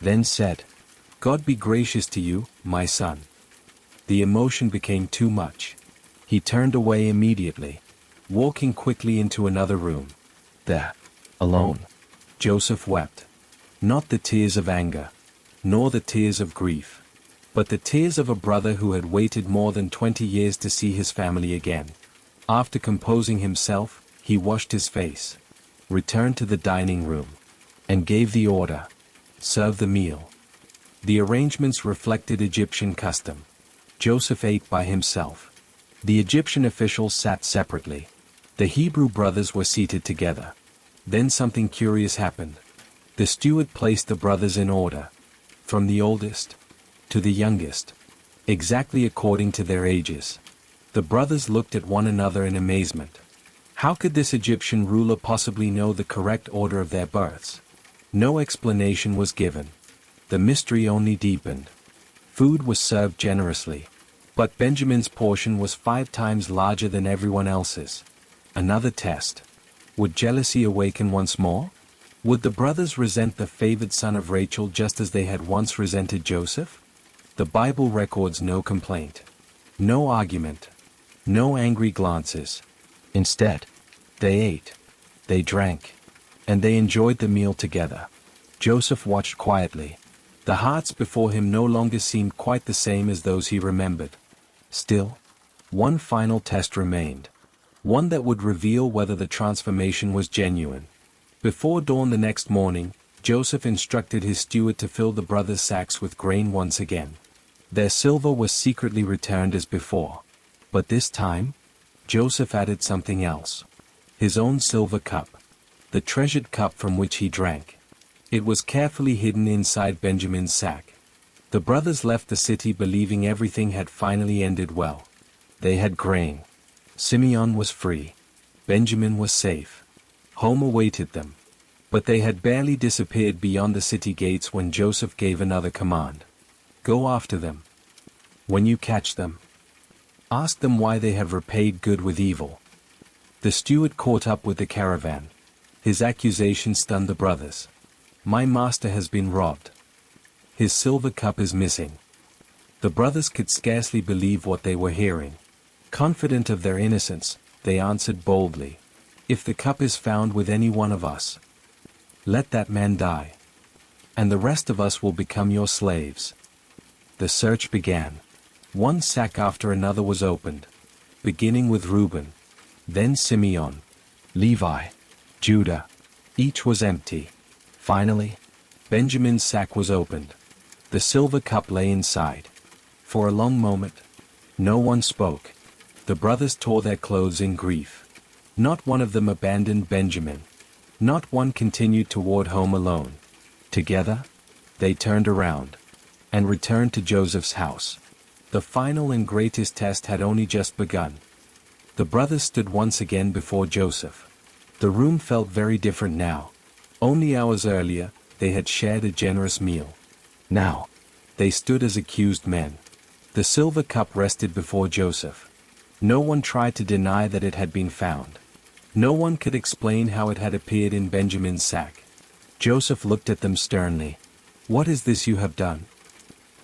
then said, "God be gracious to you, my son." The emotion became too much. He turned away immediately, walking quickly into another room. There, alone, Joseph wept. Not the tears of anger, nor the tears of grief, but the tears of a brother who had waited more than 20 years to see his family again. After composing himself, he washed his face, returned to the dining room, and gave the order, "Serve the meal." The arrangements reflected Egyptian custom. Joseph ate by himself. The Egyptian officials sat separately. The Hebrew brothers were seated together. Then something curious happened. The steward placed the brothers in order, from the oldest to the youngest, exactly according to their ages. The brothers looked at one another in amazement. How could this Egyptian ruler possibly know the correct order of their births? No explanation was given. The mystery only deepened. Food was served generously, but Benjamin's portion was 5 times larger than everyone else's. Another test. Would jealousy awaken once more? Would the brothers resent the favored son of Rachel just as they had once resented Joseph? The Bible records no complaint, no argument, no angry glances. Instead, they ate, they drank, and they enjoyed the meal together. Joseph watched quietly. The hearts before him no longer seemed quite the same as those he remembered. Still, one final test remained. One that would reveal whether the transformation was genuine. Before dawn the next morning, Joseph instructed his steward to fill the brothers' sacks with grain once again. Their silver was secretly returned as before. But this time, Joseph added something else. His own silver cup. The treasured cup from which he drank. It was carefully hidden inside Benjamin's sack. The brothers left the city believing everything had finally ended well. They had grain. Simeon was free. Benjamin was safe. Home awaited them. But they had barely disappeared beyond the city gates when Joseph gave another command. Go after them. When you catch them, ask them why they have repaid good with evil. The steward caught up with the caravan. His accusation stunned the brothers. My master has been robbed. His silver cup is missing. The brothers could scarcely believe what they were hearing. Confident of their innocence, they answered boldly, "If the cup is found with any one of us, let that man die, and the rest of us will become your slaves." The search began. One sack after another was opened, beginning with Reuben, then Simeon, Levi, Judah. Each was empty. Finally, Benjamin's sack was opened. The silver cup lay inside. For a long moment, no one spoke. The brothers tore their clothes in grief. Not one of them abandoned Benjamin. Not one continued toward home alone. Together, they turned around and returned to Joseph's house. The final and greatest test had only just begun. The brothers stood once again before Joseph. The room felt very different now. Only hours earlier, they had shared a generous meal. Now, they stood as accused men. The silver cup rested before Joseph. No one tried to deny that it had been found. No one could explain how it had appeared in Benjamin's sack. Joseph looked at them sternly. "What is this you have done?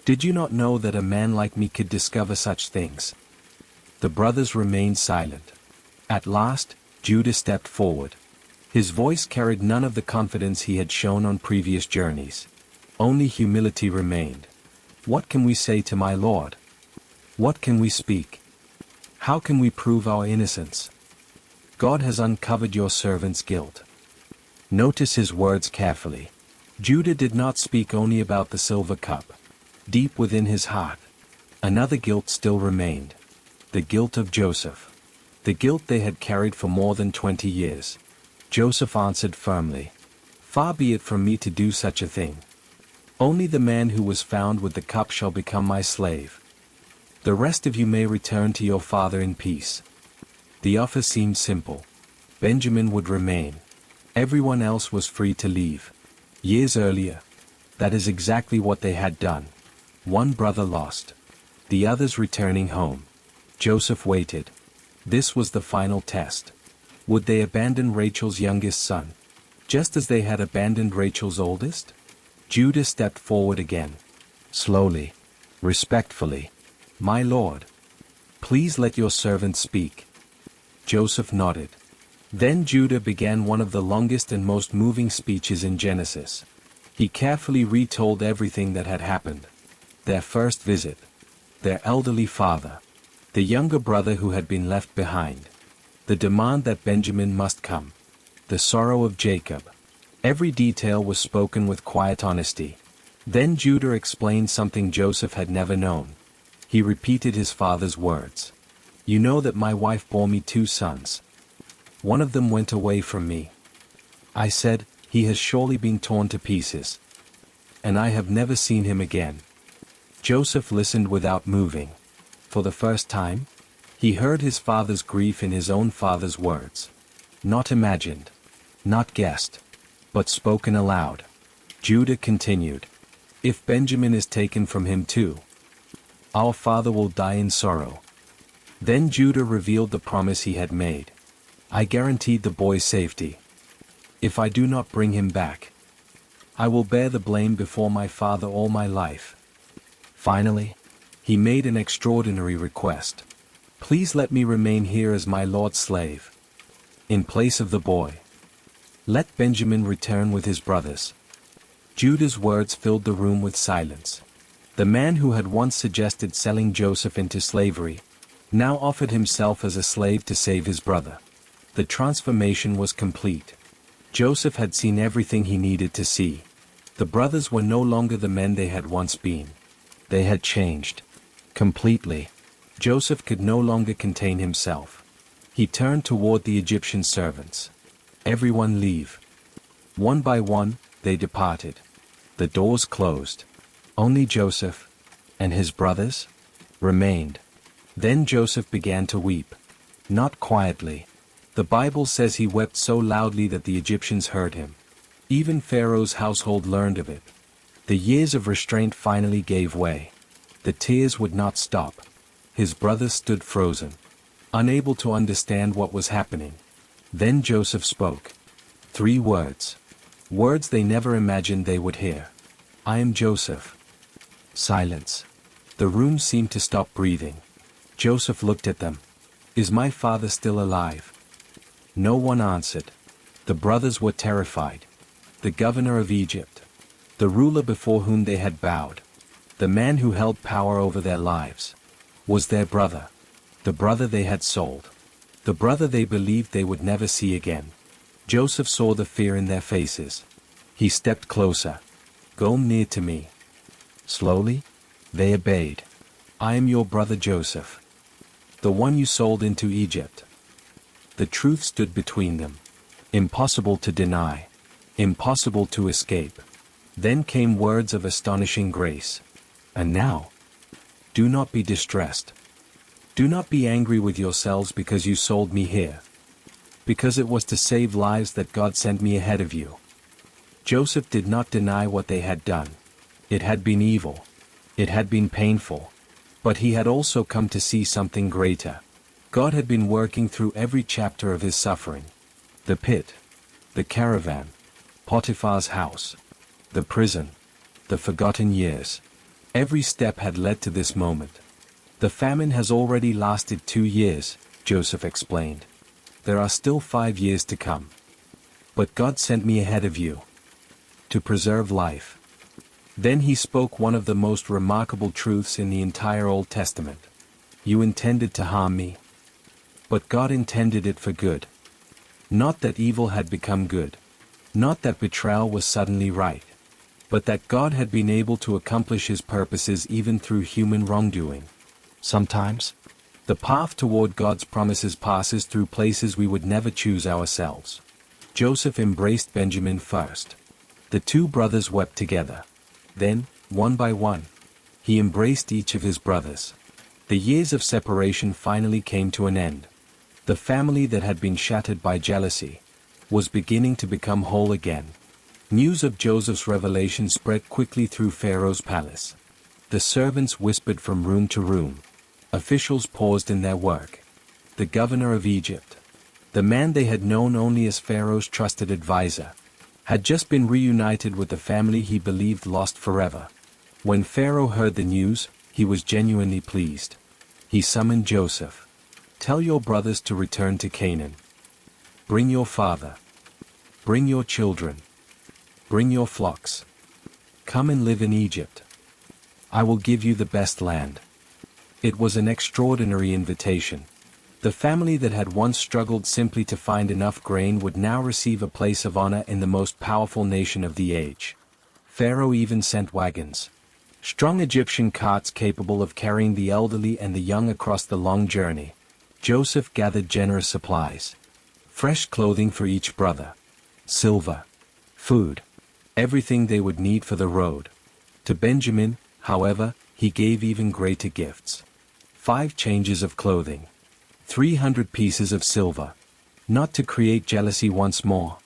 Did you not know that a man like me could discover such things?" The brothers remained silent. At last, Judah stepped forward. His voice carried none of the confidence he had shown on previous journeys. Only humility remained. "What can we say to my lord? What can we speak? How can we prove our innocence? God has uncovered your servant's guilt." Notice his words carefully. Judah did not speak only about the silver cup. Deep within his heart, another guilt still remained. The guilt of Joseph. The guilt they had carried for more than 20 years. Joseph answered firmly, "Far be it from me to do such a thing. Only the man who was found with the cup shall become my slave. The rest of you may return to your father in peace." The offer seemed simple. Benjamin would remain. Everyone else was free to leave. Years earlier, that is exactly what they had done. One brother lost, the others returning home. Joseph waited. This was the final test. Would they abandon Rachel's youngest son, just as they had abandoned Rachel's oldest? Judah stepped forward again. Slowly, respectfully. "My lord, please let your servant speak." Joseph nodded. Then Judah began one of the longest and most moving speeches in Genesis. He carefully retold everything that had happened. Their first visit, their elderly father, the younger brother who had been left behind, the demand that Benjamin must come, the sorrow of Jacob. Every detail was spoken with quiet honesty. Then Judah explained something Joseph had never known. He repeated his father's words. "You know that my wife bore me 2 sons. One of them went away from me. I said, 'He has surely been torn to pieces.' And I have never seen him again." Joseph listened without moving. For the first time, he heard his father's grief in his own father's words. Not imagined, not guessed, but spoken aloud. Judah continued, "If Benjamin is taken from him too, our father will die in sorrow." Then Judah revealed the promise he had made. "I guaranteed the boy's safety. If I do not bring him back, I will bear the blame before my father all my life." Finally, he made an extraordinary request. "Please let me remain here as my lord's slave, in place of the boy. Let Benjamin return with his brothers." Judah's words filled the room with silence. The man who had once suggested selling Joseph into slavery, now offered himself as a slave to save his brother. The transformation was complete. Joseph had seen everything he needed to see. The brothers were no longer the men they had once been. They had changed. Completely. Joseph could no longer contain himself. He turned toward the Egyptian servants. "Everyone leave." One by one, they departed. The doors closed. Only Joseph, and his brothers, remained. Then Joseph began to weep. Not quietly. The Bible says he wept so loudly that the Egyptians heard him. Even Pharaoh's household learned of it. The years of restraint finally gave way. The tears would not stop. His brothers stood frozen, unable to understand what was happening. Then Joseph spoke. 3 words. Words they never imagined they would hear. I am Joseph. Silence. The room seemed to stop breathing. Joseph looked at them. Is my father still alive? No one answered. The brothers were terrified. The governor of Egypt, the ruler before whom they had bowed, the man who held power over their lives, was their brother. The brother they had sold. The brother they believed they would never see again. Joseph saw the fear in their faces. He stepped closer. Go near to me. Slowly, they obeyed. I am your brother Joseph, the one you sold into Egypt. The truth stood between them. Impossible to deny. Impossible to escape. Then came words of astonishing grace. And now, do not be distressed. Do not be angry with yourselves because you sold me here. Because it was to save lives that God sent me ahead of you. Joseph did not deny what they had done. It had been evil. It had been painful. But he had also come to see something greater. God had been working through every chapter of his suffering. The pit, the caravan, Potiphar's house, the prison, the forgotten years. Every step had led to this moment. The famine has already lasted 2 years, Joseph explained. There are still 5 years to come. But God sent me ahead of you. To preserve life. Then he spoke one of the most remarkable truths in the entire Old Testament. You intended to harm me. But God intended it for good. Not that evil had become good. Not that betrayal was suddenly right. But that God had been able to accomplish his purposes even through human wrongdoing. Sometimes, the path toward God's promises passes through places we would never choose ourselves. Joseph embraced Benjamin first. The 2 brothers wept together. Then, one by one, he embraced each of his brothers. The years of separation finally came to an end. The family that had been shattered by jealousy was beginning to become whole again. News of Joseph's revelation spread quickly through Pharaoh's palace. The servants whispered from room to room. Officials paused in their work. The governor of Egypt, the man they had known only as Pharaoh's trusted advisor, had just been reunited with the family he believed lost forever. When Pharaoh heard the news, he was genuinely pleased. He summoned Joseph. Tell your brothers to return to Canaan. Bring your father. Bring your children. Bring your flocks. Come and live in Egypt. I will give you the best land. It was an extraordinary invitation. The family that had once struggled simply to find enough grain would now receive a place of honor in the most powerful nation of the age. Pharaoh even sent wagons. Strong Egyptian carts capable of carrying the elderly and the young across the long journey. Joseph gathered generous supplies. Fresh clothing for each brother. Silver. Food. Everything they would need for the road. To Benjamin, however, he gave even greater gifts. 5 changes of clothing. 300 pieces of silver. Not to create jealousy once more,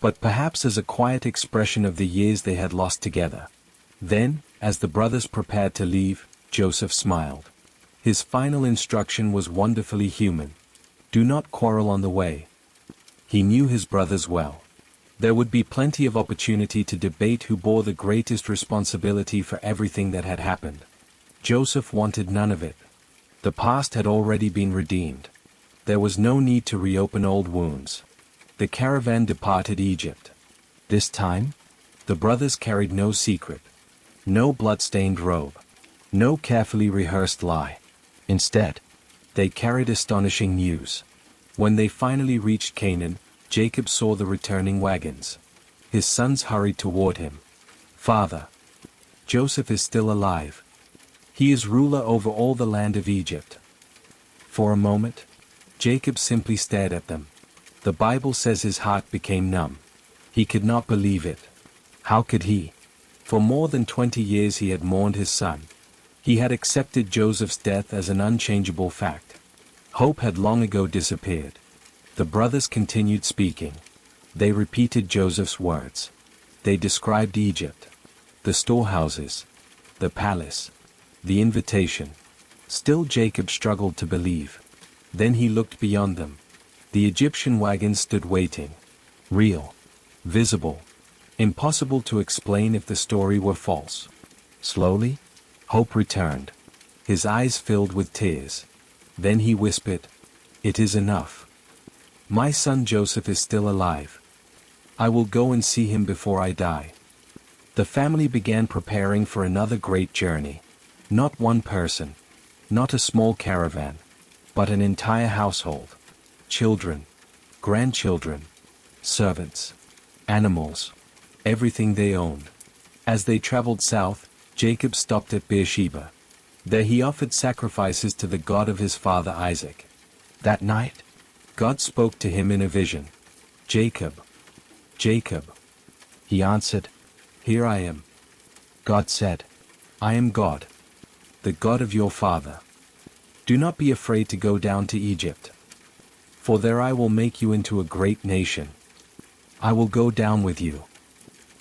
but perhaps as a quiet expression of the years they had lost together. Then, as the brothers prepared to leave, Joseph smiled. His final instruction was wonderfully human. Do not quarrel on the way. He knew his brothers well. There would be plenty of opportunity to debate who bore the greatest responsibility for everything that had happened. Joseph wanted none of it. The past had already been redeemed. There was no need to reopen old wounds. The caravan departed Egypt. This time, the brothers carried no secret. No blood-stained robe. No carefully rehearsed lie. Instead, they carried astonishing news. When they finally reached Canaan, Jacob saw the returning wagons. His sons hurried toward him. Father, Joseph is still alive. He is ruler over all the land of Egypt. For a moment, Jacob simply stared at them. The Bible says his heart became numb. He could not believe it. How could he? For more than 20 years he had mourned his son. He had accepted Joseph's death as an unchangeable fact. Hope had long ago disappeared. The brothers continued speaking. They repeated Joseph's words. They described Egypt, the storehouses, the palace, the invitation. Still Jacob struggled to believe. Then he looked beyond them. The Egyptian wagons stood waiting. Real. visible. Impossible to explain if the story were false. Slowly, hope returned. His eyes filled with tears. Then he whispered, "It is enough. My son Joseph is still alive. I will go and see him before I die." The family began preparing for another great journey. Not one person, not a small caravan, but an entire household. Children, grandchildren, servants, animals, everything they owned. As they traveled south, Jacob stopped at Beersheba. There he offered sacrifices to the God of his father Isaac. That night, God spoke to him in a vision. "Jacob, Jacob." He answered, "Here I am." God said, "I am God, the God of your father. Do not be afraid to go down to Egypt. For there I will make you into a great nation. I will go down with you,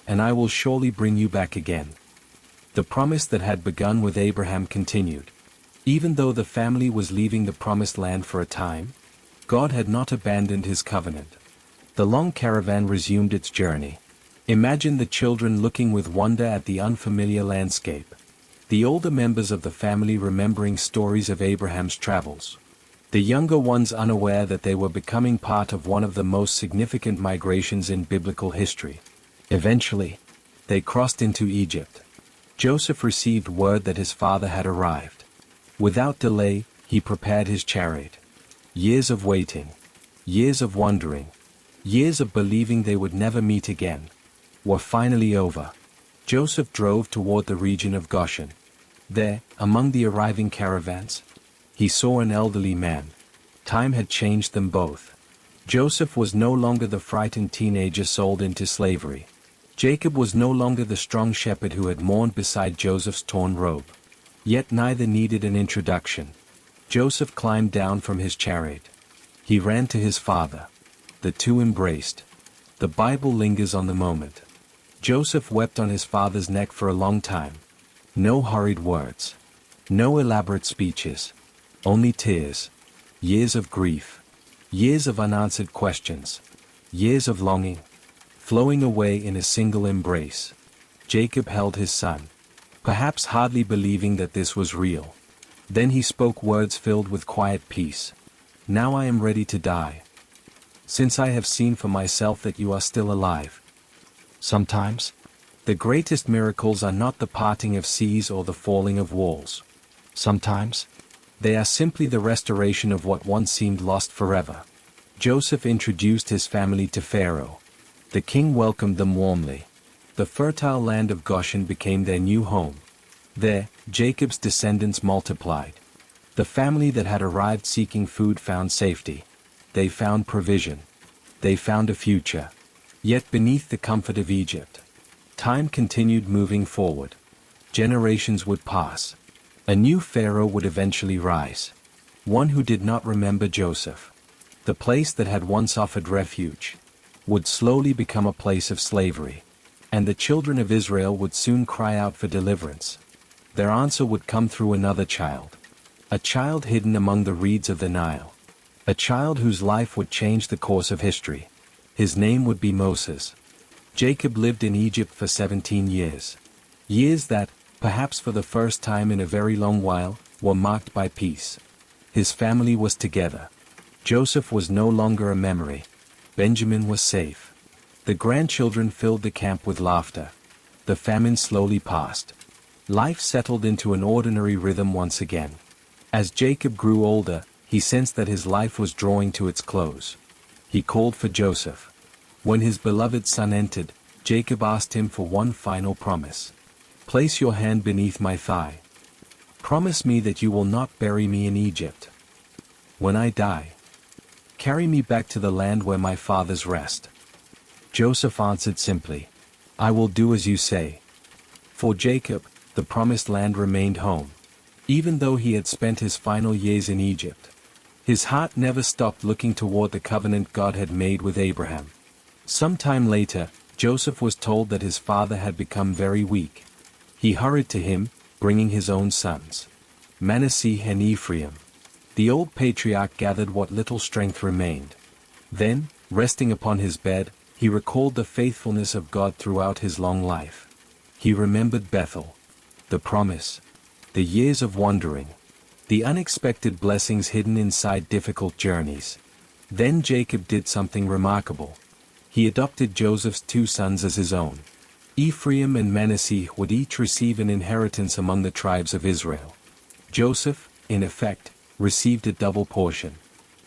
and I will surely bring you back again." The promise that had begun with Abraham continued. Even though the family was leaving the promised land for a time, God had not abandoned his covenant. The long caravan resumed its journey. Imagine the children looking with wonder at the unfamiliar landscape. The older members of the family remembering stories of Abraham's travels. The younger ones unaware that they were becoming part of one of the most significant migrations in biblical history. Eventually, they crossed into Egypt. Joseph received word that his father had arrived. Without delay, he prepared his chariot. Years of waiting, years of wondering, years of believing they would never meet again, were finally over. Joseph drove toward the region of Goshen. There, among the arriving caravans, he saw an elderly man. Time had changed them both. Joseph was no longer the frightened teenager sold into slavery. Jacob was no longer the strong shepherd who had mourned beside Joseph's torn robe. Yet neither needed an introduction. Joseph climbed down from his chariot. He ran to his father. The two embraced. The Bible lingers on the moment. Joseph wept on his father's neck for a long time. No hurried words. No elaborate speeches. Only tears. Years of grief. Years of unanswered questions. Years of longing, flowing away in a single embrace. Jacob held his son, perhaps hardly believing that this was real. Then he spoke words filled with quiet peace. "Now I am ready to die, since I have seen for myself that you are still alive." Sometimes, the greatest miracles are not the parting of seas or the falling of walls. Sometimes, they are simply the restoration of what once seemed lost forever. Joseph introduced his family to Pharaoh. The king welcomed them warmly. The fertile land of Goshen became their new home. There, Jacob's descendants multiplied. The family that had arrived seeking food found safety. They found provision. They found a future. Yet beneath the comfort of Egypt, time continued moving forward. Generations would pass. A new Pharaoh would eventually rise. One who did not remember Joseph. The place that had once offered refuge would slowly become a place of slavery. And the children of Israel would soon cry out for deliverance. Their answer would come through another child. A child hidden among the reeds of the Nile. A child whose life would change the course of history. His name would be Moses. Jacob lived in Egypt for 17 years. Years that, perhaps for the first time in a very long while, were marked by peace. His family was together. Joseph was no longer a memory. Benjamin was safe. The grandchildren filled the camp with laughter. The famine slowly passed. Life settled into an ordinary rhythm once again. As Jacob grew older, he sensed that his life was drawing to its close. He called for Joseph. When his beloved son entered, Jacob asked him for one final promise. "Place your hand beneath my thigh. Promise me that you will not bury me in Egypt. When I die, carry me back to the land where my fathers rest." Joseph answered simply, "I will do as you say." For Jacob, the promised land remained home. Even though he had spent his final years in Egypt, his heart never stopped looking toward the covenant God had made with Abraham. Sometime later, Joseph was told that his father had become very weak. He hurried to him, bringing his own sons, Manasseh and Ephraim. The old patriarch gathered what little strength remained. Then, resting upon his bed, He recalled the faithfulness of God throughout his long life. He remembered Bethel, the promise, the years of wandering, the unexpected blessings hidden inside difficult journeys. Then Jacob did something remarkable. He adopted Joseph's 2 sons as his own. Ephraim and Manasseh would each receive an inheritance among the tribes of Israel. Joseph, in effect, received a double portion.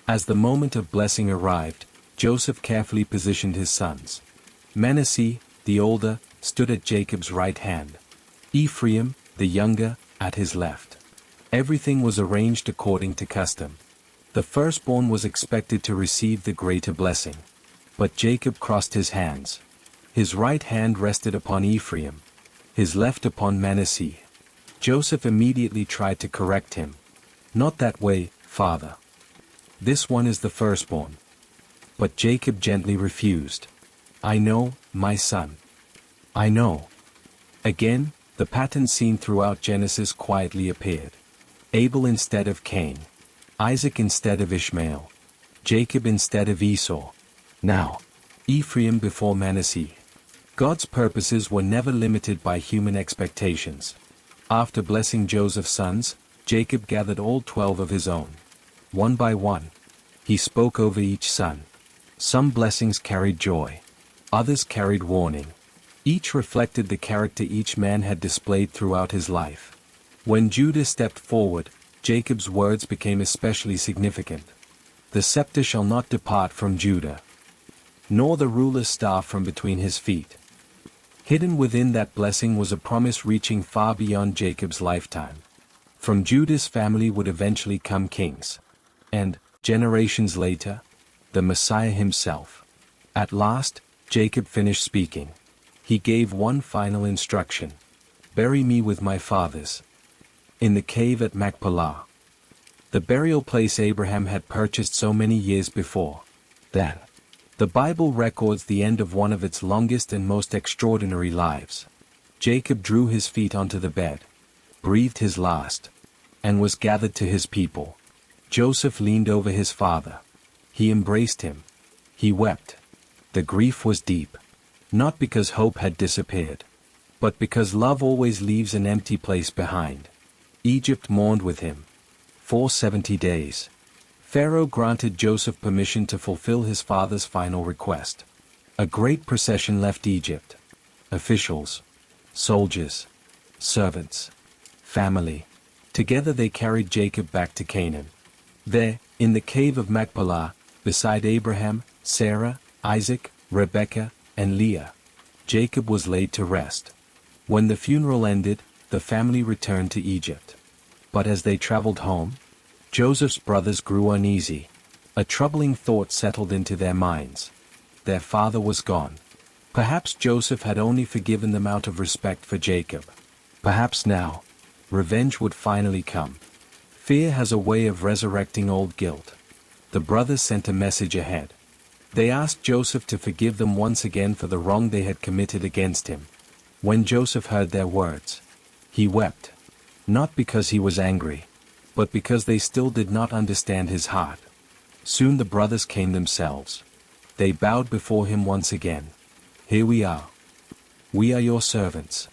As the moment of blessing arrived, Joseph carefully positioned his sons. Manasseh, the older, stood at Jacob's right hand. Ephraim, the younger, at his left. Everything was arranged according to custom. The firstborn was expected to receive the greater blessing. But Jacob crossed his hands. His right hand rested upon Ephraim, his left upon Manasseh. Joseph immediately tried to correct him. "Not that way, father. This one is the firstborn." But Jacob gently refused. "I know, my son. I know." Again, the pattern seen throughout Genesis quietly appeared. Abel instead of Cain. Isaac instead of Ishmael. Jacob instead of Esau. Now, Ephraim before Manasseh. God's purposes were never limited by human expectations. After blessing Joseph's sons, Jacob gathered all 12 of his own. One by one, he spoke over each son. Some blessings carried joy. Others carried warning. Each reflected the character each man had displayed throughout his life. When Judah stepped forward, Jacob's words became especially significant. "The scepter shall not depart from Judah, nor the ruler's staff from between his feet." Hidden within that blessing was a promise reaching far beyond Jacob's lifetime. From Judah's family would eventually come kings. And, generations later, the Messiah himself. At last, Jacob finished speaking. He gave one final instruction. "Bury me with my fathers in the cave at Machpelah," the burial place Abraham had purchased so many years before. Then, the Bible records the end of one of its longest and most extraordinary lives. Jacob drew his feet onto the bed, breathed his last, and was gathered to his people. Joseph leaned over his father. He embraced him. He wept. The grief was deep. Not because hope had disappeared, but because love always leaves an empty place behind. Egypt mourned with him. For 70 days. Pharaoh granted Joseph permission to fulfill his father's final request. A great procession left Egypt. Officials, soldiers, servants, family. Together they carried Jacob back to Canaan. There, in the cave of Machpelah, beside Abraham, Sarah, Isaac, Rebekah, and Leah, Jacob was laid to rest. When the funeral ended, the family returned to Egypt. But as they traveled home, Joseph's brothers grew uneasy. A troubling thought settled into their minds. Their father was gone. Perhaps Joseph had only forgiven them out of respect for Jacob. Perhaps now, revenge would finally come. Fear has a way of resurrecting old guilt. The brothers sent a message ahead. They asked Joseph to forgive them once again for the wrong they had committed against him. When Joseph heard their words, he wept. Not because he was angry, but because they still did not understand his heart. Soon the brothers came themselves. They bowed before him once again. "Here we are. We are your servants."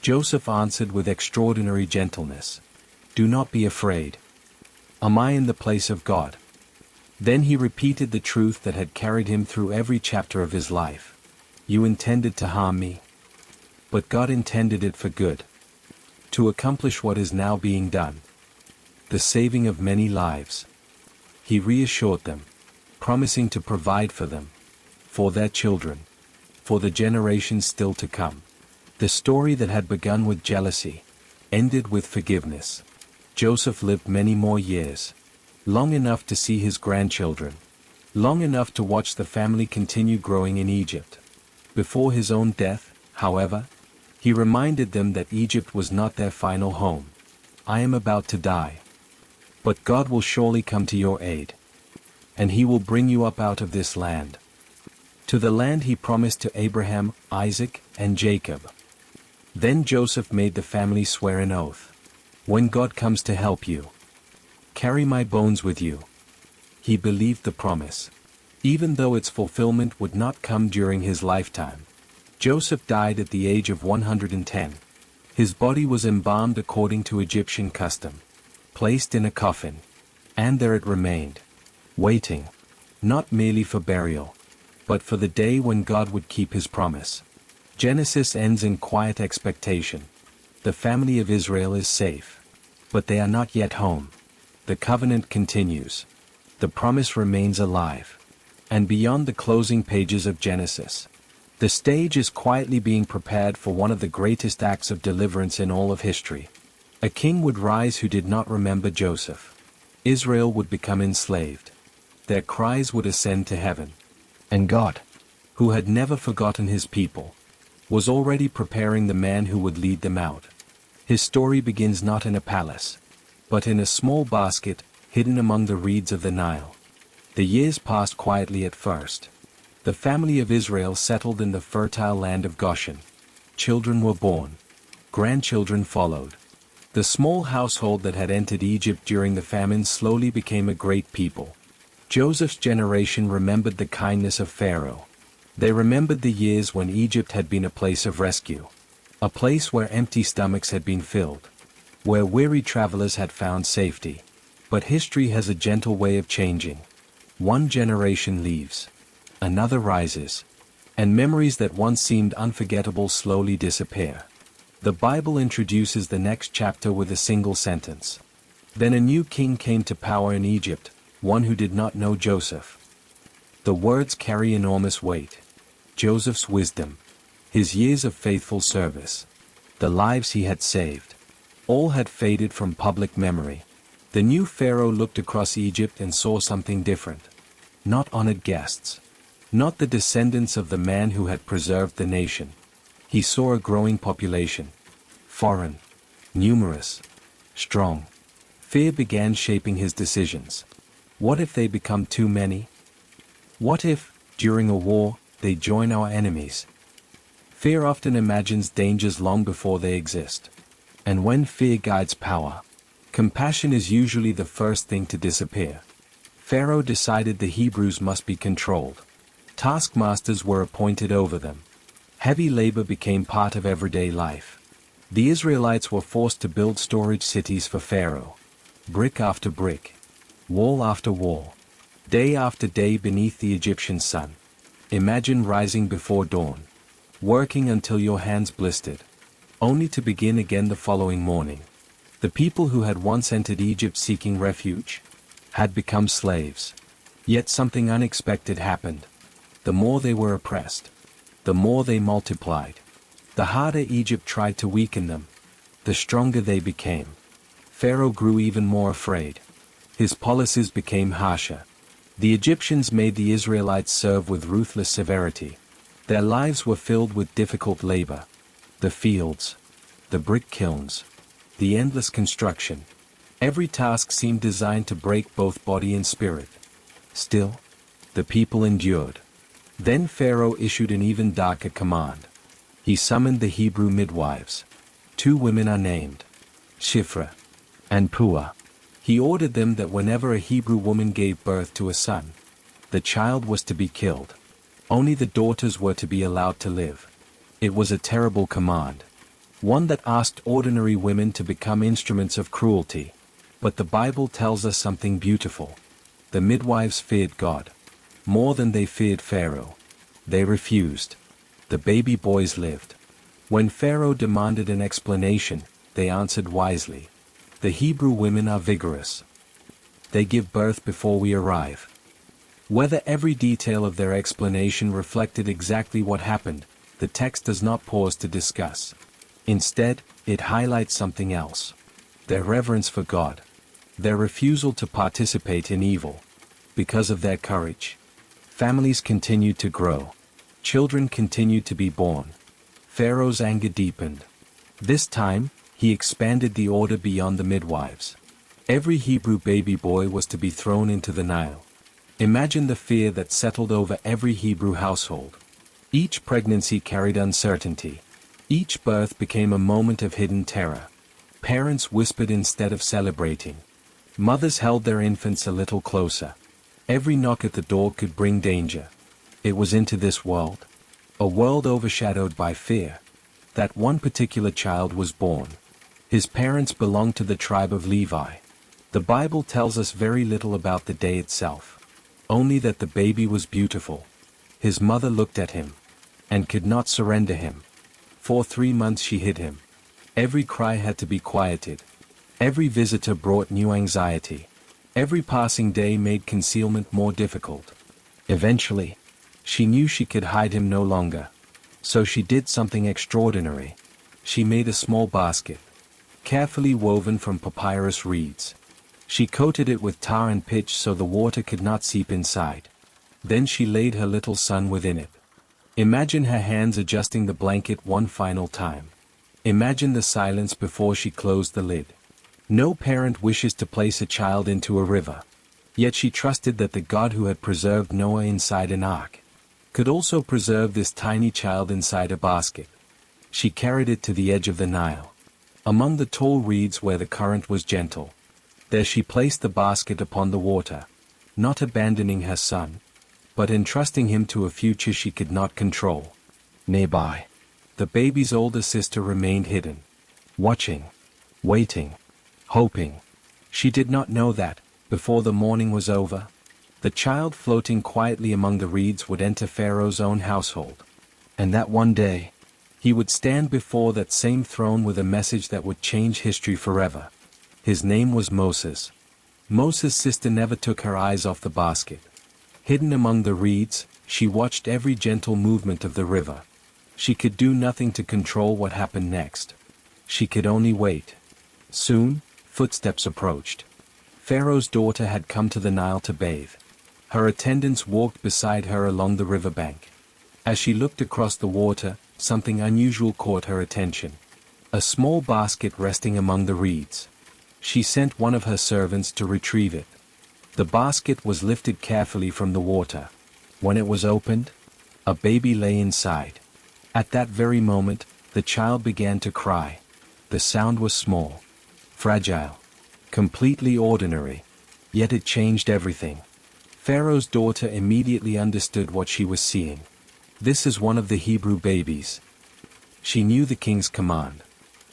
Joseph answered with extraordinary gentleness. "Do not be afraid. Am I in the place of God?" Then he repeated the truth that had carried him through every chapter of his life. "You intended to harm me, but God intended it for good, to accomplish what is now being done, the saving of many lives." He reassured them, promising to provide for them, for their children, for the generations still to come. The story that had begun with jealousy ended with forgiveness. Joseph lived many more years, long enough to see his grandchildren, long enough to watch the family continue growing in Egypt. Before his own death, however, he reminded them that Egypt was not their final home. "I am about to die, but God will surely come to your aid, and he will bring you up out of this land, to the land he promised to Abraham, Isaac, and Jacob." Then Joseph made the family swear an oath. "When God comes to help you, carry my bones with you." He believed the promise. even though its fulfillment would not come during his lifetime. Joseph died at the age of 110. His body was embalmed according to Egyptian custom, placed in a coffin, and there it remained, waiting, not merely for burial, but for the day when God would keep his promise. Genesis ends in quiet expectation. The family of Israel is safe, but they are not yet home. The covenant continues. The promise remains alive. And beyond the closing pages of Genesis, the stage is quietly being prepared for one of the greatest acts of deliverance in all of history. A king would rise who did not remember Joseph. Israel would become enslaved. Their cries would ascend to heaven. And God, who had never forgotten his people, was already preparing the man who would lead them out. His story begins not in a palace, but in a small basket hidden among the reeds of the Nile. The years passed quietly at first. The family of Israel settled in the fertile land of Goshen. Children were born. Grandchildren followed. The small household that had entered Egypt during the famine slowly became a great people. Joseph's generation remembered the kindness of Pharaoh. They remembered the years when Egypt had been a place of rescue. A place where empty stomachs had been filled. Where weary travelers had found safety. But history has a gentle way of changing. One generation leaves. Another rises. And memories that once seemed unforgettable slowly disappear. The Bible introduces the next chapter with a single sentence. Then a new king came to power in Egypt, one who did not know Joseph. The words carry enormous weight. Joseph's wisdom. His years of faithful service. The lives he had saved. All had faded from public memory. The new Pharaoh looked across Egypt and saw something different. Not honored guests. Not the descendants of the man who had preserved the nation. He saw a growing population. Foreign. Numerous. Strong. Fear began shaping his decisions. What if they become too many? What if, during a war, they join our enemies? Fear often imagines dangers long before they exist. And when fear guides power, compassion is usually the first thing to disappear. Pharaoh decided the Hebrews must be controlled. Taskmasters were appointed over them. Heavy labor became part of everyday life. The Israelites were forced to build storage cities for Pharaoh. Brick after brick. Wall after wall. Day after day beneath the Egyptian sun. Imagine rising before dawn. Working until your hands blistered. Only to begin again the following morning. The people who had once entered Egypt seeking refuge had become slaves. Yet something unexpected happened. The more they were oppressed, the more they multiplied. The harder Egypt tried to weaken them, the stronger they became. Pharaoh grew even more afraid. His policies became harsher. The Egyptians made the Israelites serve with ruthless severity. Their lives were filled with difficult labor. The fields, the brick kilns, the endless construction. Every task seemed designed to break both body and spirit. Still, the people endured. Then Pharaoh issued an even darker command. He summoned the Hebrew midwives. 2 women are named, Shiphrah and Puah. He ordered them that whenever a Hebrew woman gave birth to a son, the child was to be killed. Only the daughters were to be allowed to live. It was a terrible command. One that asked ordinary women to become instruments of cruelty. But the Bible tells us something beautiful. The midwives feared God. More than they feared Pharaoh. They refused. The baby boys lived. When Pharaoh demanded an explanation, they answered wisely. The Hebrew women are vigorous. They give birth before we arrive. Whether every detail of their explanation reflected exactly what happened, the text does not pause to discuss. Instead, it highlights something else. Their reverence for God. Their refusal to participate in evil. Because of their courage, families continued to grow. Children continued to be born. Pharaoh's anger deepened. This time, he expanded the order beyond the midwives. Every Hebrew baby boy was to be thrown into the Nile. Imagine the fear that settled over every Hebrew household. Each pregnancy carried uncertainty. Each birth became a moment of hidden terror. Parents whispered instead of celebrating. Mothers held their infants a little closer. Every knock at the door could bring danger. It was into this world, a world overshadowed by fear, that one particular child was born. His parents belonged to the tribe of Levi. The Bible tells us very little about the day itself, only that the baby was beautiful. His mother looked at him, and could not surrender him. For 3 months she hid him. Every cry had to be quieted. Every visitor brought new anxiety. Every passing day made concealment more difficult. Eventually, she knew she could hide him no longer. So she did something extraordinary. She made a small basket, carefully woven from papyrus reeds. She coated it with tar and pitch so the water could not seep inside. Then she laid her little son within it. Imagine her hands adjusting the blanket one final time. Imagine the silence before she closed the lid. No parent wishes to place a child into a river. Yet she trusted that the God who had preserved Noah inside an ark could also preserve this tiny child inside a basket. She carried it to the edge of the Nile, among the tall reeds where the current was gentle. There she placed the basket upon the water, not abandoning her son, but entrusting him to a future she could not control. Nearby, the baby's older sister remained hidden, watching, waiting, hoping. She did not know that, before the morning was over, the child floating quietly among the reeds would enter Pharaoh's own household, and that one day, he would stand before that same throne with a message that would change history forever. His name was Moses. Moses' sister never took her eyes off the basket. Hidden among the reeds, she watched every gentle movement of the river. She could do nothing to control what happened next. She could only wait. Soon, footsteps approached. Pharaoh's daughter had come to the Nile to bathe. Her attendants walked beside her along the riverbank. As she looked across the water, something unusual caught her attention. A small basket resting among the reeds. She sent one of her servants to retrieve it. The basket was lifted carefully from the water. When it was opened, a baby lay inside. At that very moment, the child began to cry. The sound was small, fragile, completely ordinary, yet it changed everything. Pharaoh's daughter immediately understood what she was seeing. This is one of the Hebrew babies. She knew the king's command.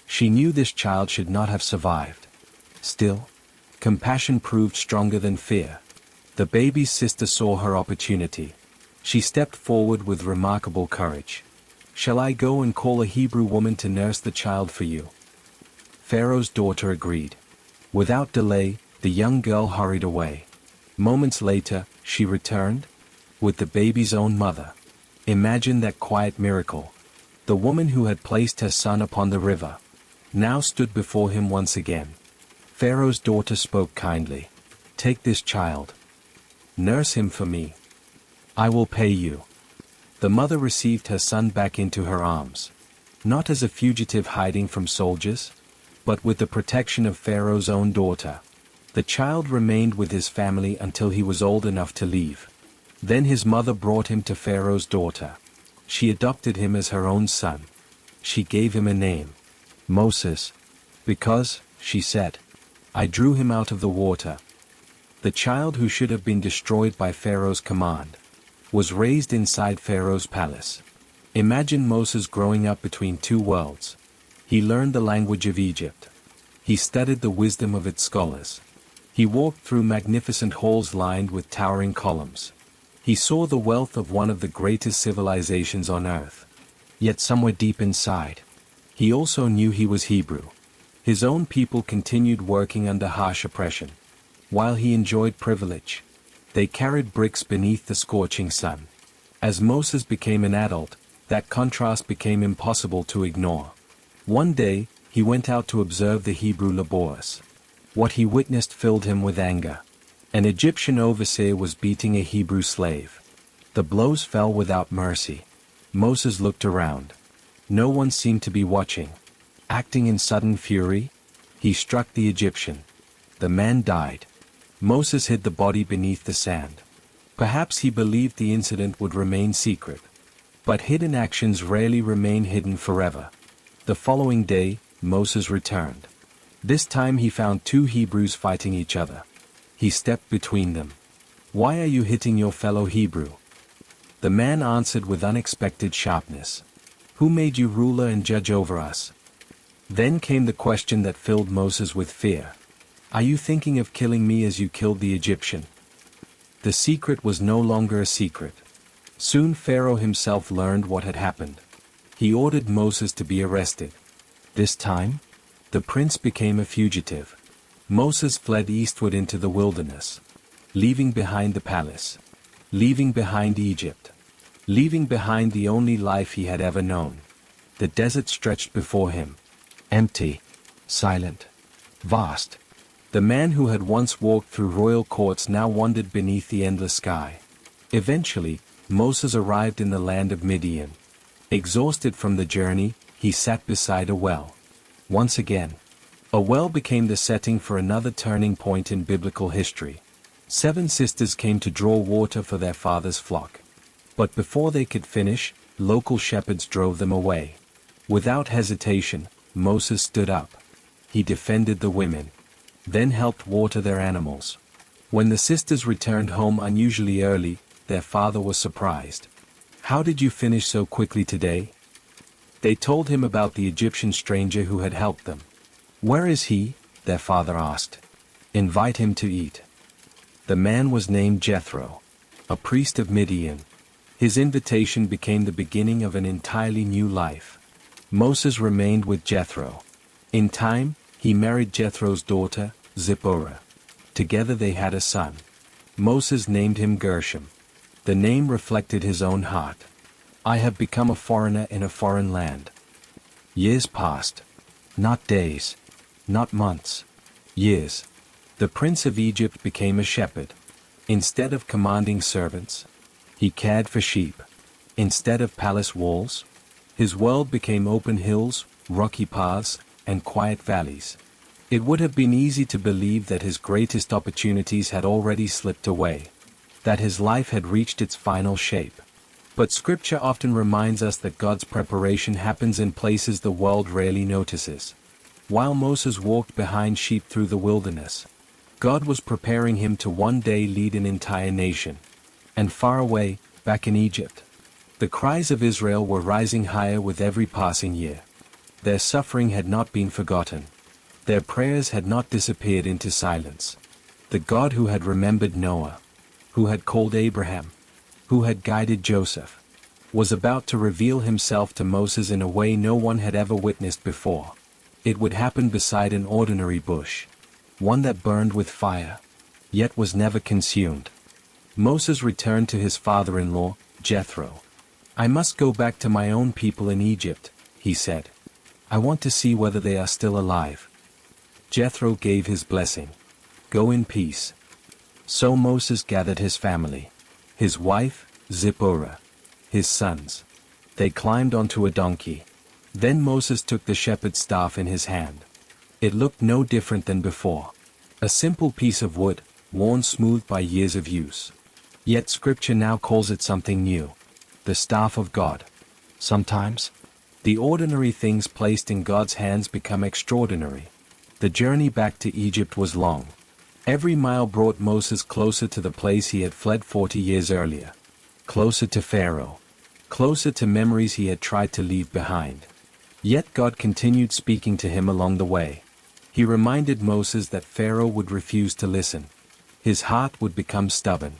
She knew this child should not have survived. Still, compassion proved stronger than fear. The baby's sister saw her opportunity. She stepped forward with remarkable courage. "Shall I go and call a Hebrew woman to nurse the child for you?" Pharaoh's daughter agreed. Without delay, the young girl hurried away. Moments later, she returned, with the baby's own mother. Imagine that quiet miracle. The woman who had placed her son upon the river now stood before him once again. Pharaoh's daughter spoke kindly. "Take this child. Nurse him for me. I will pay you." The mother received her son back into her arms. Not as a fugitive hiding from soldiers, but with the protection of Pharaoh's own daughter. The child remained with his family until he was old enough to leave. Then his mother brought him to Pharaoh's daughter. She adopted him as her own son. She gave him a name, Moses, because, she said, "I drew him out of the water." The child who should have been destroyed by Pharaoh's command was raised inside Pharaoh's palace. Imagine Moses growing up between two worlds. He learned the language of Egypt. He studied the wisdom of its scholars. He walked through magnificent halls lined with towering columns. He saw the wealth of one of the greatest civilizations on earth. Yet somewhere deep inside, he also knew he was Hebrew. His own people continued working under harsh oppression. While he enjoyed privilege, they carried bricks beneath the scorching sun. As Moses became an adult, that contrast became impossible to ignore. One day, he went out to observe the Hebrew laborers. What he witnessed filled him with anger. An Egyptian overseer was beating a Hebrew slave. The blows fell without mercy. Moses looked around. No one seemed to be watching. Acting in sudden fury, he struck the Egyptian. The man died. Moses hid the body beneath the sand. Perhaps he believed the incident would remain secret. But hidden actions rarely remain hidden forever. The following day, Moses returned. This time he found two Hebrews fighting each other. He stepped between them. Why are you hitting your fellow Hebrew?" The man answered with unexpected sharpness, "Who made you ruler and judge over us?" Then came the question that filled Moses with fear. "Are you thinking of killing me as you killed the Egyptian?" The secret was no longer a secret. Soon Pharaoh himself learned what had happened. He ordered Moses to be arrested. This time, the prince became a fugitive. Moses fled eastward into the wilderness, leaving behind the palace, leaving behind Egypt, leaving behind the only life he had ever known. The desert stretched before him, empty, silent, vast. The man who had once walked through royal courts now wandered beneath the endless sky. Eventually, Moses arrived in the land of Midian. Exhausted from the journey, he sat beside a well. Once again, a well became the setting for another turning point in biblical history. 7 sisters came to draw water for their father's flock. But before they could finish, local shepherds drove them away. Without hesitation, Moses stood up. He defended the women, then helped water their animals. When the sisters returned home unusually early, their father was surprised. "How did you finish so quickly today?" They told him about the Egyptian stranger who had helped them. "Where is he?" their father asked. "Invite him to eat." The man was named Jethro, a priest of Midian. His invitation became the beginning of an entirely new life. Moses remained with Jethro. In time, he married Jethro's daughter, Zipporah. Together they had a son. Moses named him Gershom. The name reflected his own heart. "I have become a foreigner in a foreign land." Years passed. Not days. Not months. Years. The prince of Egypt became a shepherd. Instead of commanding servants, he cared for sheep. Instead of palace walls, his world became open hills, rocky paths, and quiet valleys. It would have been easy to believe that his greatest opportunities had already slipped away, that his life had reached its final shape. But Scripture often reminds us that God's preparation happens in places the world rarely notices. While Moses walked behind sheep through the wilderness, God was preparing him to one day lead an entire nation. And far away, back in Egypt, the cries of Israel were rising higher with every passing year. Their suffering had not been forgotten. Their prayers had not disappeared into silence. The God who had remembered Noah, who had called Abraham, who had guided Joseph, was about to reveal himself to Moses in a way no one had ever witnessed before. It would happen beside an ordinary bush, one that burned with fire, yet was never consumed. Moses returned to his father-in-law, Jethro. "I must go back to my own people in Egypt," he said. "I want to see whether they are still alive." Jethro gave his blessing. "Go in peace." So Moses gathered his family, his wife, Zipporah, his sons. They climbed onto a donkey. Then Moses took the shepherd's staff in his hand. It looked no different than before. A simple piece of wood, worn smooth by years of use. Yet Scripture now calls it something new. The staff of God. Sometimes, the ordinary things placed in God's hands become extraordinary. The journey back to Egypt was long. Every mile brought Moses closer to the place he had fled 40 years earlier. Closer to Pharaoh. Closer to memories he had tried to leave behind. Yet God continued speaking to him along the way. He reminded Moses that Pharaoh would refuse to listen. His heart would become stubborn.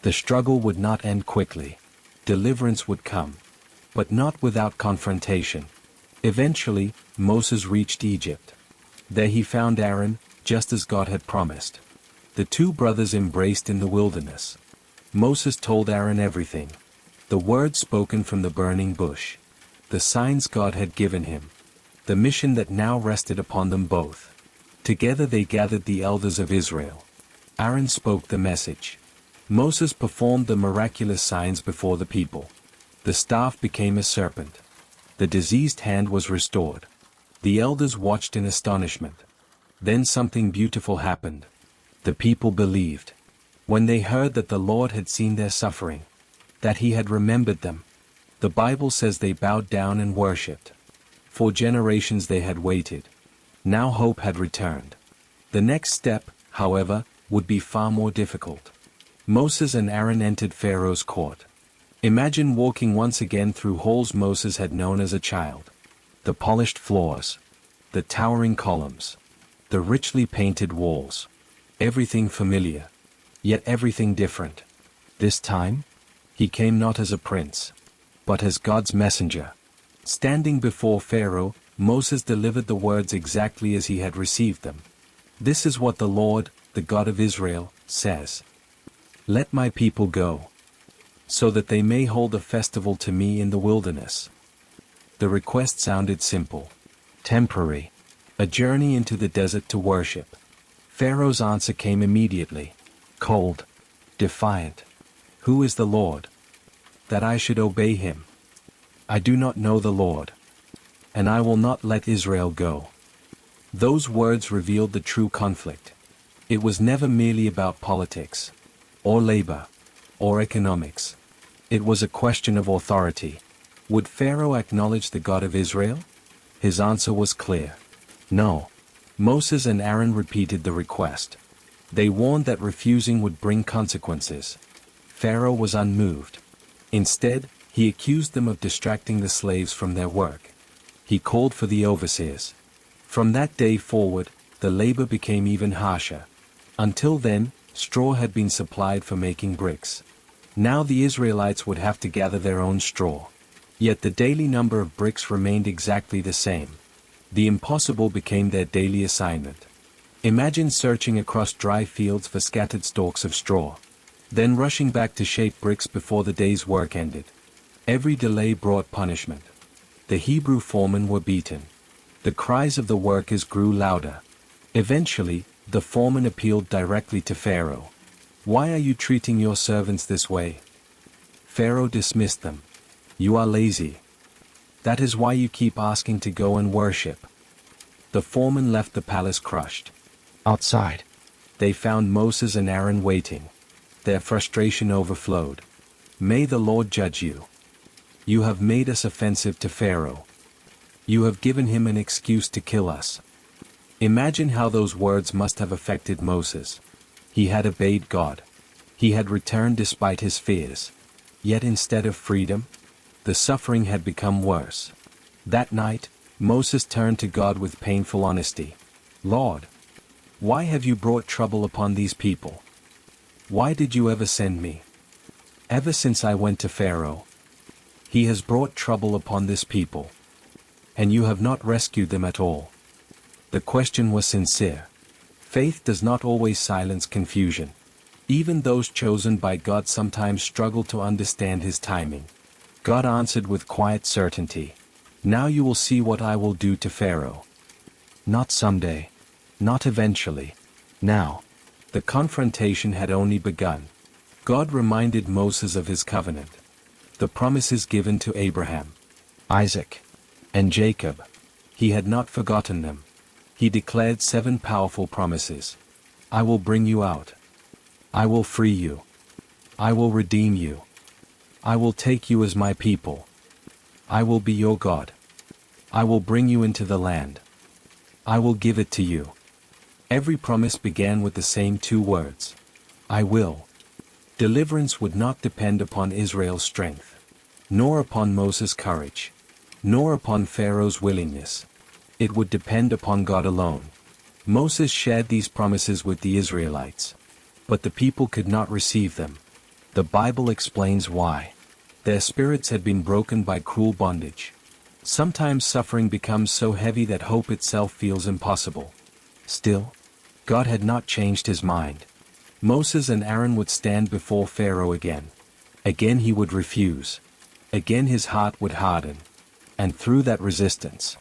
The struggle would not end quickly. Deliverance would come. But not without confrontation. Eventually, Moses reached Egypt. There he found Aaron, just as God had promised. The 2 brothers embraced in the wilderness. Moses told Aaron everything. The words spoken from the burning bush. The signs God had given him. The mission that now rested upon them both. Together they gathered the elders of Israel. Aaron spoke the message. Moses performed the miraculous signs before the people. The staff became a serpent. The diseased hand was restored. The elders watched in astonishment. Then something beautiful happened. The people believed. When they heard that the Lord had seen their suffering, that he had remembered them, the Bible says they bowed down and worshipped. For generations they had waited. Now hope had returned. The next step, however, would be far more difficult. Moses and Aaron entered Pharaoh's court. Imagine walking once again through halls Moses had known as a child. The polished floors. The towering columns. The richly painted walls. Everything familiar. Yet everything different. This time, he came not as a prince, but as God's messenger. Standing before Pharaoh, Moses delivered the words exactly as he had received them. This is what the Lord, the God of Israel, says. Let my people go, so that they may hold a festival to me in the wilderness. The request sounded simple, temporary, a journey into the desert to worship. Pharaoh's answer came immediately, cold, defiant. Who is the Lord, that I should obey him? I do not know the Lord, and I will not let Israel go. Those words revealed the true conflict. It was never merely about politics, or labor, or economics. It was a question of authority. Would Pharaoh acknowledge the God of Israel? His answer was clear. No. Moses and Aaron repeated the request. They warned that refusing would bring consequences. Pharaoh was unmoved. Instead, he accused them of distracting the slaves from their work. He called for the overseers. From that day forward, the labor became even harsher. Until then, straw had been supplied for making bricks. Now the Israelites would have to gather their own straw. Yet the daily number of bricks remained exactly the same. The impossible became their daily assignment. Imagine searching across dry fields for scattered stalks of straw, then rushing back to shape bricks before the day's work ended. Every delay brought punishment. The Hebrew foremen were beaten. The cries of the workers grew louder. Eventually, the foreman appealed directly to Pharaoh. Why are you treating your servants this way? Pharaoh dismissed them. You are lazy. That is why you keep asking to go and worship. The foreman left the palace crushed. Outside, they found Moses and Aaron waiting. Their frustration overflowed. May the Lord judge you. You have made us offensive to Pharaoh. You have given him an excuse to kill us. Imagine how those words must have affected Moses. He had obeyed God. He had returned despite his fears. Yet instead of freedom, the suffering had become worse. That night, Moses turned to God with painful honesty. Lord, why have you brought trouble upon these people? Why did you ever send me? Ever since I went to Pharaoh, he has brought trouble upon this people, and you have not rescued them at all. The question was sincere. Faith does not always silence confusion. Even those chosen by God sometimes struggle to understand his timing. God answered with quiet certainty. Now you will see what I will do to Pharaoh. Not someday. Not eventually. Now. The confrontation had only begun. God reminded Moses of his covenant. The promises given to Abraham, Isaac, and Jacob. He had not forgotten them. He declared 7 powerful promises. I will bring you out. I will free you. I will redeem you. I will take you as my people. I will be your God. I will bring you into the land. I will give it to you. Every promise began with the same 2 words. I will. Deliverance would not depend upon Israel's strength, nor upon Moses' courage, nor upon Pharaoh's willingness. It would depend upon God alone. Moses shared these promises with the Israelites, but the people could not receive them. The Bible explains why. Their spirits had been broken by cruel bondage. Sometimes suffering becomes so heavy that hope itself feels impossible. Still, God had not changed his mind. Moses and Aaron would stand before Pharaoh again. Again he would refuse. Again his heart would harden. And through that resistance,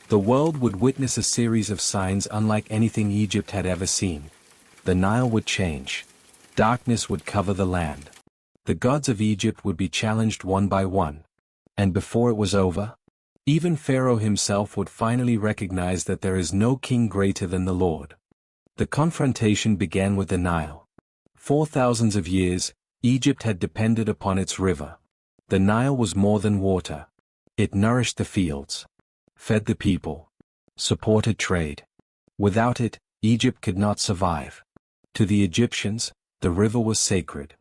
the world would witness a series of signs unlike anything Egypt had ever seen. The Nile would change. Darkness would cover the land. The gods of Egypt would be challenged one by one. And before it was over, even Pharaoh himself would finally recognize that there is no king greater than the Lord. The confrontation began with the Nile. For thousands of years, Egypt had depended upon its river. The Nile was more than water. It nourished the fields, fed the people, supported trade. Without it, Egypt could not survive. To the Egyptians, The river was sacred.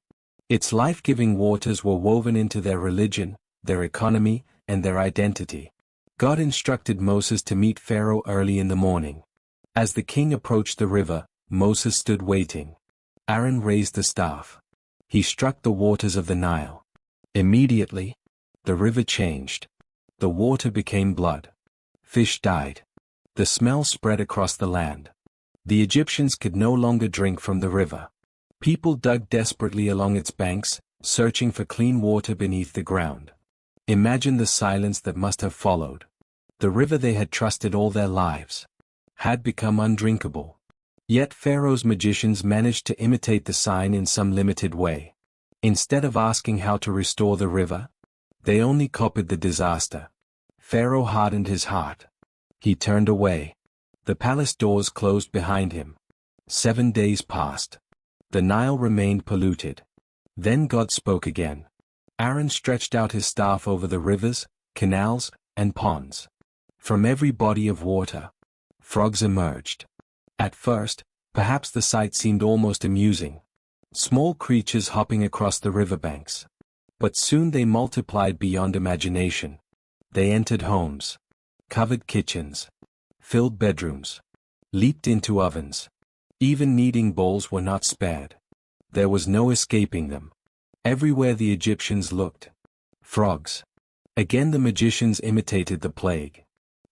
Its life-giving waters were woven into their religion, their economy, and their identity. God instructed Moses to meet Pharaoh early in the morning. As the king approached the river, Moses stood waiting. Aaron raised the staff. He struck the waters of the Nile. Immediately, the river changed. The water became blood. Fish died. The smell spread across the land. The Egyptians could no longer drink from the river. People dug desperately along its banks, searching for clean water beneath the ground. Imagine the silence that must have followed. The river they had trusted all their lives had become undrinkable. Yet Pharaoh's magicians managed to imitate the sign in some limited way. Instead of asking how to restore the river, they only copied the disaster. Pharaoh hardened his heart. He turned away. The palace doors closed behind him. 7 days passed. The Nile remained polluted. Then God spoke again. Aaron stretched out his staff over the rivers, canals, and ponds. From every body of water, frogs emerged. At first, perhaps the sight seemed almost amusing. Small creatures hopping across the riverbanks. But soon they multiplied beyond imagination. They entered homes, covered kitchens, filled bedrooms, leaped into ovens. Even kneading bowls were not spared. There was no escaping them. Everywhere the Egyptians looked. Frogs. Again the magicians imitated the plague.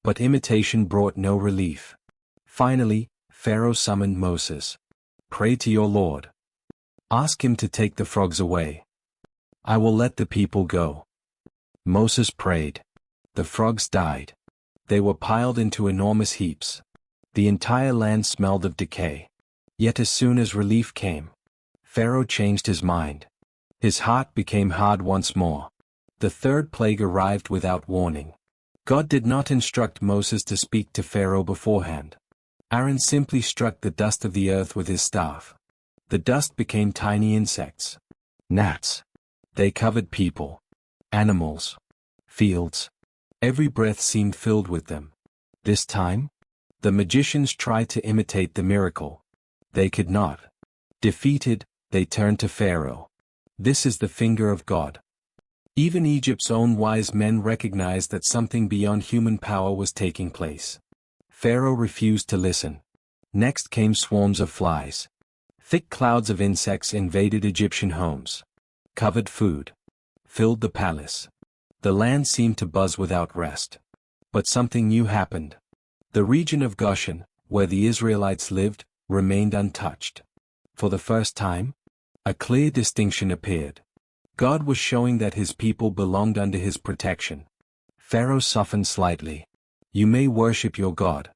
But imitation brought no relief. Finally, Pharaoh summoned Moses. Pray to your Lord. Ask him to take the frogs away. I will let the people go. Moses prayed. The frogs died. They were piled into enormous heaps. The entire land smelled of decay. Yet as soon as relief came, Pharaoh changed his mind. His heart became hard once more. The third plague arrived without warning. God did not instruct Moses to speak to Pharaoh beforehand. Aaron simply struck the dust of the earth with his staff. The dust became tiny insects. Gnats. They covered people, animals, fields. Every breath seemed filled with them. This time, the magicians tried to imitate the miracle. They could not. Defeated, they turned to Pharaoh. This is the finger of God. Even Egypt's own wise men recognized that something beyond human power was taking place. Pharaoh refused to listen. Next came swarms of flies. Thick clouds of insects invaded Egyptian homes. Covered food. Filled the palace. The land seemed to buzz without rest. But something new happened. The region of Goshen, where the Israelites lived, remained untouched. For the first time, a clear distinction appeared. God was showing that his people belonged under his protection. Pharaoh softened slightly. You may worship your God,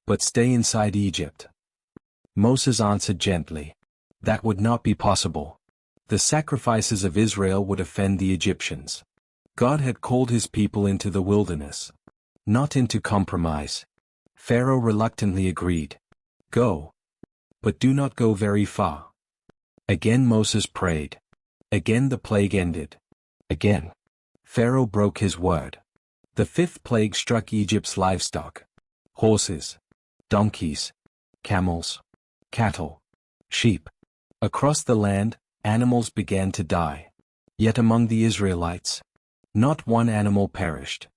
but stay inside Egypt. Moses answered gently. That would not be possible. The sacrifices of Israel would offend the Egyptians. God had called his people into the wilderness, not into compromise. Pharaoh reluctantly agreed. Go. But do not go very far. Again Moses prayed. Again the plague ended. Again. Pharaoh broke his word. The fifth plague struck Egypt's livestock. Horses, donkeys, camels, cattle, sheep. Across the land, animals began to die. Yet among the Israelites, not one animal perished.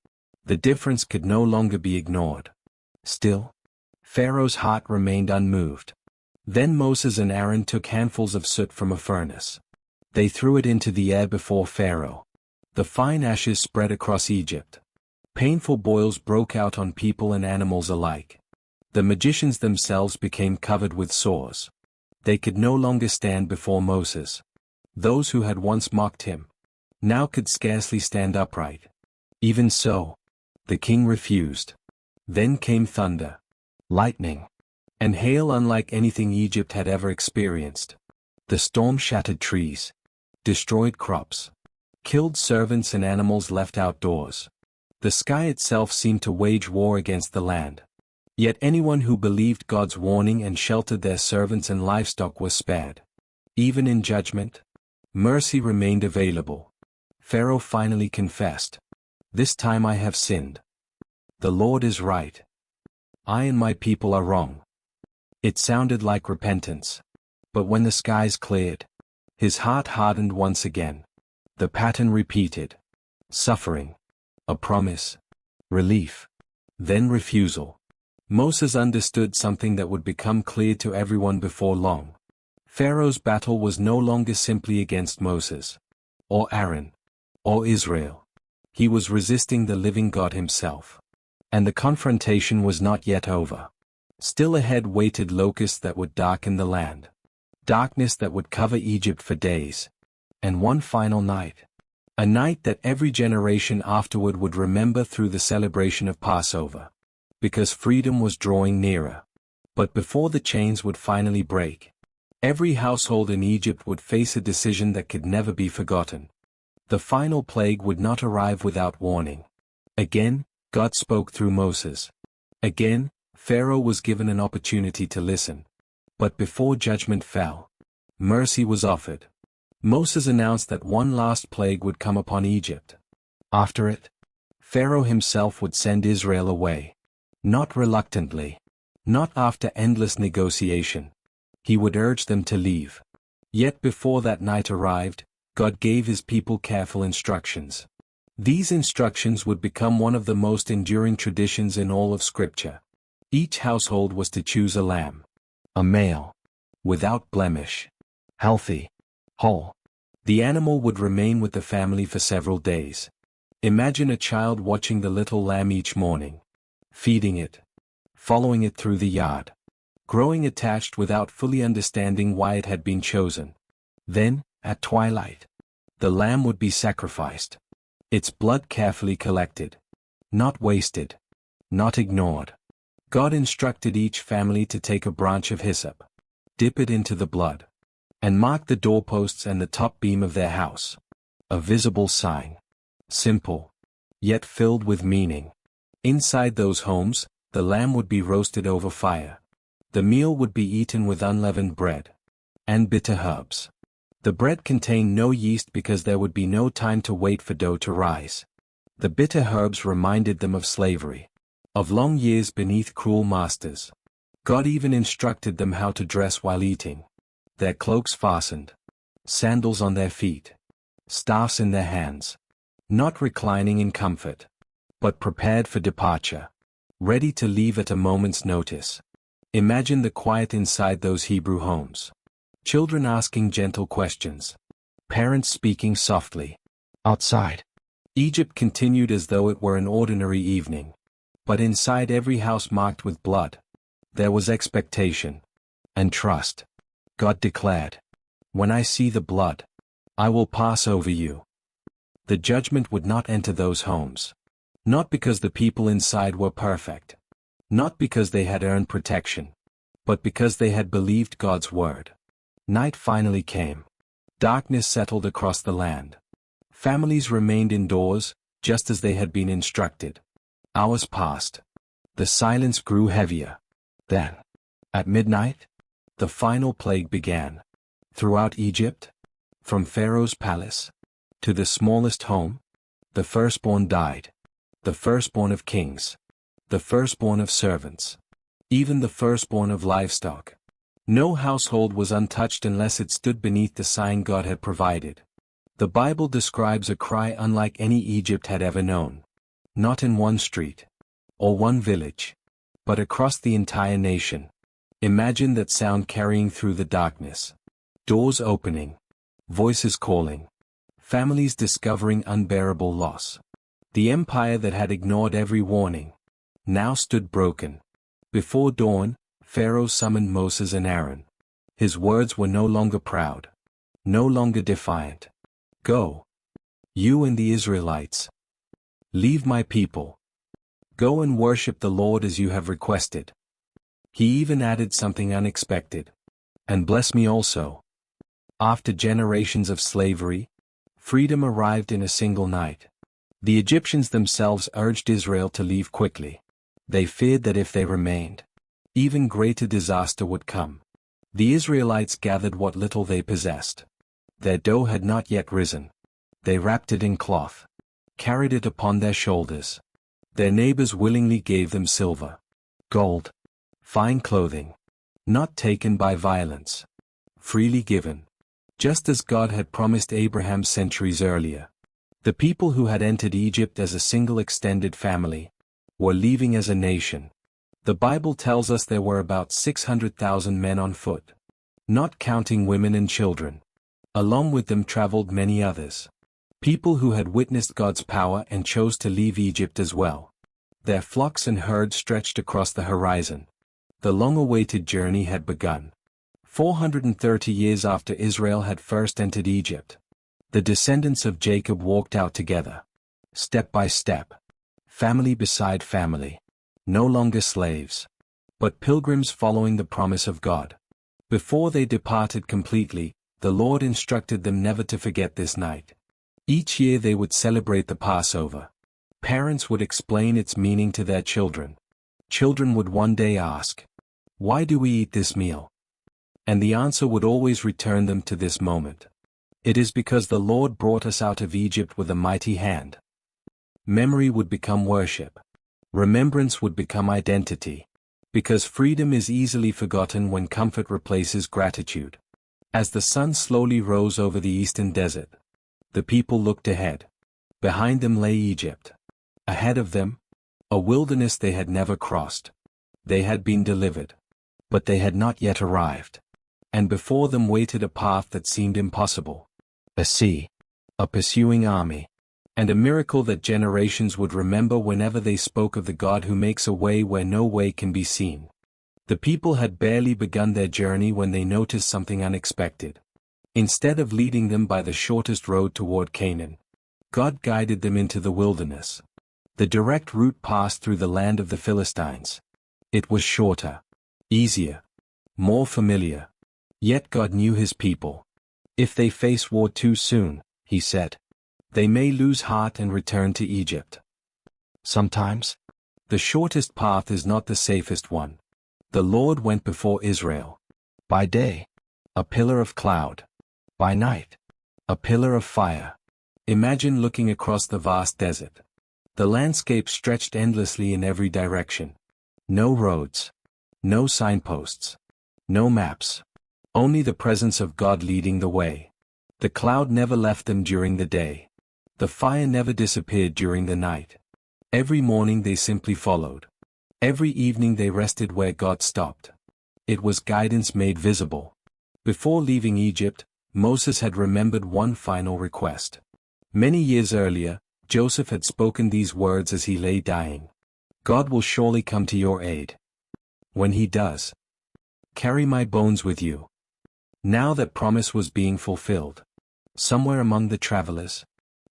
The difference could no longer be ignored. Still, Pharaoh's heart remained unmoved. Then Moses and Aaron took handfuls of soot from a furnace. They threw it into the air before Pharaoh. The fine ashes spread across Egypt. Painful boils broke out on people and animals alike. The magicians themselves became covered with sores. They could no longer stand before Moses. Those who had once mocked him now could scarcely stand upright. Even so, the king refused. Then came thunder, lightning, and hail unlike anything Egypt had ever experienced. The storm shattered trees, destroyed crops, killed servants and animals left outdoors. The sky itself seemed to wage war against the land. Yet anyone who believed God's warning and sheltered their servants and livestock was spared. Even in judgment, mercy remained available. Pharaoh finally confessed. This time I have sinned. The Lord is right. I and my people are wrong. It sounded like repentance. But when the skies cleared, his heart hardened once again. The pattern repeated. Suffering. A promise. Relief. Then refusal. Moses understood something that would become clear to everyone before long. Pharaoh's battle was no longer simply against Moses, or Aaron, or Israel. He was resisting the living God himself. And the confrontation was not yet over. Still ahead waited locusts that would darken the land. Darkness that would cover Egypt for days. And one final night. A night that every generation afterward would remember through the celebration of Passover. Because freedom was drawing nearer. But before the chains would finally break, every household in Egypt would face a decision that could never be forgotten. The final plague would not arrive without warning. Again, God spoke through Moses. Again, Pharaoh was given an opportunity to listen. But before judgment fell, mercy was offered. Moses announced that one last plague would come upon Egypt. After it, Pharaoh himself would send Israel away. Not reluctantly. Not after endless negotiation. He would urge them to leave. Yet before that night arrived, God gave his people careful instructions. These instructions would become one of the most enduring traditions in all of Scripture. Each household was to choose a lamb. A male. Without blemish. Healthy. Whole. The animal would remain with the family for several days. Imagine a child watching the little lamb each morning. Feeding it. Following it through the yard. Growing attached without fully understanding why it had been chosen. Then, at twilight, the lamb would be sacrificed. Its blood carefully collected. Not wasted. Not ignored. God instructed each family to take a branch of hyssop, dip it into the blood, and mark the doorposts and the top beam of their house. A visible sign. Simple, yet filled with meaning. Inside those homes, the lamb would be roasted over fire. The meal would be eaten with unleavened bread and bitter herbs. The bread contained no yeast because there would be no time to wait for dough to rise. The bitter herbs reminded them of slavery, of long years beneath cruel masters. God even instructed them how to dress while eating. Their cloaks fastened, sandals on their feet, staffs in their hands. Not reclining in comfort, but prepared for departure, ready to leave at a moment's notice. Imagine the quiet inside those Hebrew homes. Children asking gentle questions. Parents speaking softly. Outside, Egypt continued as though it were an ordinary evening. But inside every house marked with blood, there was expectation and trust. God declared, "When I see the blood, I will pass over you." The judgment would not enter those homes. Not because the people inside were perfect. Not because they had earned protection. But because they had believed God's word. Night finally came. Darkness settled across the land. Families remained indoors, just as they had been instructed. Hours passed. The silence grew heavier. Then, at midnight, the final plague began. Throughout Egypt, from Pharaoh's palace to the smallest home, the firstborn died. The firstborn of kings. The firstborn of servants. Even the firstborn of livestock. No household was untouched unless it stood beneath the sign God had provided. The Bible describes a cry unlike any Egypt had ever known. Not in one street, or one village, but across the entire nation. Imagine that sound carrying through the darkness. Doors opening. Voices calling. Families discovering unbearable loss. The empire that had ignored every warning now stood broken. Before dawn, Pharaoh summoned Moses and Aaron. His words were no longer proud, no longer defiant. "Go, you and the Israelites. Leave my people. Go and worship the Lord as you have requested." He even added something unexpected. "And bless me also." After generations of slavery, freedom arrived in a single night. The Egyptians themselves urged Israel to leave quickly. They feared that if they remained, even greater disaster would come. The Israelites gathered what little they possessed. Their dough had not yet risen. They wrapped it in cloth, carried it upon their shoulders. Their neighbors willingly gave them silver, gold, fine clothing, not taken by violence. freely given. Just as God had promised Abraham centuries earlier. The people who had entered Egypt as a single extended family were leaving as a nation. The Bible tells us there were about 600,000 men on foot, not counting women and children. Along with them traveled many others. People who had witnessed God's power and chose to leave Egypt as well. Their flocks and herds stretched across the horizon. The long-awaited journey had begun. 430 years after Israel had first entered Egypt, the descendants of Jacob walked out together. Step by step. Family beside family. No longer slaves, but pilgrims following the promise of God. Before they departed completely, the Lord instructed them never to forget this night. Each year they would celebrate the Passover. Parents would explain its meaning to their children. Children would one day ask, "Why do we eat this meal?" And the answer would always return them to this moment. It is because the Lord brought us out of Egypt with a mighty hand. Memory would become worship. Remembrance would become identity. Because freedom is easily forgotten when comfort replaces gratitude. As the sun slowly rose over the eastern desert, the people looked ahead. Behind them lay Egypt. Ahead of them, a wilderness they had never crossed. They had been delivered, but they had not yet arrived. And before them waited a path that seemed impossible. A sea, a pursuing army, and a miracle that generations would remember whenever they spoke of the God who makes a way where no way can be seen. The people had barely begun their journey when they noticed something unexpected. Instead of leading them by the shortest road toward Canaan, God guided them into the wilderness. The direct route passed through the land of the Philistines. It was shorter, easier, more familiar. Yet God knew his people. If they face war too soon, he said, they may lose heart and return to Egypt. Sometimes, the shortest path is not the safest one. The Lord went before Israel. By day, a pillar of cloud. By night, a pillar of fire. Imagine looking across the vast desert. The landscape stretched endlessly in every direction. No roads. No signposts. No maps. Only the presence of God leading the way. The cloud never left them during the day. The fire never disappeared during the night. Every morning they simply followed. Every evening they rested where God stopped. It was guidance made visible. Before leaving Egypt, Moses had remembered one final request. Many years earlier, Joseph had spoken these words as he lay dying. God will surely come to your aid. When he does, carry my bones with you. Now that promise was being fulfilled. Somewhere among the travelers,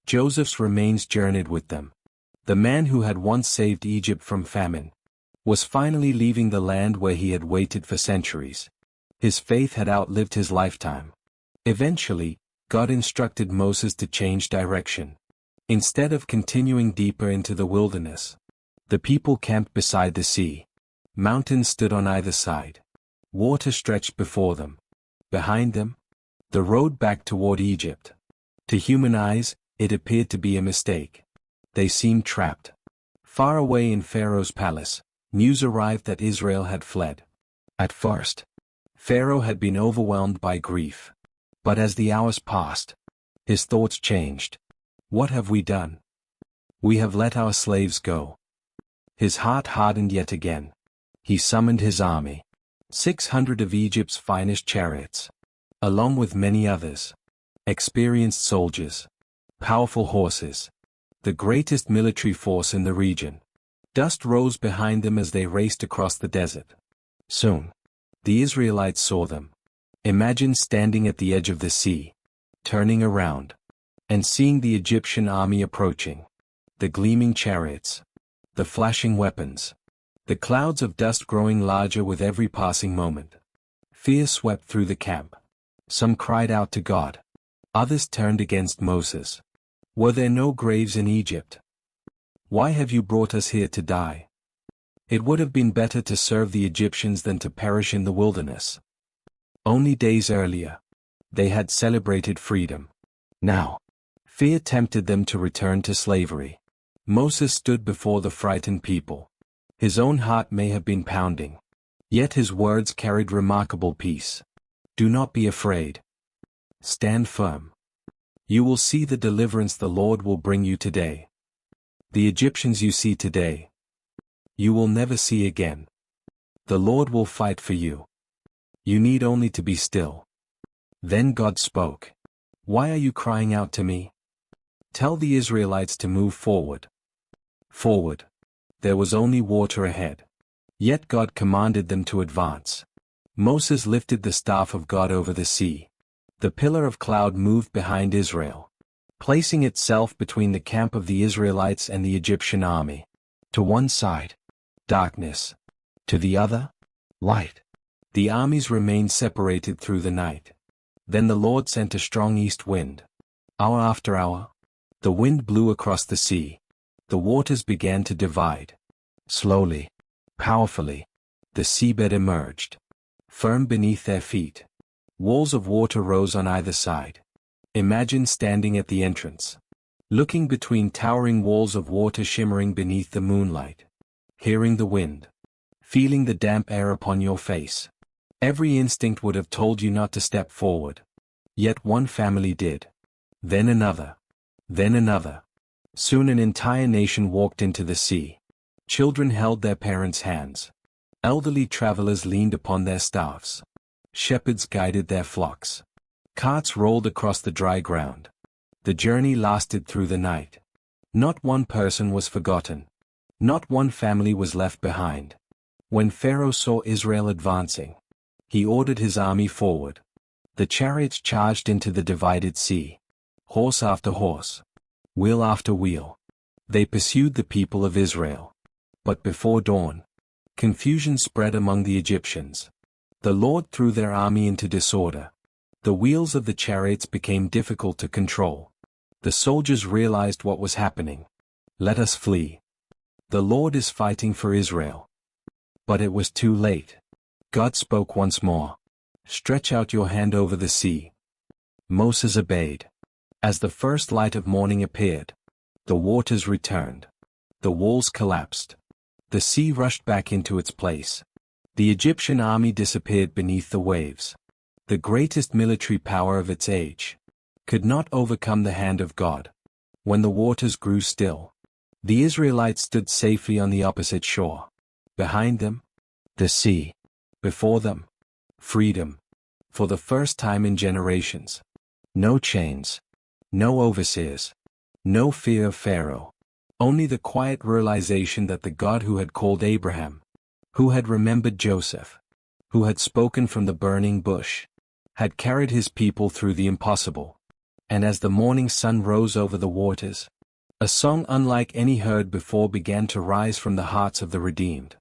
Joseph's remains journeyed with them. The man who had once saved Egypt from famine was finally leaving the land where he had waited for centuries. His faith had outlived his lifetime. Eventually, God instructed Moses to change direction. Instead of continuing deeper into the wilderness, the people camped beside the sea. Mountains stood on either side. Water stretched before them. Behind them, the road back toward Egypt. To human eyes, it appeared to be a mistake. They seemed trapped. Far away in Pharaoh's palace, news arrived that Israel had fled. At first, Pharaoh had been overwhelmed by grief. But as the hours passed, his thoughts changed. What have we done? We have let our slaves go. His heart hardened yet again. He summoned his army. 600 of Egypt's finest chariots, along with many others. Experienced soldiers. Powerful horses. The greatest military force in the region. Dust rose behind them as they raced across the desert. Soon, the Israelites saw them. Imagine standing at the edge of the sea, turning around, and seeing the Egyptian army approaching. The gleaming chariots. The flashing weapons. The clouds of dust growing larger with every passing moment. Fear swept through the camp. Some cried out to God. Others turned against Moses. Were there no graves in Egypt? Why have you brought us here to die? It would have been better to serve the Egyptians than to perish in the wilderness. Only days earlier, they had celebrated freedom. Now, fear tempted them to return to slavery. Moses stood before the frightened people. His own heart may have been pounding. Yet his words carried remarkable peace. Do not be afraid. Stand firm. You will see the deliverance the Lord will bring you today. The Egyptians you see today, you will never see again. The Lord will fight for you. You need only to be still. Then God spoke. Why are you crying out to me? Tell the Israelites to move forward. Forward. There was only water ahead. Yet God commanded them to advance. Moses lifted the staff of God over the sea. The pillar of cloud moved behind Israel, placing itself between the camp of the Israelites and the Egyptian army. To one side, darkness. To the other, light. The armies remained separated through the night. Then the Lord sent a strong east wind. Hour after hour, the wind blew across the sea. The waters began to divide. Slowly, powerfully, the seabed emerged, firm beneath their feet. Walls of water rose on either side. Imagine standing at the entrance, looking between towering walls of water shimmering beneath the moonlight, hearing the wind, feeling the damp air upon your face. Every instinct would have told you not to step forward. Yet one family did. Then another. Then another. Soon an entire nation walked into the sea. Children held their parents' hands. Elderly travelers leaned upon their staffs. Shepherds guided their flocks. Carts rolled across the dry ground. The journey lasted through the night. Not one person was forgotten. Not one family was left behind. When Pharaoh saw Israel advancing, he ordered his army forward. The chariots charged into the divided sea. Horse after horse. Wheel after wheel. They pursued the people of Israel. But before dawn, confusion spread among the Egyptians. The Lord threw their army into disorder. The wheels of the chariots became difficult to control. The soldiers realized what was happening. Let us flee. The Lord is fighting for Israel. But it was too late. God spoke once more. Stretch out your hand over the sea. Moses obeyed. As the first light of morning appeared, the waters returned. The walls collapsed. The sea rushed back into its place. The Egyptian army disappeared beneath the waves. The greatest military power of its age could not overcome the hand of God. When the waters grew still, the Israelites stood safely on the opposite shore. Behind them, the sea. Before them, freedom. For the first time in generations. No chains. No overseers. No fear of Pharaoh. Only the quiet realization that the God who had called Abraham, who had remembered Joseph, who had spoken from the burning bush, had carried his people through the impossible. And as the morning sun rose over the waters, a song unlike any heard before began to rise from the hearts of the redeemed.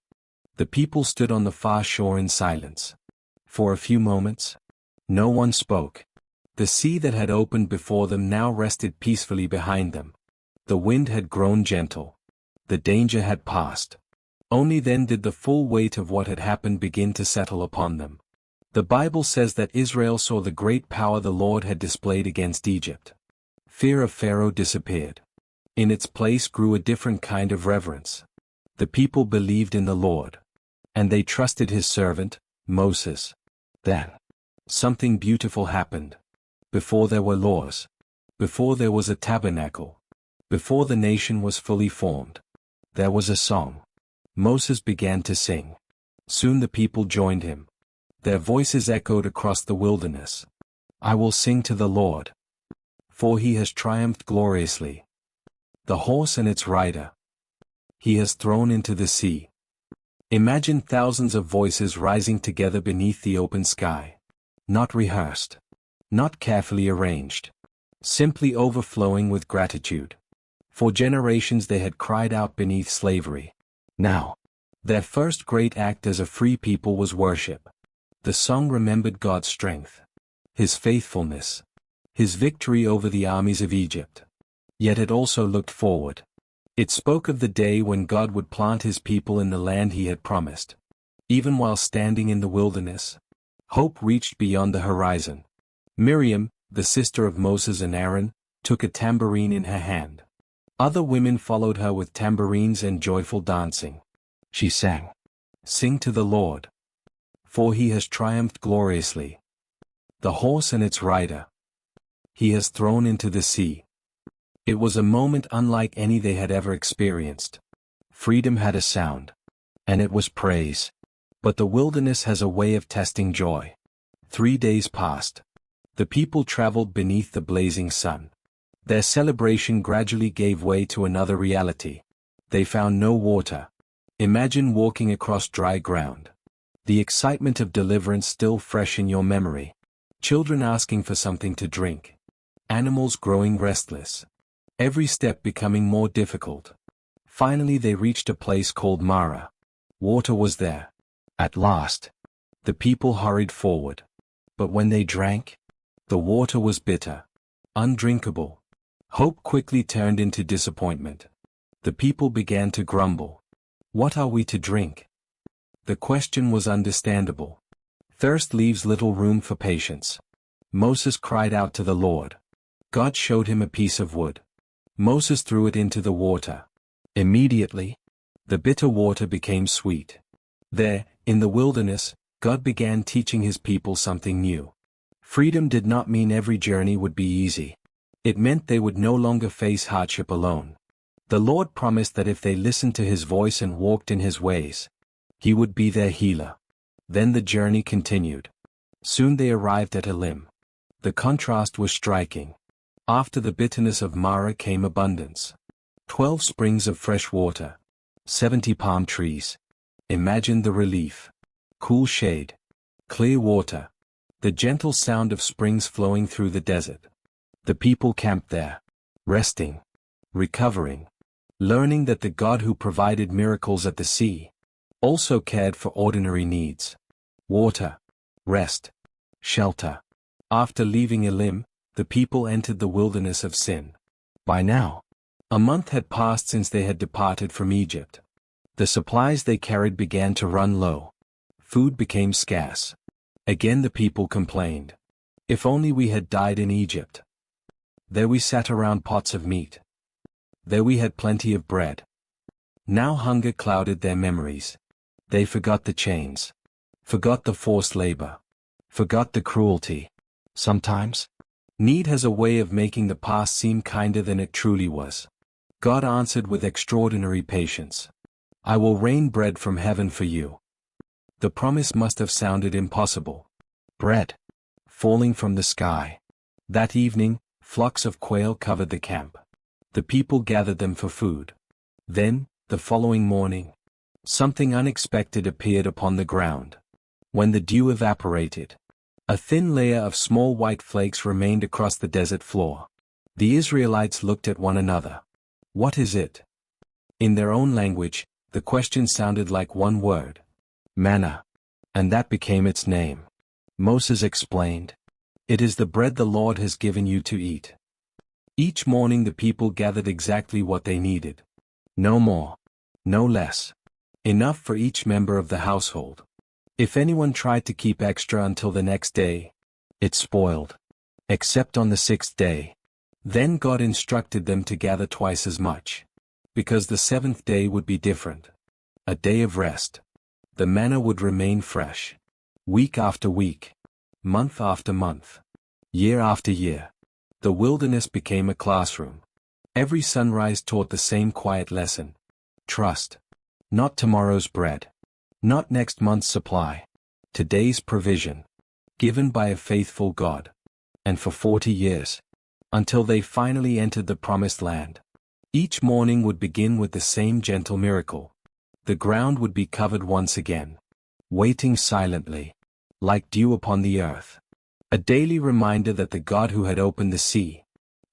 The people stood on the far shore in silence. For a few moments, no one spoke. The sea that had opened before them now rested peacefully behind them. The wind had grown gentle. The danger had passed. Only then did the full weight of what had happened begin to settle upon them. The Bible says that Israel saw the great power the Lord had displayed against Egypt. Fear of Pharaoh disappeared. In its place grew a different kind of reverence. The people believed in the Lord. And they trusted his servant, Moses. Then, something beautiful happened. Before there were laws. Before there was a tabernacle. Before the nation was fully formed. There was a song. Moses began to sing. Soon the people joined him. Their voices echoed across the wilderness. I will sing to the Lord. For he has triumphed gloriously. The horse and its rider he has thrown into the sea. Imagine thousands of voices rising together beneath the open sky. Not rehearsed. Not carefully arranged. Simply overflowing with gratitude. For generations they had cried out beneath slavery. Now, their first great act as a free people was worship. The song remembered God's strength, his faithfulness, his victory over the armies of Egypt. Yet it also looked forward. It spoke of the day when God would plant his people in the land he had promised. Even while standing in the wilderness, hope reached beyond the horizon. Miriam, the sister of Moses and Aaron, took a tambourine in her hand. Other women followed her with tambourines and joyful dancing. She sang, "Sing to the Lord, for he has triumphed gloriously. the horse and its rider, he has thrown into the sea. It was a moment unlike any they had ever experienced. Freedom had a sound, and it was praise. But the wilderness has a way of testing joy. 3 days passed. The people traveled beneath the blazing sun. Their celebration gradually gave way to another reality. They found no water. Imagine walking across dry ground. The excitement of deliverance still fresh in your memory. Children asking for something to drink. Animals growing restless. Every step becoming more difficult. Finally they reached a place called Mara. Water was there. At last. The people hurried forward. But when they drank, the water was bitter. Undrinkable. Hope quickly turned into disappointment. The people began to grumble. What are we to drink? The question was understandable. Thirst leaves little room for patience. Moses cried out to the Lord. God showed him a piece of wood. Moses threw it into the water. Immediately, the bitter water became sweet. There, in the wilderness, God began teaching his people something new. Freedom did not mean every journey would be easy. It meant they would no longer face hardship alone. The Lord promised that if they listened to his voice and walked in his ways, he would be their healer. Then the journey continued. Soon they arrived at Elim. The contrast was striking. After the bitterness of Mara came abundance. 12 springs of fresh water. 70 palm trees. Imagine the relief. Cool shade. Clear water. The gentle sound of springs flowing through the desert. The people camped there. Resting. Recovering. Learning that the God who provided miracles at the sea also cared for ordinary needs. Water. Rest. Shelter. After leaving Elim, the people entered the wilderness of Sin. By now, a month had passed since they had departed from Egypt. The supplies they carried began to run low. Food became scarce. Again the people complained. If only we had died in Egypt. There we sat around pots of meat. There we had plenty of bread. Now hunger clouded their memories. They forgot the chains. Forgot the forced labor. Forgot the cruelty. Sometimes, need has a way of making the past seem kinder than it truly was. God answered with extraordinary patience. I will rain bread from heaven for you. The promise must have sounded impossible. Bread. Falling from the sky. That evening, flocks of quail covered the camp. The people gathered them for food. Then, the following morning, something unexpected appeared upon the ground. When the dew evaporated, a thin layer of small white flakes remained across the desert floor. The Israelites looked at one another. What is it? In their own language, the question sounded like one word. Manna. And that became its name. Moses explained. It is the bread the Lord has given you to eat. Each morning the people gathered exactly what they needed. No more. No less. Enough for each member of the household. If anyone tried to keep extra until the next day, it spoiled. Except on the 6th day. Then God instructed them to gather twice as much. Because the 7th day would be different. A day of rest. The manna would remain fresh. Week after week. Month after month. Year after year. The wilderness became a classroom. Every sunrise taught the same quiet lesson. Trust. Not tomorrow's bread. Not next month's supply. Today's provision. Given by a faithful God. And for 40 years. Until they finally entered the promised land. Each morning would begin with the same gentle miracle. The ground would be covered once again. Waiting silently. Like dew upon the earth. A daily reminder that the God who had opened the sea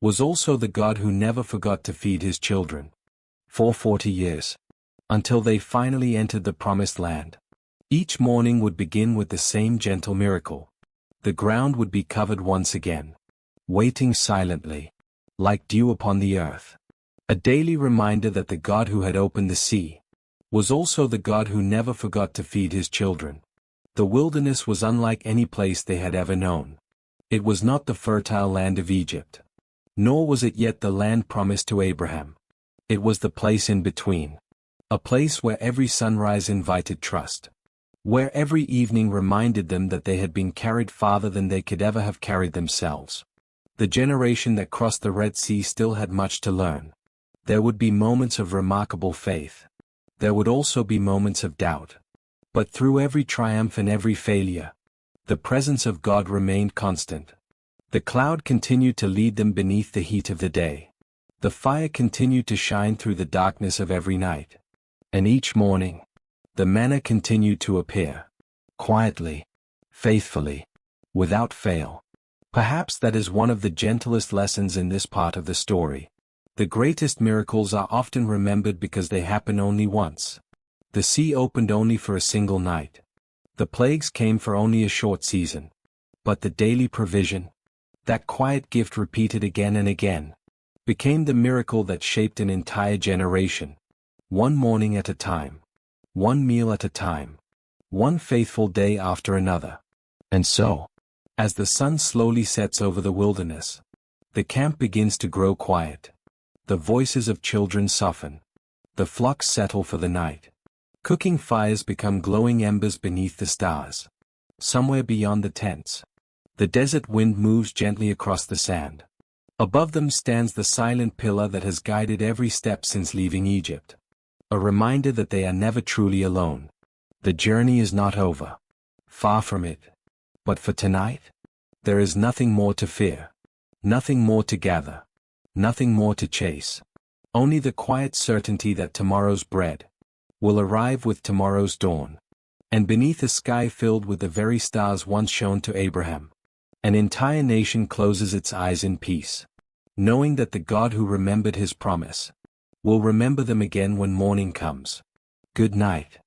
was also the God who never forgot to feed his children. For 40 years. Until they finally entered the promised land. Each morning would begin with the same gentle miracle. The ground would be covered once again. Waiting silently. Like dew upon the earth. A daily reminder that the God who had opened the sea was also the God who never forgot to feed his children. The wilderness was unlike any place they had ever known. It was not the fertile land of Egypt. Nor was it yet the land promised to Abraham. It was the place in between. A place where every sunrise invited trust. where every evening reminded them that they had been carried farther than they could ever have carried themselves. The generation that crossed the Red Sea still had much to learn. There would be moments of remarkable faith. There would also be moments of doubt. But through every triumph and every failure, the presence of God remained constant. The cloud continued to lead them beneath the heat of the day. The fire continued to shine through the darkness of every night. And each morning, the manna continued to appear. Quietly, faithfully, without fail. Perhaps that is one of the gentlest lessons in this part of the story. The greatest miracles are often remembered because they happen only once. The sea opened only for a single night. The plagues came for only a short season. But the daily provision, that quiet gift repeated again and again, became the miracle that shaped an entire generation. One morning at a time. One meal at a time. One faithful day after another. And so, as the sun slowly sets over the wilderness, the camp begins to grow quiet. The voices of children soften. The flocks settle for the night. Cooking fires become glowing embers beneath the stars. Somewhere beyond the tents, the desert wind moves gently across the sand. Above them stands the silent pillar that has guided every step since leaving Egypt. A reminder that they are never truly alone. The journey is not over. Far from it. But for tonight, there is nothing more to fear. Nothing more to gather. Nothing more to chase. Only the quiet certainty that tomorrow's bread will arrive with tomorrow's dawn. And beneath a sky filled with the very stars once shown to Abraham, an entire nation closes its eyes in peace, knowing that the God who remembered his promise will remember them again when morning comes. Good night.